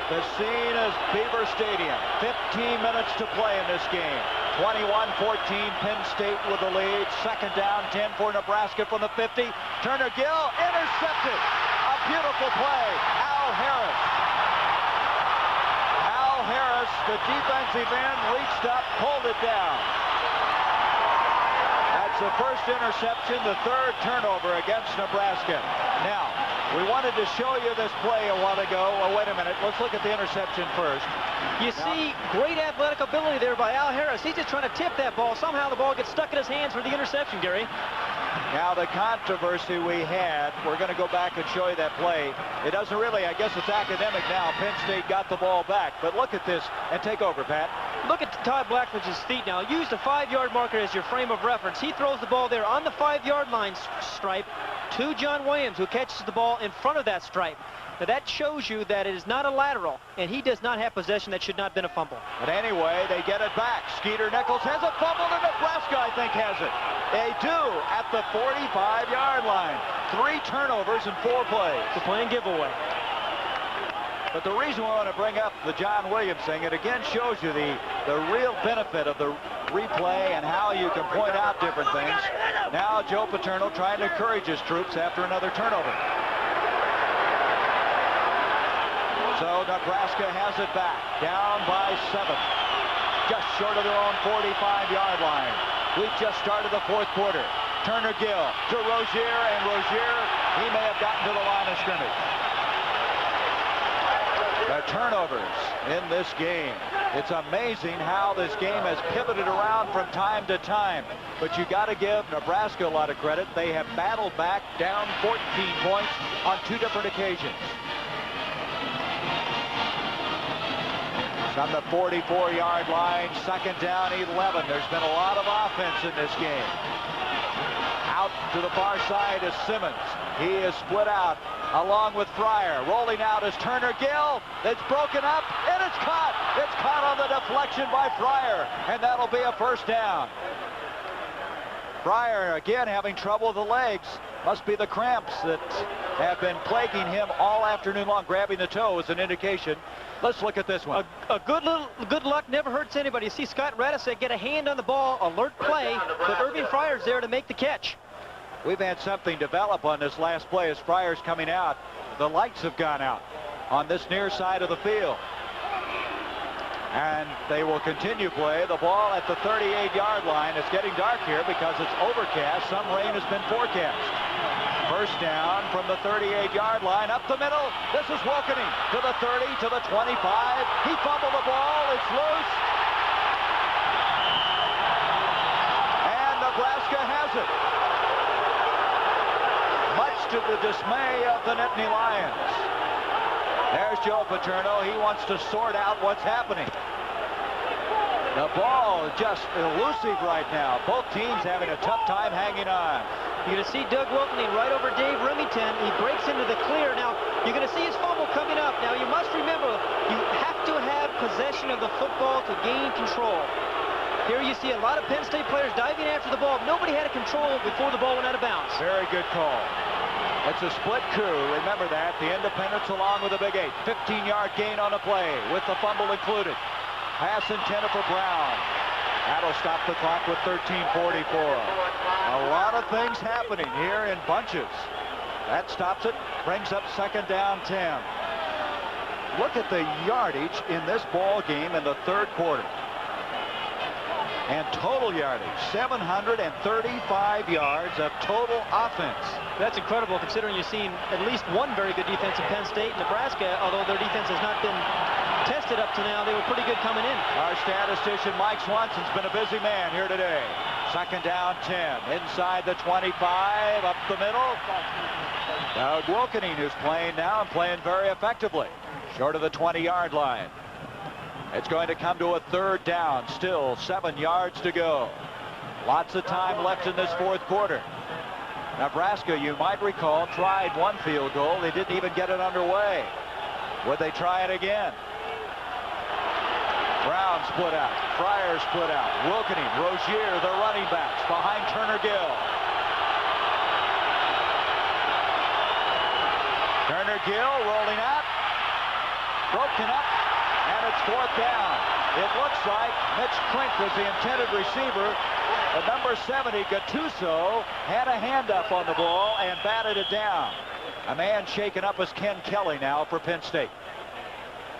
The scene is Beaver Stadium. 15 minutes to play in this game. 21-14, Penn State with the lead. Second down, 10 for Nebraska from the 50. Turner Gill intercepted. A beautiful play. Al Harris. Al Harris, the defensive end, reached up, pulled it down. That's the first interception, the third turnover against Nebraska. Now, we wanted to show you this play a while ago. Oh, wait a minute. Let's look at the interception first. You see great athletic ability there by Al Harris. He's just trying to tip that ball. Somehow the ball gets stuck in his hands for the interception, Gary. Now, the controversy we had, we're going to go back and show you that play. It doesn't really, I guess it's academic now. Penn State got the ball back. But look at this, and take over, Pat. Look at Todd Blackledge's feet now. Use the 5-yard marker as your frame of reference. He throws the ball there on the 5-yard line stripe to John Williams, who catches the ball in front of that stripe. Now that shows you that it is not a lateral, and he does not have possession. That should not have been a fumble. But anyway, they get it back. Skeeter Nichols has a fumble, and Nebraska, I think, has it. They do at the 45-yard line. 3 turnovers in 4 plays. It's a plain giveaway. But the reason we want to bring up the John Williams thing, it again shows you the real benefit of the replay and how you can point out different things. Now Joe Paterno trying to encourage his troops after another turnover. So Nebraska has it back, down by 7. Just short of their own 45-yard line. We've just started the fourth quarter. Turner Gill to Rozier, and Rozier, he may have gotten to the line of scrimmage. The turnovers in this game. It's amazing how this game has pivoted around from time to time. But you got to give Nebraska a lot of credit. They have battled back, down 14 points on 2 different occasions. From the 44-yard line, second down, 11. There's been a lot of offense in this game. Out to the far side is Simmons. He is split out along with Fryer. Rolling out is Turner Gill. It's broken up, and it's caught. It's caught on the deflection by Fryer, and that'll be a first down. Fryer again having trouble with the legs. Must be the cramps that have been plaguing him all afternoon long. Grabbing the toe is an indication. Let's look at this one. A good luck never hurts anybody. You see Scott Radisek get a hand on the ball, alert play, but Irving Fryer's there to make the catch. We've had something develop on this last play as Fryer's coming out. The lights have gone out on this near side of the field. And they will continue play. The ball at the 38-yard line. It's getting dark here because it's overcast. Some rain has been forecast. First down from the 38-yard line, up the middle. This is Wilkening to the 30, to the 25. He fumbled the ball. It's loose. And Nebraska has it. Much to the dismay of the Nittany Lions. There's Joe Paterno. He wants to sort out what's happening. The ball just elusive right now. Both teams having a tough time hanging on. You're going to see Doug Wilkening right over Dave Remington. He breaks into the clear. Now, you're going to see his fumble coming up. Now, you must remember, you have to have possession of the football to gain control. Here you see a lot of Penn State players diving after the ball. Nobody had a control before the ball went out of bounds. Very good call. It's a split coup. Remember that. The Independents along with a big 8. 15-yard gain on the play with the fumble included. Pass intended for Brown. That'll stop the clock with 13:44. A lot of things happening here in bunches. That stops it. Brings up second down 10. Look at the yardage in this ball game in the third quarter. And total yardage, 735 yards of total offense. That's incredible considering you've seen at least one very good defense in Penn State. Nebraska, although their defense has not been tested up to now, they were pretty good coming in. Our statistician Mike Swanson's been a busy man here today. Second down 10, inside the 25, up the middle. Doug Wilkening, who's playing now and playing very effectively, short of the 20-yard line. It's going to come to a third down, still 7 yards to go. Lots of time left in this fourth quarter. Nebraska, you might recall, tried one field goal. They didn't even get it underway. Would they try it again? Brown split out. Fryer split out. Wilkening, Rozier, the running backs behind Turner Gill. Turner Gill rolling out. Broken up. And it's fourth down. It looks like Mitch Klink was the intended receiver. But number 70, Gattuso, had a hand up on the ball and batted it down. A man shaken up is Ken Kelly now for Penn State.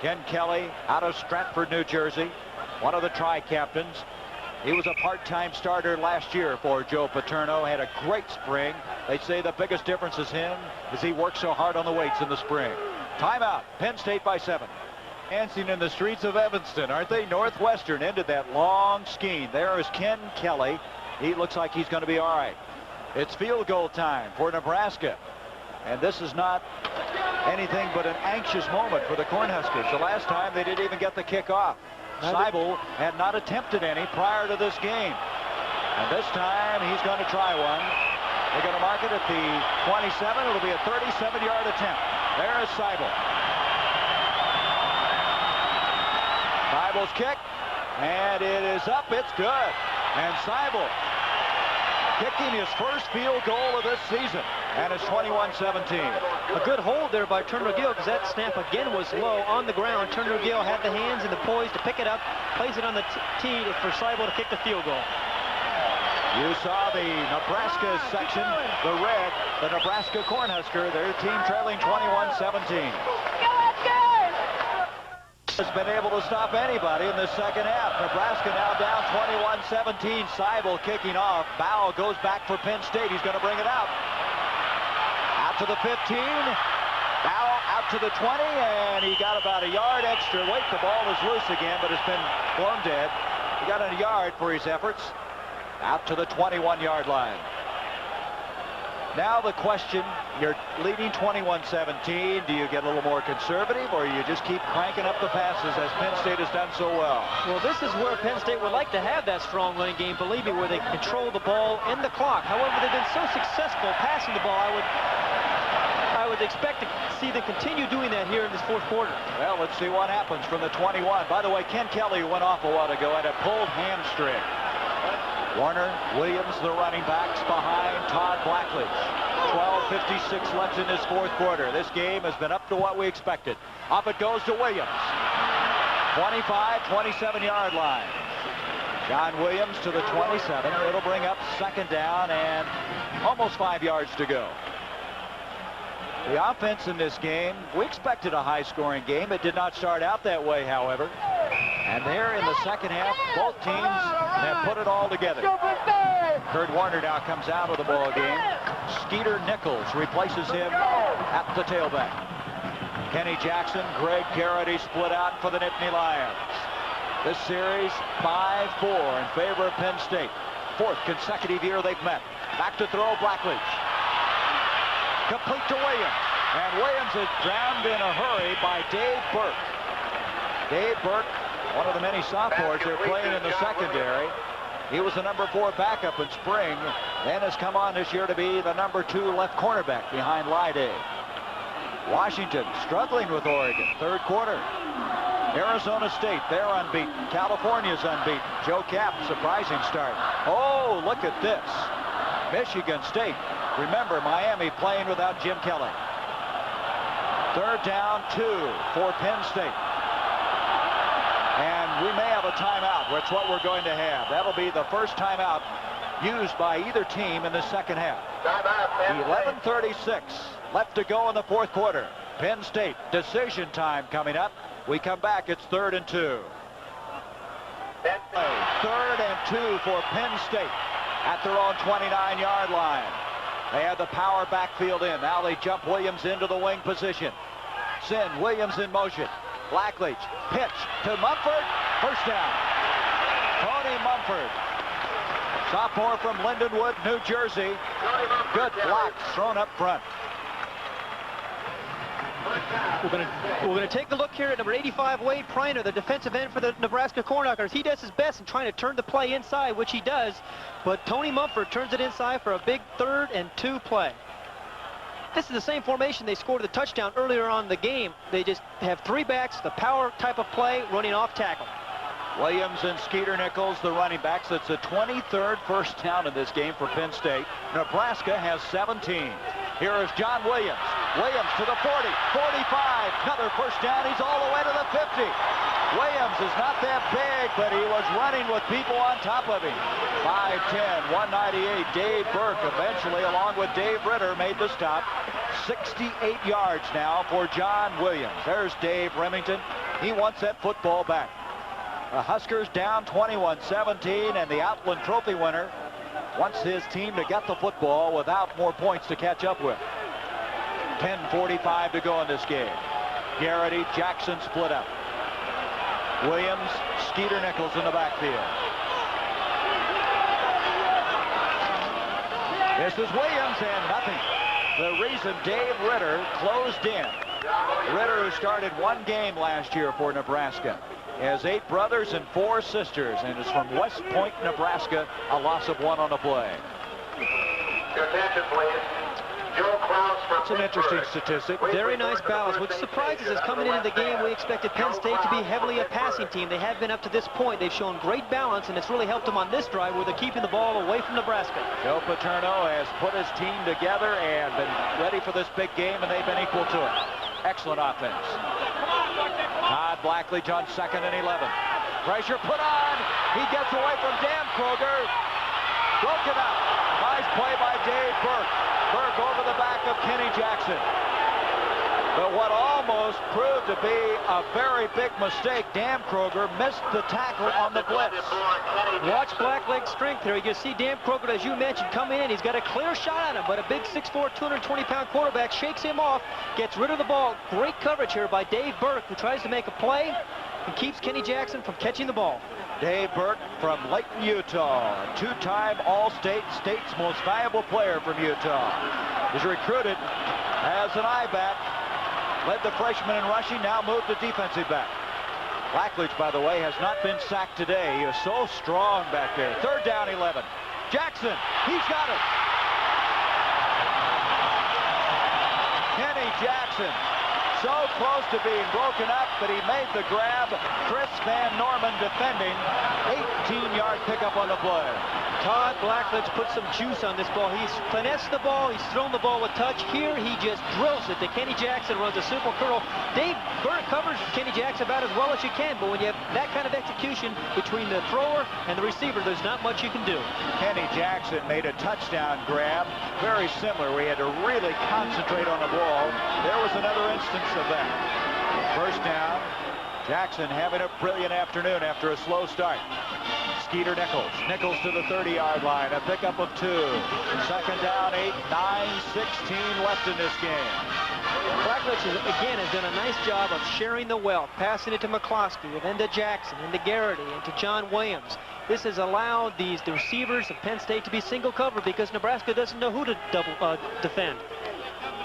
Ken Kelly out of Stratford, New Jersey, one of the tri-captains. He was a part-time starter last year for Joe Paterno, had a great spring. They say the biggest difference is him is he works so hard on the weights in the spring. Timeout, Penn State by 7. Dancing in the streets of Evanston, aren't they? Northwestern ended that long scheme. There is Ken Kelly. He looks like he's going to be all right. It's field goal time for Nebraska. And this is not anything but an anxious moment for the Cornhuskers. The last time they didn't even get the kick off. Seibel had not attempted any prior to this game. And this time he's going to try one. They're going to mark it at the 27. It'll be a 37-yard attempt. There is Seibel. Seibel's kick, and it is up. It's good. And Seibel kicking his first field goal of this season, and it's 21-17. A good hold there by Turner Gill, because that snap again was low on the ground. Turner Gill had the hands and the poise to pick it up, plays it on the tee for Seibel to kick the field goal. You saw the Nebraska section, the red, the Nebraska Cornhusker, their team trailing 21-17. Has been able to stop anybody in the second half. Nebraska now down 21-17. Seibel kicking off. Bow goes back for Penn State. He's going to bring it out. Out to the 15. Bow out to the 20, and he got about a yard extra. Wait, the ball is loose again, but it's been blown dead. He got a yard for his efforts. Out to the 21-yard line. Now the question You're leading 21-17. Do you get a little more conservative, or you just keep cranking up the passes as Penn State has done so well? Well, this is where Penn State would like to have that strong running game, believe me, where they control the ball and the clock. However, they've been so successful passing the ball, I would expect to see them continue doing that here in this fourth quarter. Well, let's see what happens from the 21. By the way, Ken Kelly went off a while ago, had a pulled hamstring. Warner, Williams, the running backs behind Todd Blackledge. 12:56 left in this fourth quarter. This game has been up to what we expected. Up it goes to Williams. 25, 27-yard line. John Williams to the 27. It'll bring up second down and almost 5 yards to go. The offense in this game, we expected a high-scoring game. It did not start out that way, however. And there in the second half, both teams have put it all together. Kurt Warner now comes out of the ball game. Skeeter Nichols replaces him at the tailback. Kenny Jackson, Greg Garrity split out for the Nittany Lions. This series 5-4 in favor of Penn State. Fourth consecutive year they've met. Back to throw, Blackledge. Complete to Williams. And Williams is drowned in a hurry by Dave Burke. Dave Burke, one of the many sophomores they're playing in the secondary. He was the number 4 backup in spring, then has come on this year to be the number 2 left cornerback behind Lyday. Washington struggling with Oregon, third quarter. Arizona State, they're unbeaten. California's unbeaten. Joe Cap, surprising start. Oh, look at this. Michigan State. Remember, Miami playing without Jim Kelly. Third down, 2 for Penn State. And we may have a timeout. That's what we're going to have. That'll be the first timeout used by either team in the second half. 11:36 left to go in the fourth quarter. Penn State, decision time coming up. We come back, it's 3rd and 2. 3rd and 2 for Penn State at their own 29-yard line. They have the power backfield in. Now they jump Williams into the wing position. Send Williams in motion. Blackledge, pitch to Mumford. First down. Tony Mumford. Sophomore from Lindenwood, New Jersey. Good blocks thrown up front. We're going to take a look here at number 85, Wade Priner, the defensive end for the Nebraska Cornhuskers. He does his best in trying to turn the play inside, which he does, but Tony Mumford turns it inside for a big 3rd and 2 play. This is the same formation they scored the touchdown earlier on in the game. They just have 3 backs, the power type of play, running off tackle. Williams and Skeeter Nichols, the running backs. It's the 23rd first down in this game for Penn State. Nebraska has 17. Here is John Williams. Williams to the 40, 45, another first down. He's all the way to the 50. Williams is not that big, but he was running with people on top of him. 5'10", 198. Dave Burke eventually, along with Dave Ritter, made the stop. 68 yards now for John Williams. There's Dave Remington. He wants that football back. The Huskers down 21-17, and the Outland Trophy winner wants his team to get the football without more points to catch up with. 10:45 to go in this game. Garrity, Jackson split up. Williams, Skeeter Nichols in the backfield. This is Williams and nothing. The reason Dave Ritter closed in. Ritter, who started 1 game last year for Nebraska, has 8 brothers and 4 sisters, and is from West Point, Nebraska. A loss of 1 on the play. Your attention, please. Joe Kraus from It's an interesting statistic. Very nice balance. What surprises us coming into the game, we expected Penn State to be heavily a passing team. They have been up to this point. They've shown great balance, and it's really helped them on this drive where they're keeping the ball away from Nebraska. Joe Paterno has put his team together and been ready for this big game, and they've been equal to it. Excellent offense. Todd Blackledge on 2nd and 11. Pressure put on. He gets away from Dan Kroger. Broken up. Nice play by Dave Burke. Burke over the back of Kenny Jackson. But what almost proved to be a very big mistake, Dan Kroger missed the tackle on the blitz. Watch Blackledge's strength here. You can see Dan Kroger, as you mentioned, coming in. He's got a clear shot on him, but a big 6'4", 220-pound quarterback shakes him off, gets rid of the ball. Great coverage here by Dave Burke, who tries to make a play and keeps Kenny Jackson from catching the ball. Dave Burke from Layton, Utah, 2-time All-State, state's most valuable player from Utah. He's recruited has an eye back. Led the freshman in rushing, now moved to defensive back. Blackledge, by the way, has not been sacked today. He is so strong back there. 3rd down, 11. Jackson, he's got it. Kenny Jackson, so close to being broken up, but he made the grab. Chris Van Norman defending. 18-yard pickup on the play. Todd Blackledge put some juice on this ball. He's finessed the ball. He's thrown the ball with touch. Here, he just drills it. Kenny Jackson runs a simple curl. Dave Burt covers Kenny Jackson about as well as you can, but when you have that kind of execution between the thrower and the receiver, there's not much you can do. Kenny Jackson made a touchdown grab, very similar, where he had to really concentrate on the ball. There was another instance of that. 1st down. Jackson having a brilliant afternoon after a slow start. Skeeter Nichols. Nichols to the 30-yard line. A pickup of 2. 2nd down, 8, 9, 16 left in this game. Blackledge, again, has done a nice job of sharing the wealth, passing it to McCloskey, and then to Jackson, and to Garrity, and to John Williams. This has allowed the receivers of Penn State to be single cover because Nebraska doesn't know who to defend.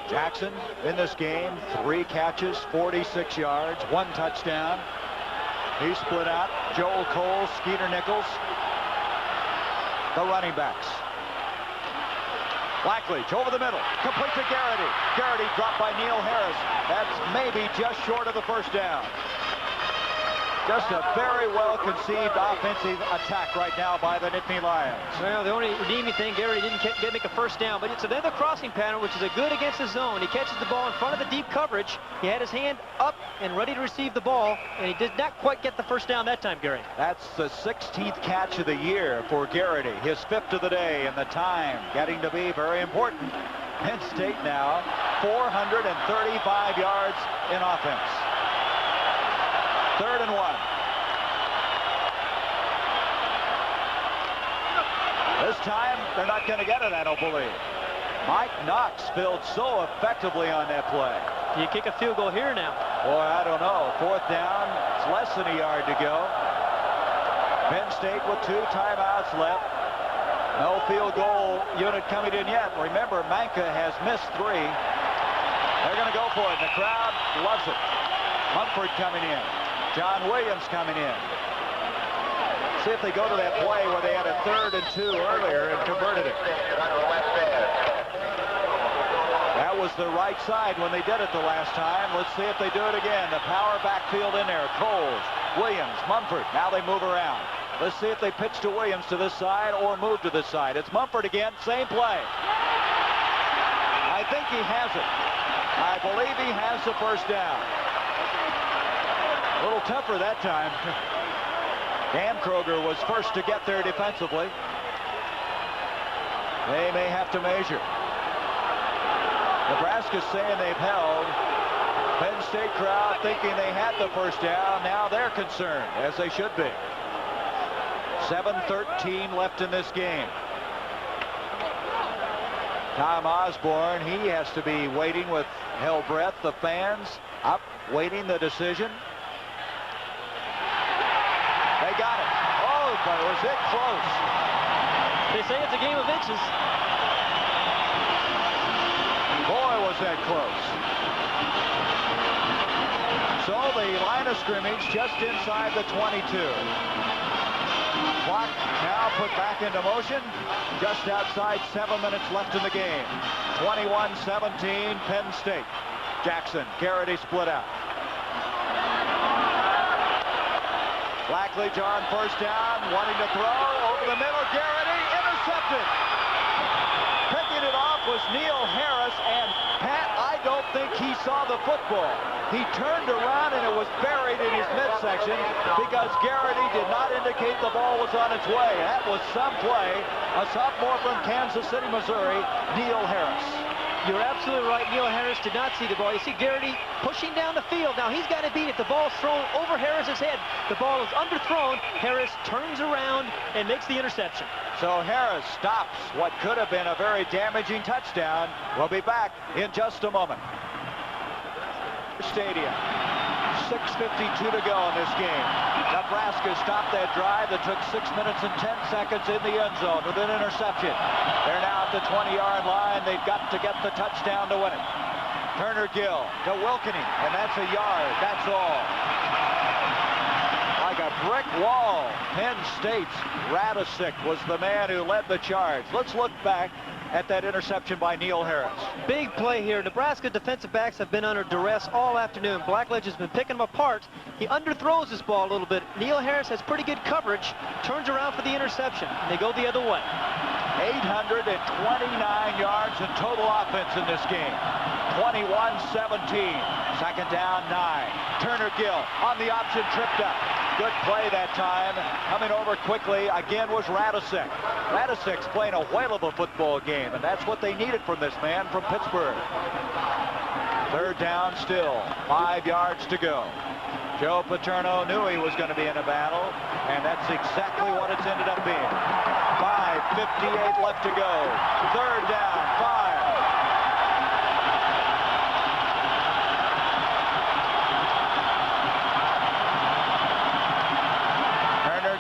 Jackson in this game, 3 catches, 46 yards, 1 touchdown. He split out. Joel Cole, Skeeter Nichols, the running backs. Blackledge over the middle, complete to Garrity. Garrity dropped by Neil Harris. That's maybe just short of the 1st down. Just a very well-conceived offensive attack right now by the Nittany Lions. Well, the only redeeming thing, Garrity didn't make a 1st down, but it's another crossing pattern, which is a good against the zone. He catches the ball in front of the deep coverage. He had his hand up and ready to receive the ball, and he did not quite get the 1st down that time, Gary. That's the 16th catch of the year for Garrity. His 5th of the day, and the time getting to be very important. Penn State now 435 yards in offense. 3rd and 1. This time, they're not going to get it, I don't believe. Mike Knox filled so effectively on that play. Do you kick a field goal here now? Boy, I don't know. 4th down, it's less than a yard to go. Penn State with 2 timeouts left. No field goal unit coming in yet. Remember, Manka has missed 3. They're going to go for it. The crowd loves it. Mumford coming in. John Williams coming in. See if they go to that play where they had a 3rd and 2 earlier and converted it. That was the right side when they did it the last time. Let's see if they do it again. The power backfield in there. Coles, Williams, Mumford. Now they move around. Let's see if they pitch to Williams to this side or move to this side. It's Mumford again. Same play. I think he has it. I believe he has the 1st down. A little tougher that time. Dan Kroger was first to get there defensively. They may have to measure. Nebraska's saying they've held. Penn State crowd thinking they had the 1st down. Now they're concerned, as they should be. 7:13 left in this game. Tom Osborne, he has to be waiting with held breath. The fans up, waiting the decision. They got it. Oh, but was it close? They say it's a game of inches. Boy, was that close. So the line of scrimmage just inside the 22. Clock now put back into motion. Just outside 7 minutes left in the game. 21-17, Penn State. Jackson, Garrity split out. Blackledge on 1st down, wanting to throw over the middle. Garrity intercepted. Picking it off was Neil Harris, and Pat, I don't think he saw the football. He turned around and it was buried in his midsection because Garrity did not indicate the ball was on its way. That was some play. A sophomore from Kansas City, Missouri, Neil Harris. You're absolutely right. Neil Harris did not see the ball. You see Garrity pushing down the field. Now he's got to beat it. The ball's thrown over Harris's head. The ball is underthrown. Harris turns around and makes the interception. So Harris stops what could have been a very damaging touchdown. We'll be back in just a moment. Stadium. 6:52 to go in this game. Nebraska stopped that drive that took 6 minutes and 10 seconds in the end zone with an interception. They're now at the 20-yard line. They've got to get the touchdown to win it. Turner Gill to Wilkening, and that's a yard. That's all. Like a brick wall, Penn State's Radisick was the man who led the charge. Let's look back at that interception by Neil Harris. Big play here. Nebraska defensive backs have been under duress all afternoon. Blackledge has been picking them apart. He underthrows this ball a little bit. Neil Harris has pretty good coverage, turns around for the interception. They go the other way. 829 yards in total offense in this game. 21-17. Second down, 9. Turner Gill on the option, tripped up. Good play that time. Coming over quickly again was Radisick. Radisick's playing a whale of a football game, and that's what they needed from this man from Pittsburgh. Third down still. 5 yards to go. Joe Paterno knew he was going to be in a battle, and that's exactly what it's ended up being. 5:58 left to go. Third down, 5.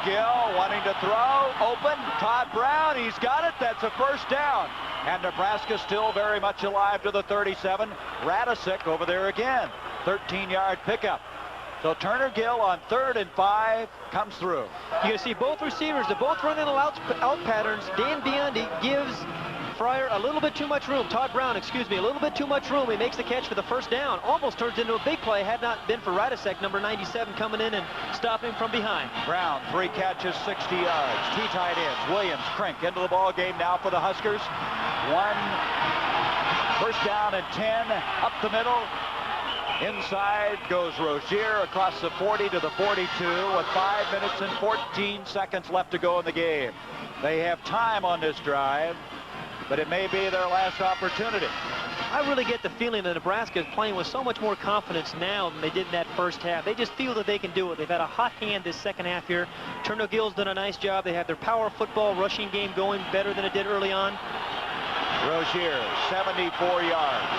Gill wanting to throw, open, Todd Brown, he's got it, that's a first down. And Nebraska still very much alive to the 37. Radisick over there again, 13-yard pickup. So Turner Gill on 3rd and 5 comes through. You can see both receivers, they're both running out patterns. Dan Biondi gives Fryer a little bit too much room. Todd Brown, excuse me, a little bit too much room. He makes the catch for the first down. Almost turns into a big play had not been for Radisick, number 97, coming in and stopping from behind. Brown, 3 catches, 60 yards. 2 tight ends. Williams, Crink into the ball game now for the Huskers. 1 first down and 10 up the middle. Inside goes Rozier across the 40 to the 42 with 5 minutes and 14 seconds left to go in the game. They have time on this drive, but it may be their last opportunity. I really get the feeling that Nebraska is playing with so much more confidence now than they did in that first half. They just feel that they can do it. They've had a hot hand this second half here. Turner Gill's done a nice job. They have their power football rushing game going better than it did early on. Rozier, 74 yards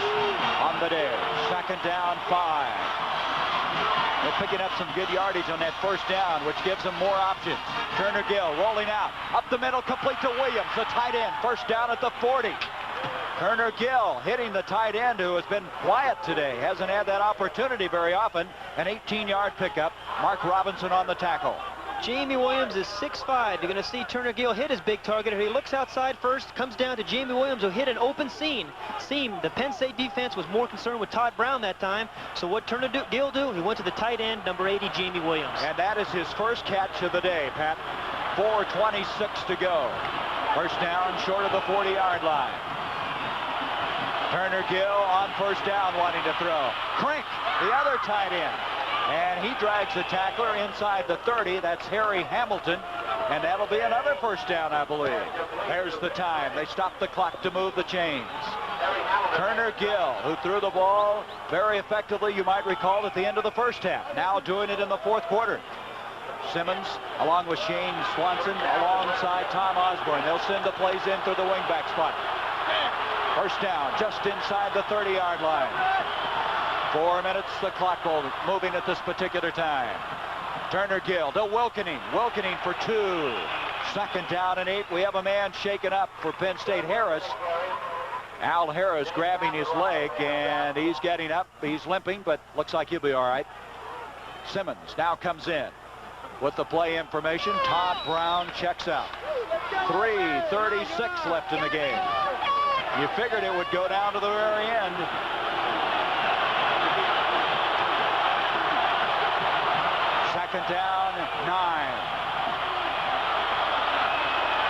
on the day. Second down, 5. They're picking up some good yardage on that first down, which gives them more options. Turner Gill rolling out. Up the middle, complete to Williams, the tight end. First down at the 40. Turner Gill hitting the tight end, who has been quiet today. Hasn't had that opportunity very often. An 18-yard pickup. Mark Robinson on the tackle. Jamie Williams is 6'5". You're going to see Turner Gill hit his big target. He looks outside first, comes down to Jamie Williams, who hit an open seam. The Penn State defense was more concerned with Todd Brown that time. So what Turner Gill do? He went to the tight end, number 80, Jamie Williams. And that is his first catch of the day, Pat. 4:26 to go. First down short of the 40-yard line. Turner Gill on first down wanting to throw. Crink, the other tight end. And he drags the tackler inside the 30. That's Harry Hamilton. And that'll be another first down, I believe. There's the time. They stop the clock to move the chains. Turner Gill, who threw the ball very effectively, you might recall, at the end of the first half. Now doing it in the fourth quarter. Simmons, along with Shane Swanson, alongside Tom Osborne. They'll send the plays in through the wingback spot. First down, just inside the 30-yard line. 4 minutes, the clock moving at this particular time. Turner Gill to Wilkening. Wilkening for 2. Second down and 8. We have a man shaken up for Penn State, Harris. Al Harris grabbing his leg, and he's getting up. He's limping, but looks like he'll be all right. Simmons now comes in with the play information. Todd Brown checks out. 3:36 left in the game. You figured it would go down to the very end. Second down, 9.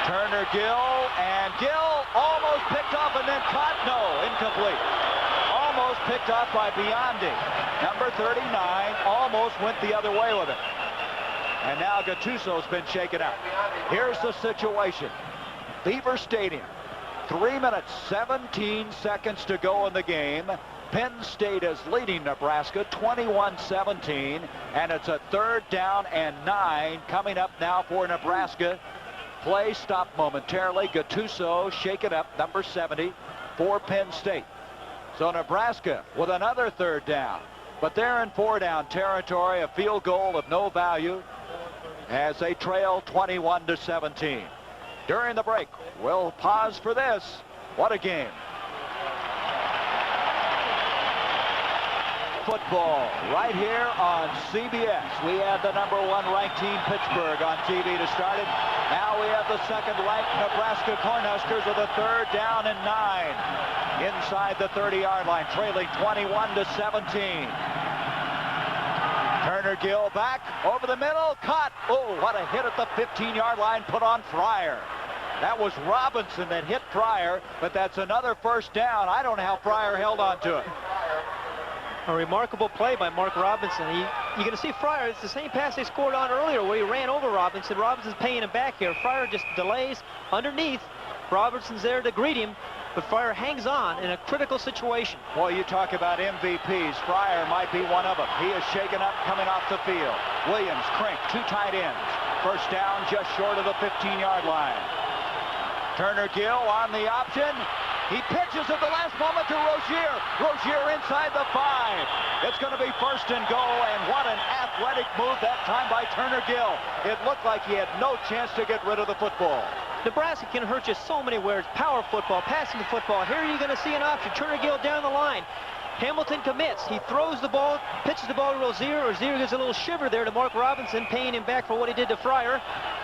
Turner Gill, and Gill almost picked off and then caught. No, incomplete. Almost picked off by Biondi. Number 39 almost went the other way with it. And now Gattuso's been shaken up. Here's the situation. Beaver Stadium. 3 minutes, 17 seconds to go in the game. Penn State is leading Nebraska 21-17, and it's a 3rd down and 9 coming up now for Nebraska. Play stopped momentarily. Gattuso shaken up, number 70, for Penn State. So Nebraska with another 3rd down, but they're in 4-down territory, a field goal of no value as they trail 21-17. During the break, we'll pause for this. What a game. football right here on CBS. We had the #1 ranked team Pittsburgh on TV to start it. Now we have the second-ranked Nebraska Cornhuskers with a 3rd down and 9 inside the 30-yard line, trailing 21-17. Turner Gill back over the middle, caught. Oh, what a hit at the 15-yard line put on Fryer. That was Robinson that hit Fryer, but that's another 1st down. I don't know how Fryer held on to it. A remarkable play by Mark Robinson. You're going to see Fryer. It's the same pass they scored on earlier where he ran over Robinson. Robinson's paying him back here. Fryer just delays underneath. Robinson's there to greet him, but Fryer hangs on in a critical situation. Boy, you talk about MVPs. Fryer might be one of them. He is shaken up coming off the field. Williams, Crink, 2 tight ends. 1st down just short of the 15-yard line. Turner Gill on the option. He pitches at the last moment to Rozier. Rozier inside the 5. It's going to be 1st and goal, and what an athletic move that time by Turner Gill. It looked like he had no chance to get rid of the football. Nebraska can hurt you so many ways. Power football, passing the football. Here you're going to see an option. Turner Gill down the line. Hamilton commits. He throws the ball, pitches the ball to Rozier. Rozier gives a little shiver there to Mark Robinson, paying him back for what he did to Fryer,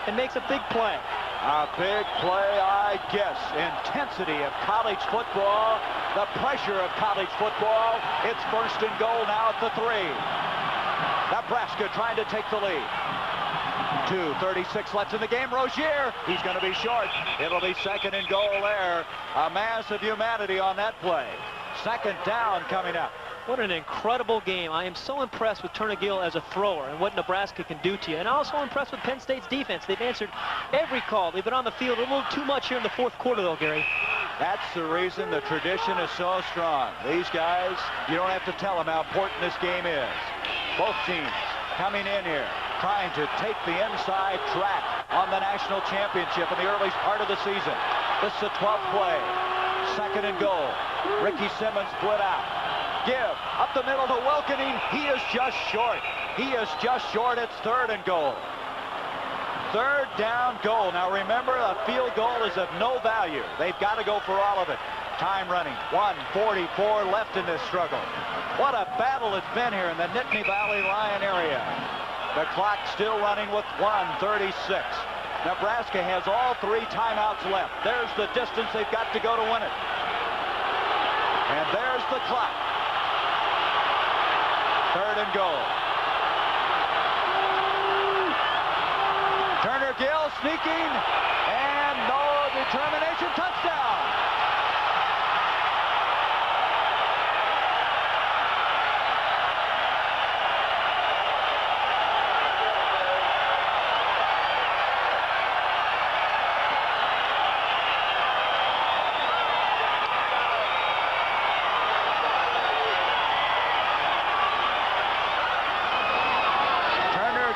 and makes a big play. A big play, I guess. Intensity of college football, the pressure of college football. It's 1st and goal now at the 3. Nebraska trying to take the lead. 2:36 left in the game. Rozier, he's going to be short. It'll be 2nd and goal there. A mass of humanity on that play. 2nd down coming up. What an incredible game. I am so impressed with Turner Gill as a thrower and what Nebraska can do to you. And also impressed with Penn State's defense. They've answered every call. They've been on the field a little too much here in the 4th quarter, though, Gary. That's the reason the tradition is so strong. These guys, you don't have to tell them how important this game is. Both teams coming in here, trying to take the inside track on the national championship in the early part of the season. This is the 12th play. 2nd and goal. Ricky Simmons split out. Give up the middle to Wilkening. He is just short. He is just short. It's 3rd and goal. 3rd down goal. Now remember, a field goal is of no value. They've got to go for all of it. Time running. 1:44 left in this struggle. What a battle it's been here in the Nittany Valley Lion area. The clock still running with 1:36. Nebraska has all 3 timeouts left. There's the distance they've got to go to win it. And there's the clock. 3rd and goal. Turner Gill sneaking, and no determination. Touchdown.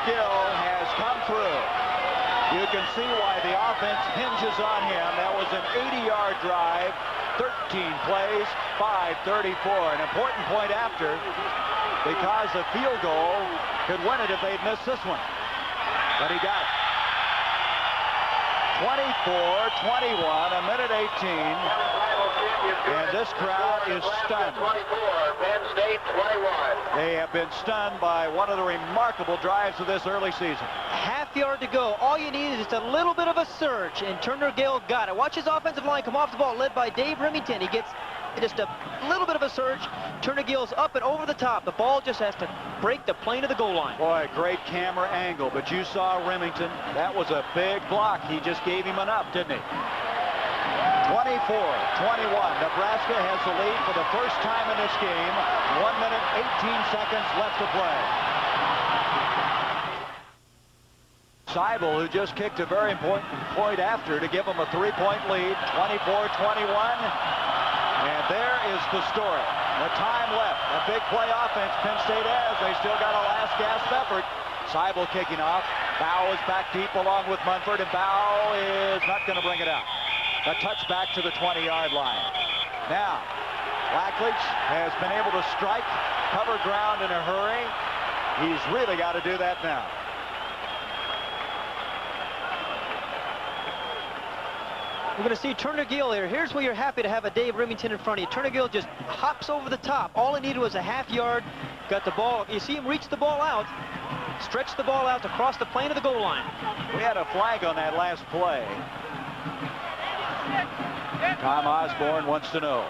Gill has come through. You can see why the offense hinges on him. That was an 80-yard drive, 13 plays, 5:34. An important point after, because the field goal could win it if they'd missed this one. But he got it. 24-21, a minute 18. And this crowd is stunned. 24, Penn State 21. They have been stunned by one of the remarkable drives of this early season. Half yard to go. All you need is just a little bit of a surge, and Turner Gill got it. Watch his offensive line come off the ball, led by Dave Remington. He gets just a little bit of a surge. Turner Gill's up and over the top. The ball just has to break the plane of the goal line. Boy, great camera angle, but you saw Remington. That was a big block. He just gave him enough, didn't he? 24-21. Nebraska has the lead for the first time in this game. 1 minute, 18 seconds left to play. Seibel, who just kicked a very important point after to give them a 3-point lead, 24-21. And there is the story. The time left. A big play offense Penn State has. They still got a last gasp effort. Seibel kicking off. Bow is back deep along with Munford, and Bow is not going to bring it out. A touchback to the 20-yard line. Now, Blackledge has been able to strike, cover ground in a hurry. He's really got to do that now. We're going to see Turner Gill here. Here's where you're happy to have a Dave Remington in front of you. Turner Gill just hops over the top. All he needed was a half yard. Got the ball. You see him reach the ball out. Stretch the ball out to cross the plane of the goal line. We had a flag on that last play. Tom Osborne wants to know.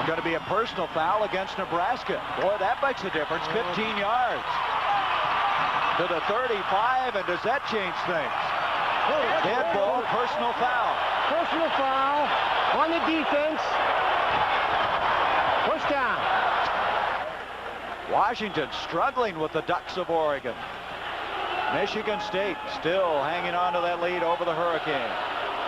Going to be a personal foul against Nebraska. Boy, that makes a difference. 15 yards to the 35, and does that change things? Dead ball, personal foul. Personal foul on the defense. Push down. Washington struggling with the Ducks of Oregon. Michigan State still hanging on to that lead over the Hurricane.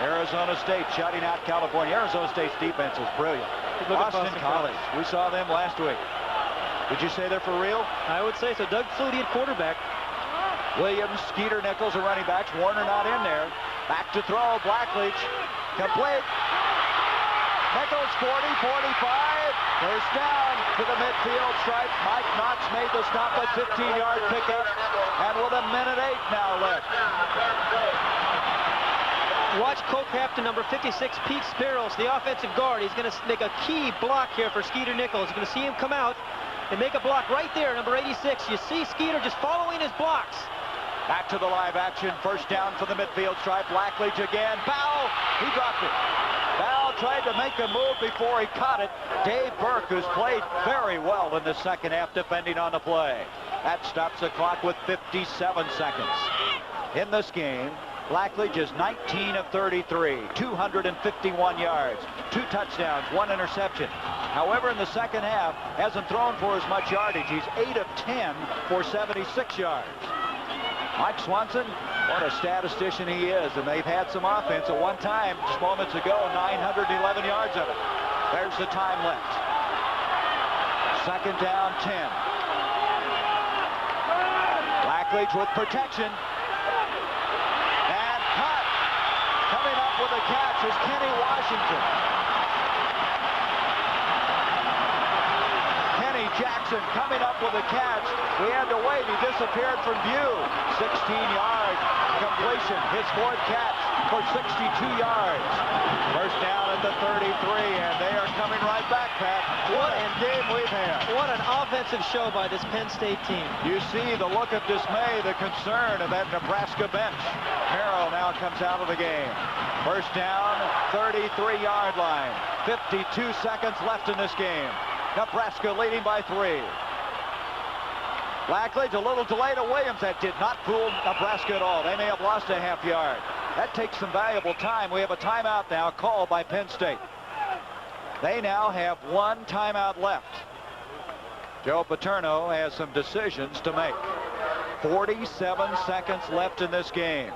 Arizona State shutting out California. Arizona State's defense is brilliant. Boston College, we saw them last week. Did you say they're for real? I would say so. Doug Flutie at quarterback. Williams, Skeeter Nichols are running backs. Warner not in there. Back to throw. Blackledge complete. Nichols 40, 45. First down to the midfield stripe. Mike Knotts made the stop at 15-yard pickup. And with a minute 8 now left. Watch co-captain number 56, Pete Sparrows, the offensive guard. He's going to make a key block here for Skeeter Nichols. You're going to see him come out and make a block right there, number 86. You see Skeeter just following his blocks. Back to the live action. First down for the midfield stripe. Blackledge again. Bowell, he dropped it. Bowell tried to make a move before he caught it. Dave Burke, who's played very well in the second half defending on the play. That stops the clock with 57 seconds. In this game, Blackledge is 19 of 33, 251 yards, 2 touchdowns, 1 interception. However, in the second half, hasn't thrown for as much yardage. He's 8 of 10 for 76 yards. Mike Swanson, what a statistician he is, and they've had some offense. At one time, just moments ago, 911 yards of it. There's the time left. Second down, 10. Blackledge with protection. And cut. Coming up with a catch is Kenny Washington. Kenny Jackson coming up with a catch. We had to wait. He disappeared from view. 16-yard completion. His fourth catch for 62 yards. First down at the 33, and they are coming right back, Pat. What a game we've had. What an offensive show by this Penn State team. You see the look of dismay, the concern of that Nebraska bench. Merrill now comes out of the game. First down, 33-yard line. 52 seconds left in this game. Nebraska leading by 3. Blackledge, a little delay to Williams. That did not fool Nebraska at all. They may have lost a half yard. That takes some valuable time. We have a timeout now called by Penn State. They now have 1 timeout left. Joe Paterno has some decisions to make. 47 seconds left in this game.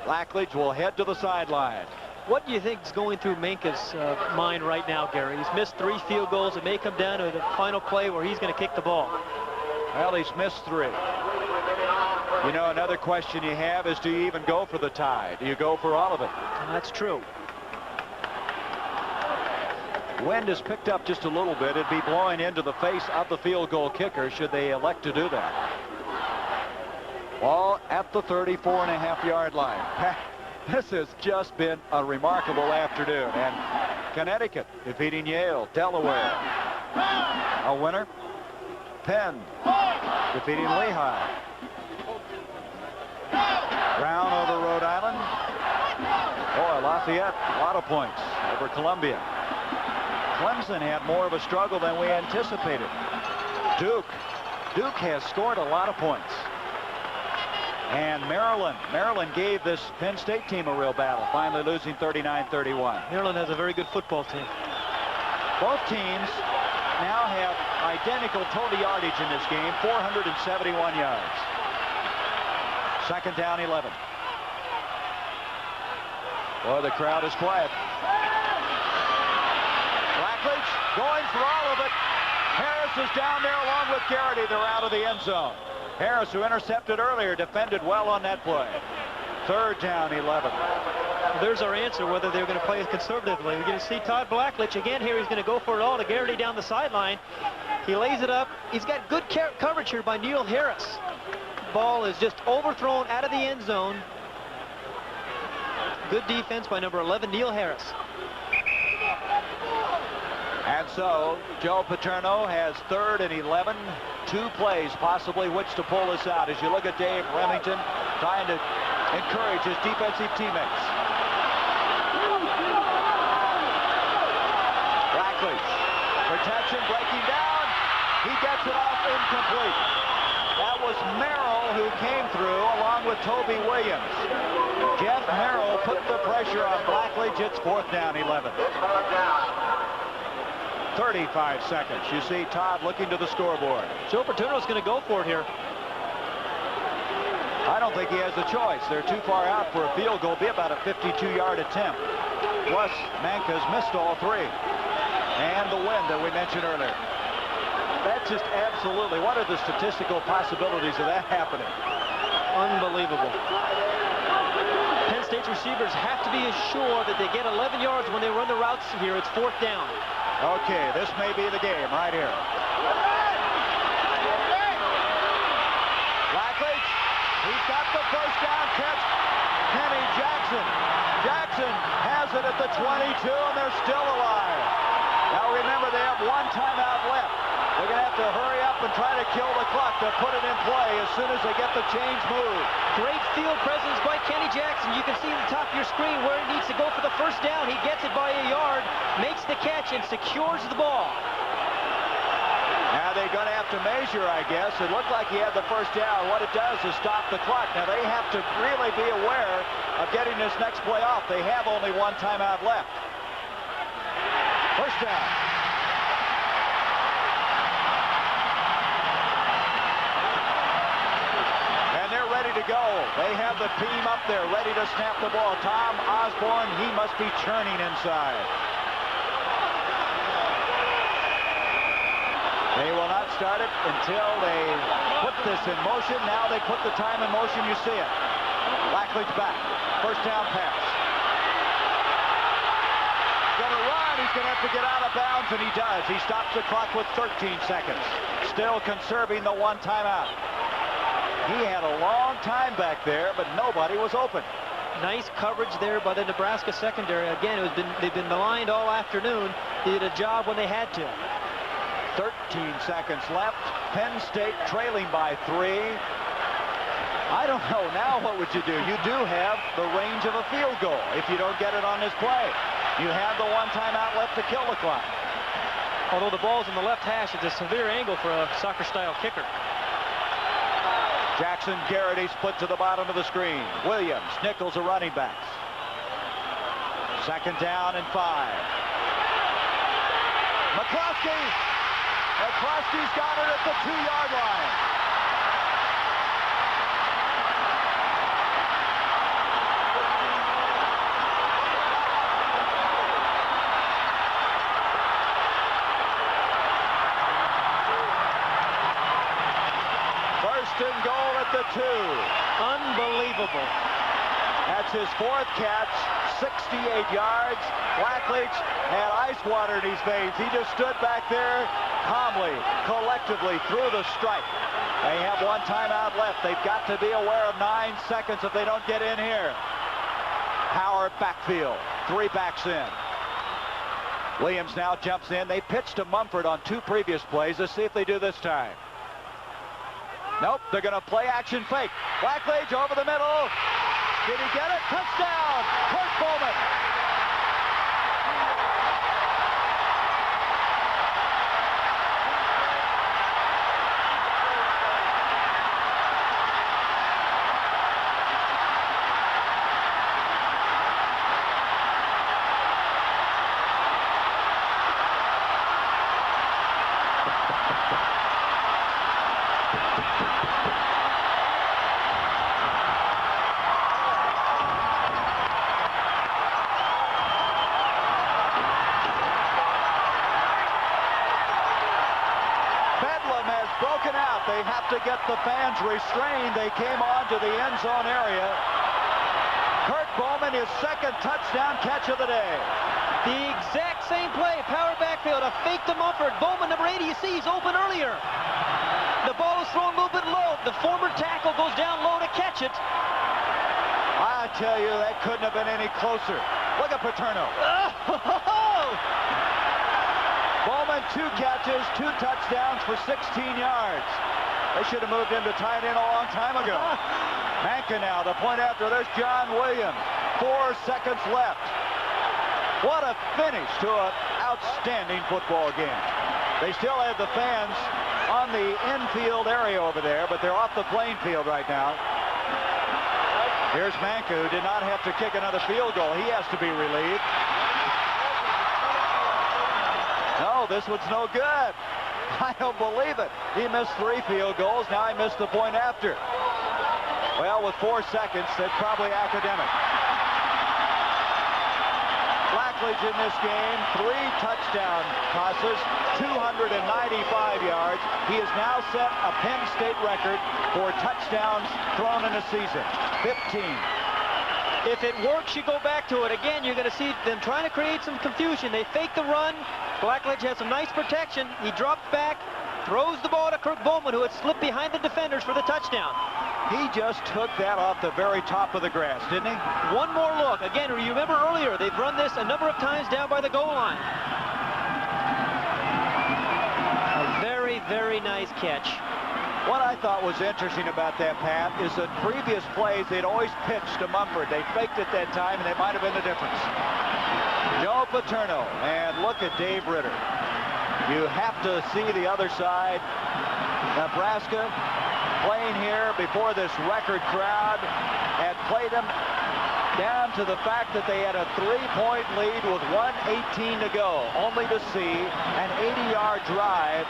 Blackledge will head to the sideline. What do you think is going through Minka's mind right now, Gary? He's missed 3 field goals. It may come down to the final play where he's going to kick the ball. Well, he's missed 3. You know, another question you have is, do you even go for the tie? Do you go for all of it? That's true. Wind has picked up just a little bit. It'd be blowing into the face of the field goal kicker should they elect to do that. Ball at the 34.5-yard line. This has just been a remarkable afternoon. And Connecticut defeating Yale. Delaware, a winner. Penn defeating Lehigh. Brown over Rhode Island. Boy, Lafayette, a lot of points over Columbia. Clemson had more of a struggle than we anticipated. Duke has scored a lot of points. And Maryland gave this Penn State team a real battle, finally losing 39-31. Maryland has a very good football team. Both teams now have identical total yardage in this game, 471 yards. Second down, 11. Boy, the crowd is quiet. Blackledge going for all of it. Harris is down there along with Garrity. They're out of the end zone. Harris, who intercepted earlier, defended well on that play. Third down, 11. There's our answer, whether they're going to play conservatively. We're going to see Todd Blackledge again here. He's going to go for it all to Garrity down the sideline. He lays it up. He's got good coverage here by Neil Harris. ball is just overthrown out of the end zone. Good defense by number 11, Neil Harris. And so Joe Paterno has 3rd and 11. 2 plays possibly which to pull this out as you look at Dave Remington trying to encourage his defensive teammates. Blackledge, protection breaking down. He gets it off incomplete. That was Merrill who came through along with Toby Williams. Jeff Merrill put the pressure on Blackledge. It's 4th down, 11. 35 seconds. You see Todd looking to the scoreboard. Joe Paterno's going to go for it here. I don't think he has a choice. They're too far out for a field goal. Be about a 52-yard attempt. Plus, Manka's missed all 3. And the wind that we mentioned earlier. That's just absolutely, what are the statistical possibilities of that happening? Unbelievable. Penn State's receivers have to be assured that they get 11 yards when they run the routes here. It's 4th down. Okay, this may be the game right here. Blackledge, he's got the first down catch. Kenny Jackson. Jackson has it at the 22, and they're still alive. Now remember, they have 1 timeout left. They're going to have to hurry up and try to kill the clock to put it in play as soon as they get the chains moved. Great field presence by Kenny Jackson. You can see at the top of your screen where he needs to go for the first down. He gets it by a yard, makes the catch, and secures the ball. Now they're going to have to measure, I guess. It looked like he had the first down. What it does is stop the clock. Now they have to really be aware of getting this next play off. They have only 1 timeout left. First down. Ready to go. They have the team up there ready to snap the ball. Tom Osborne, he must be churning inside. They will not start it until they put this in motion. Now they put the time in motion. You see it. Blackledge back. First down pass. Going to run. He's going to have to get out of bounds, and he does. He stops the clock with 13 seconds. Still conserving the 1 timeout. He had a long time back there, but nobody was open. Nice coverage there by the Nebraska secondary. Again, they've been maligned all afternoon. They did a job when they had to. 13 seconds left. Penn State trailing by 3. I don't know. Now what would you do? You do have the range of a field goal if you don't get it on this play. You have the 1 timeout left to kill the clock. Although the ball's in the left hash, it's a severe angle for a soccer-style kicker. Jackson Garrity split to the bottom of the screen. Williams, Nichols are running backs. 2nd down and 5. McCloskey. McCloskey's got it at the 2-yard line. First and goal at the 2. Unbelievable. That's his 4th catch, 68 yards. Blackledge had ice water in his veins. He just stood back there calmly, collectively through the strike. They have 1 timeout left. They've got to be aware of 9 seconds if they don't get in here. Power backfield. 3 backs in. Williams now jumps in. They pitched to Mumford on 2 previous plays. Let's see if they do this time. Nope, they're going to play action fake. Blackledge over the middle. Did he get it? Touchdown! Kurt Bowman. They have to get the fans restrained. They came on to the end zone area. Kurt Bowman, his 2nd touchdown catch of the day. The exact same play, power backfield, a fake to Mumford. Bowman, number 80, you see he's open earlier. The ball is thrown a little bit low. The former tackle goes down low to catch it. I tell you, that couldn't have been any closer. Look at Paterno. Bowman, 2 catches, 2 touchdowns for 16 yards. They should have moved him to tight end a long time ago. Manka now, the point after. There's John Williams. 4 seconds left. What a finish to an outstanding football game. They still have the fans on the infield area over there, but they're off the playing field right now. Here's Manka, who did not have to kick another field goal. He has to be relieved. No, this one's no good. I don't believe it. He missed 3 field goals. Now he missed the point after. Well, with 4 seconds, that's probably academic. Blackledge in this game, 3 touchdown passes, 295 yards. He has now set a Penn State record for touchdowns thrown in a season, 15. If it works, you go back to it. Again, you're going to see them trying to create some confusion. They fake the run. Blackledge has some nice protection. He drops back, throws the ball to Kirk Bowman, who had slipped behind the defenders for the touchdown. He just took that off the very top of the grass, didn't he? One more look. Again, you remember earlier, they've run this a number of times down by the goal line. A very, very nice catch. What I thought was interesting about that, Pat, is that previous plays, they'd always pitched to Mumford. They faked it that time, and they might have been the difference. Joe Paterno, and look at Dave Ritter. You have to see the other side. Nebraska playing here before this record crowd had played them down to the fact that they had a 3-point lead with 1:18 to go, only to see an 80-yard drive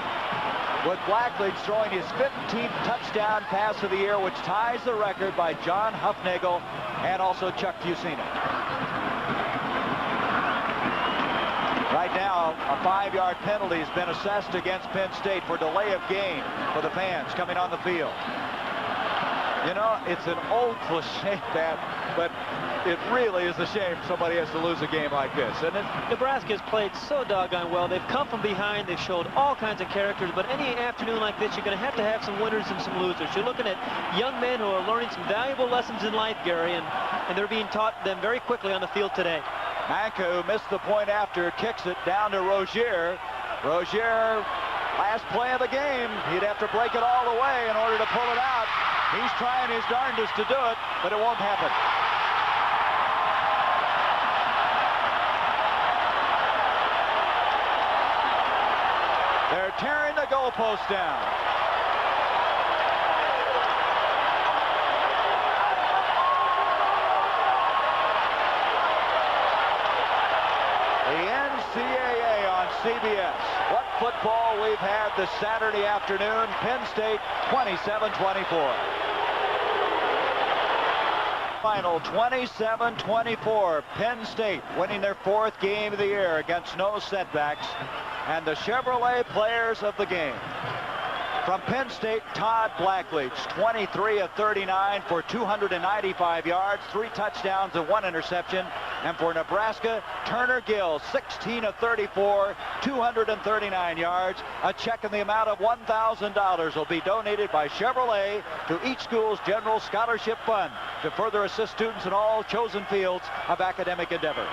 with Blackledge throwing his 15th touchdown pass of the year, which ties the record by John Huffnagel and also Chuck Fusina. Right now, a 5-yard penalty has been assessed against Penn State for delay of game for the fans coming on the field. You know, it's an old cliche, Pat, but it really is a shame somebody has to lose a game like this, isn't it? Nebraska has played so doggone well. They've come from behind. They've showed all kinds of characters. But any afternoon like this, you're going to have some winners and some losers. You're looking at young men who are learning some valuable lessons in life, Gary, and they're being taught them very quickly on the field today. Manka, who missed the point after, kicks it down to Rozier. Rozier, last play of the game. He'd have to break it all the way in order to pull it out. He's trying his darndest to do it, but it won't happen. They're tearing the goalpost down. The NCAA on CBS. What football we've had this Saturday afternoon. Penn State 27-24. Final 27-24. Penn State winning their 4th game of the year against no setbacks. And the Chevrolet players of the game. From Penn State, Todd Blackledge, 23 of 39 for 295 yards, 3 touchdowns and 1 interception. And for Nebraska, Turner Gill, 16 of 34, 239 yards. A check in the amount of $1,000 will be donated by Chevrolet to each school's general scholarship fund to further assist students in all chosen fields of academic endeavor.